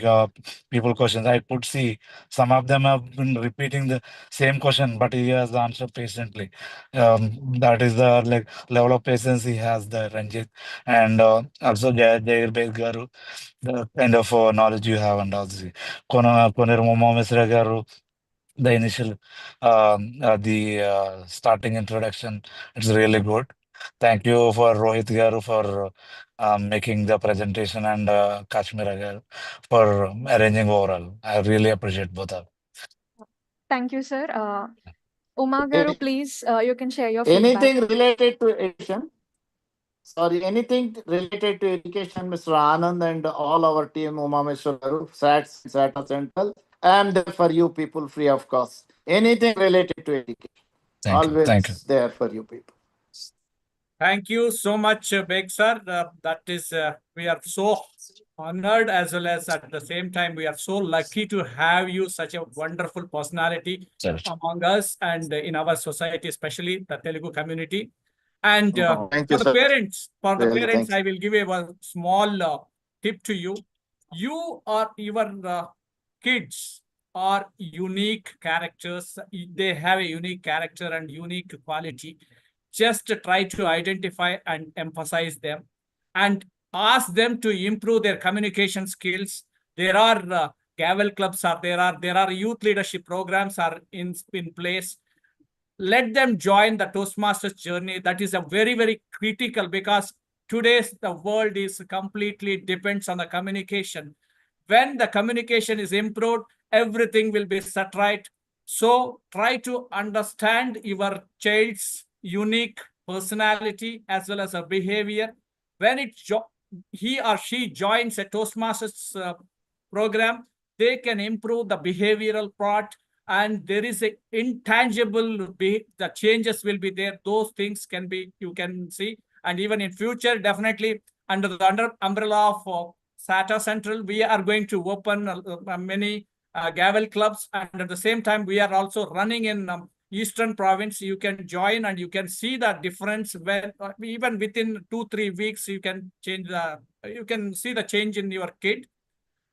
people questions. I could see some of them have been repeating the same question, but he has answered patiently. That is the like level of patience he has, the Ranjit. And also Jair Beg Garu, the kind of knowledge you have and all this. Koner Momo Misra Garu, the initial the starting introduction, it's really good. Thank you for Rohit garu for making the presentation and Kashmira garu for arranging overall. I really appreciate both of. Thank you, sir. Uma Garu, please, you can share your feedback. Anything related to education? Sorry, anything related to education, Mr. Anand and all our team, Umameshwar Garu, SATA Central, I am there for you people free of cost. Anything related to education, Thank you. always Thank you. there for you people. Thank you so much, Beg sir. That is, we are so honored as well as at the same time, we are so lucky to have you, such a wonderful personality among us and in our society, especially the Telugu community. And Thank you, for the sir. parents, Really, thank you. I will give a small tip to you. You or your kids are unique characters. They have a unique character and unique quality. Just try to identify and emphasize them and ask them to improve their communication skills. There are gavel clubs, there are youth leadership programs are in place. Let them join the Toastmasters journey. That is a very critical, because today's the world is completely depends on the communication. When the communication is improved, everything will be set right. So try to understand your child's unique personality as well as a behavior. When he or she joins a Toastmasters program, they can improve the behavioral part, and there is a intangible, the changes will be there. Those things can be, you can see. And even in future, definitely under the umbrella of SATA Central, we are going to open many gavel clubs. And at the same time, we are also running in Eastern Province. You can join and you can see the difference when even within 2-3 weeks, you can you can see the change in your kid.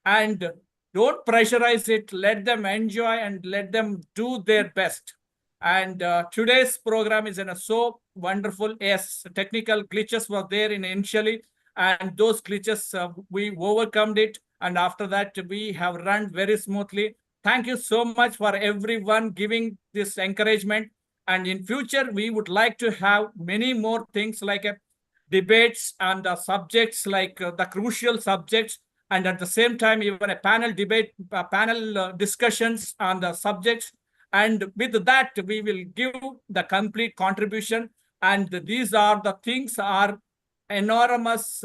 And don't pressurize it. Let them enjoy and let them do their best. And today's program is so wonderful. Yes, technical glitches were there initially, and those glitches, we overcome it. And after that, we have run very smoothly. Thank you so much for everyone giving this encouragement. And in future, we would like to have many more things like debates and subjects like the crucial subjects, and at the same time even a panel debate, panel discussions on the subjects. And with that, we will give the complete contribution. And these are the things are enormous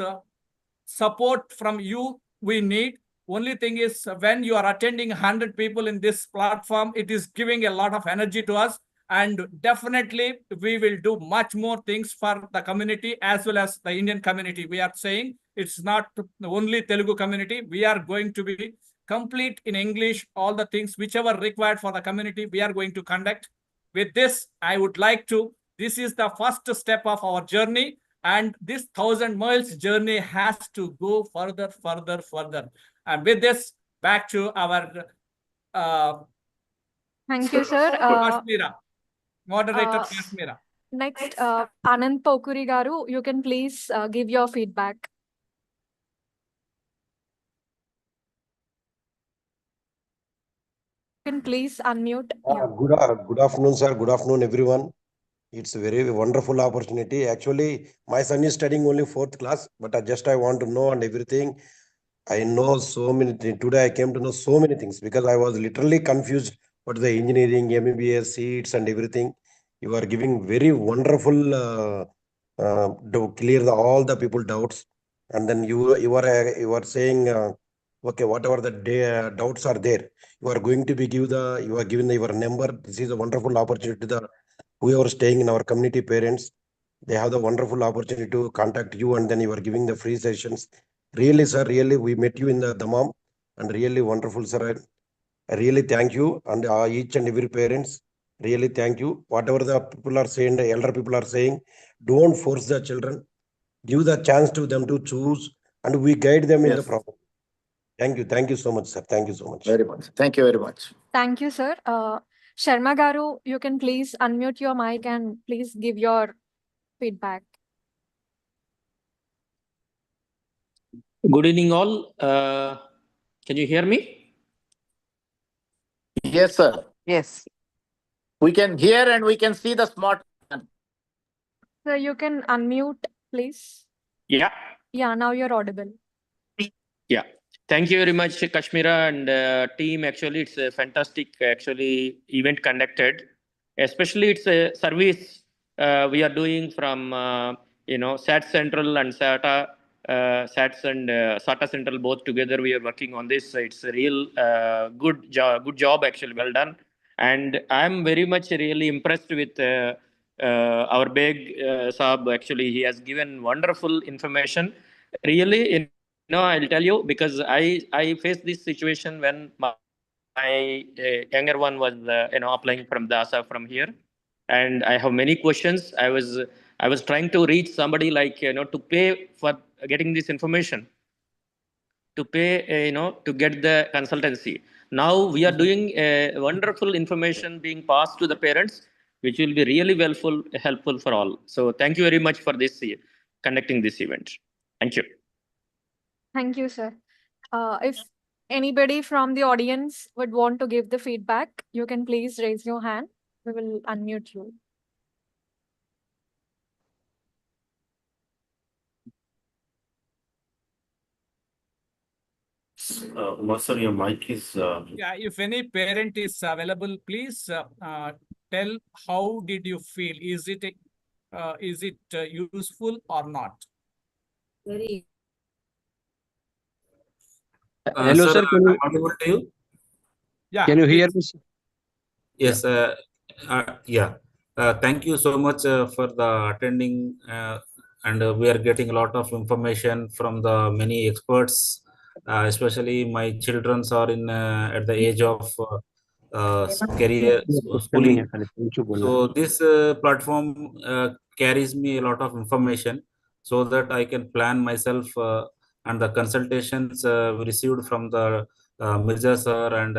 support from you we need. Only thing is when you are attending 100 people in this platform, it is giving a lot of energy to us. And definitely we will do much more things for the community as well as the Indian community. We are saying it's not only Telugu community. We are going to be complete in English, all the things whichever required for the community, we are going to conduct. With this, I would like to, this is the first step of our journey, and this 1,000 miles journey has to go further, further, further. And with this, back to our Thank you, sir. Kashmira, moderator uh, Kashmira. Next, Anand Pokuri garu, you can please give your feedback. You can please unmute. Good afternoon, sir. Good afternoon, everyone. It's a very wonderful opportunity. Actually, my son is studying only 4th class, but I want to know and everything. I know so many things. Today I came to know so many things because I was literally confused what the engineering, MBBS, seats and everything. You are giving very wonderful to clear all the people doubts. And then you are saying, okay, whatever the doubts are there, you are going to be you are giving your number. This is a wonderful opportunity to the whoever staying in our community parents. They have the wonderful opportunity to contact you, and then you are giving the free sessions. Really, sir, really, we met you in the Dammam, and really wonderful, sir. I really thank you, and each and every parents. Really thank you. Whatever the people are saying, the elder people are saying, don't force the children. Give the chance to them to choose, and we guide them in the problem. Thank you. Thank you so much, sir. Thank you so much. Very much. Thank you very much. Thank you, sir. Sharma garu, you can please unmute your mic and please give your feedback. Good evening, all. Can you hear me? Yes, sir. Yes. We can hear and we can see the smart. Sir, you can unmute, please. Yeah. Yeah, now you're audible. Yeah. Thank you very much, Kashmira and team. Actually, it's a fantastic event conducted. Especially, it's a service we are doing from SAT Central and SATA. SATs and SATA Central both together. We are working on this. It's a real good job. Actually, well done. And I'm very much really impressed with our big Saab. Actually, he has given wonderful information. Really, I'll tell you because I faced this situation when my younger one was applying from DASA from here, and I have many questions. I was trying to reach somebody like to pay for getting this information, to pay to get the consultancy. Now we are doing wonderful information being passed to the parents, which will be really helpful for all. So thank you very much for this conducting this event. Thank you. Thank you, sir. If anybody from the audience would want to give the feedback, you can please raise your hand. We will unmute you. Sir, your mic is. Yeah, if any parent is available, please tell how did you feel? Is it useful or not? Very. Hello, sir. Can you audible to you? Yeah. Can you hear me? Yes. Yeah. Thank you so much for the attending, and we are getting a lot of information from the many experts. Especially my children are in at the age of career schooling. So this platform carries me a lot of information so that I can plan myself, and the consultations we received from the Mirza sir and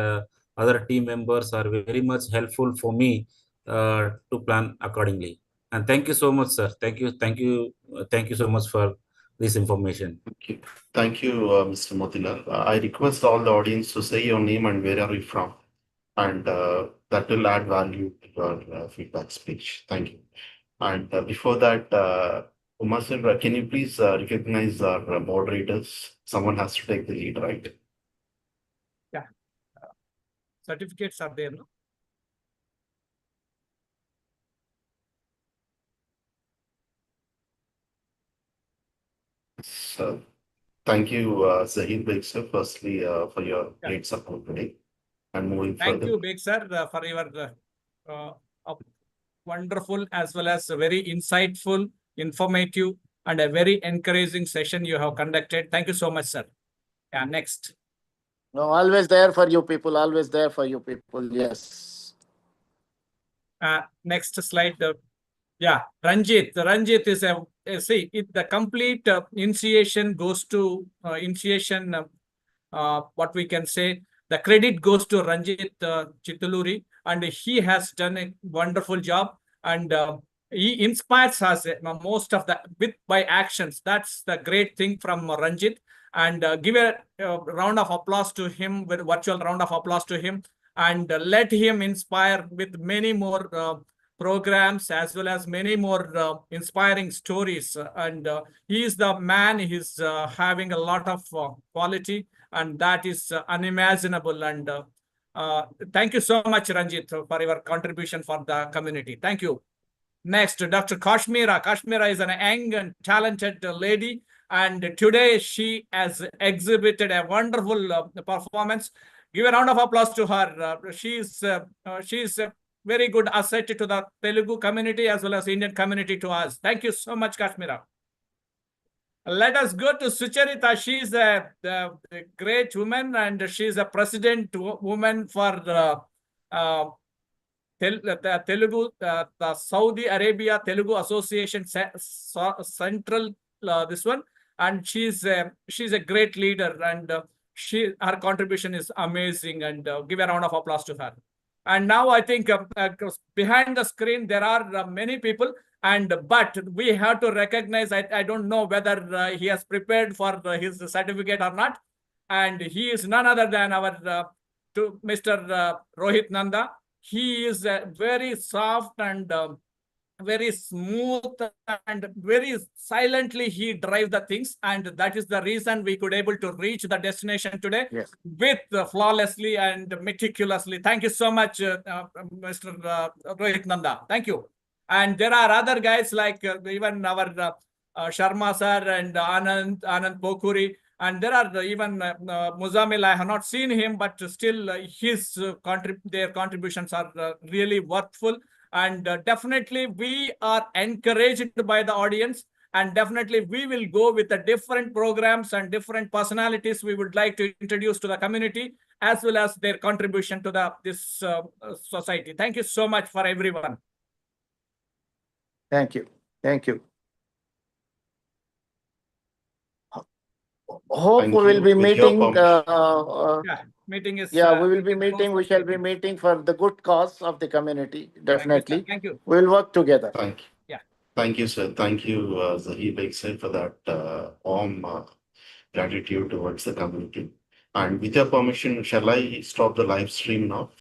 other team members are very much helpful for me to plan accordingly. And thank you so much, sir. Thank you so much for this information. Thank you, Mr. Motilal. I request all the audience to say your name and where are you from, and that will add value to your feedback speech. Thank you. And before that, Umar sir, can you please recognize our moderators? Someone has to take the lead, right? Yeah. Certificates are there, no? So, thank you, Zahid Beg sir, firstly for your great support today. And moving Thank further. you, Beg sir, for your wonderful as well as a very insightful, informative, and a very encouraging session you have conducted. Thank you so much, sir. Yeah, next. No, always there for you people. Always there for you people. Yes. Next slide. Yeah, Ranjit. Ranjit is see, the complete initiation goes to initiation. What we can say, the credit goes to Ranjit Chituluri, and he has done a wonderful job, and he inspires us most of the by actions. That's the great thing from Ranjit, and give a round of applause to him, with virtual round of applause to him, and let him inspire with many more programs as well as many more inspiring stories. And he is the man. He's having a lot of quality, and that is unimaginable. And thank you so much, Ranjit, for your contribution for the community. Thank you. Next, Dr. Kashmira. Kashmira is an young and talented lady, and today she has exhibited a wonderful performance. Give a round of applause to her. She's a very good asset to the Telugu community as well as Indian community to us. Thank you so much, Kashmira. Let us go to Sucharita. She's a great woman, and she's a president woman for Telugu, the Saudi Arabia Telugu Association Central, this one, and she's a great leader, and her contribution is amazing, and give a round of applause to her. And now I think behind the screen there are many people, but we have to recognize. I don't know whether he has prepared for his certificate or not, and he is none other than our Mr. Rohit Nanda. He is very soft and very smooth, and very silently he drives the things, and that is the reason we could able to reach the destination today. Yes. With flawlessly and meticulously. Thank you so much, Mr. Rohit Nanda. Thank you. And there are other guys like even our Sharma sir and Anand Pokuri. And there are even Muzamil. I have not seen him, but still their contributions are really worthful. And definitely we are encouraged by the audience, and definitely we will go with the different programs and different personalities we would like to introduce to the community, as well as their contribution to this society. Thank you so much for everyone. Thank you. Thank you. Hope we will be meeting. Meeting is. Yeah, we will be meeting. We shall be meeting for the good cause of the community. Definitely. Thank you. We will work together. Thank you. Yeah. Thank you, sir. Thank you, Zahir Beg sir, for that warm gratitude towards the community. And with your permission, shall I stop the live stream now?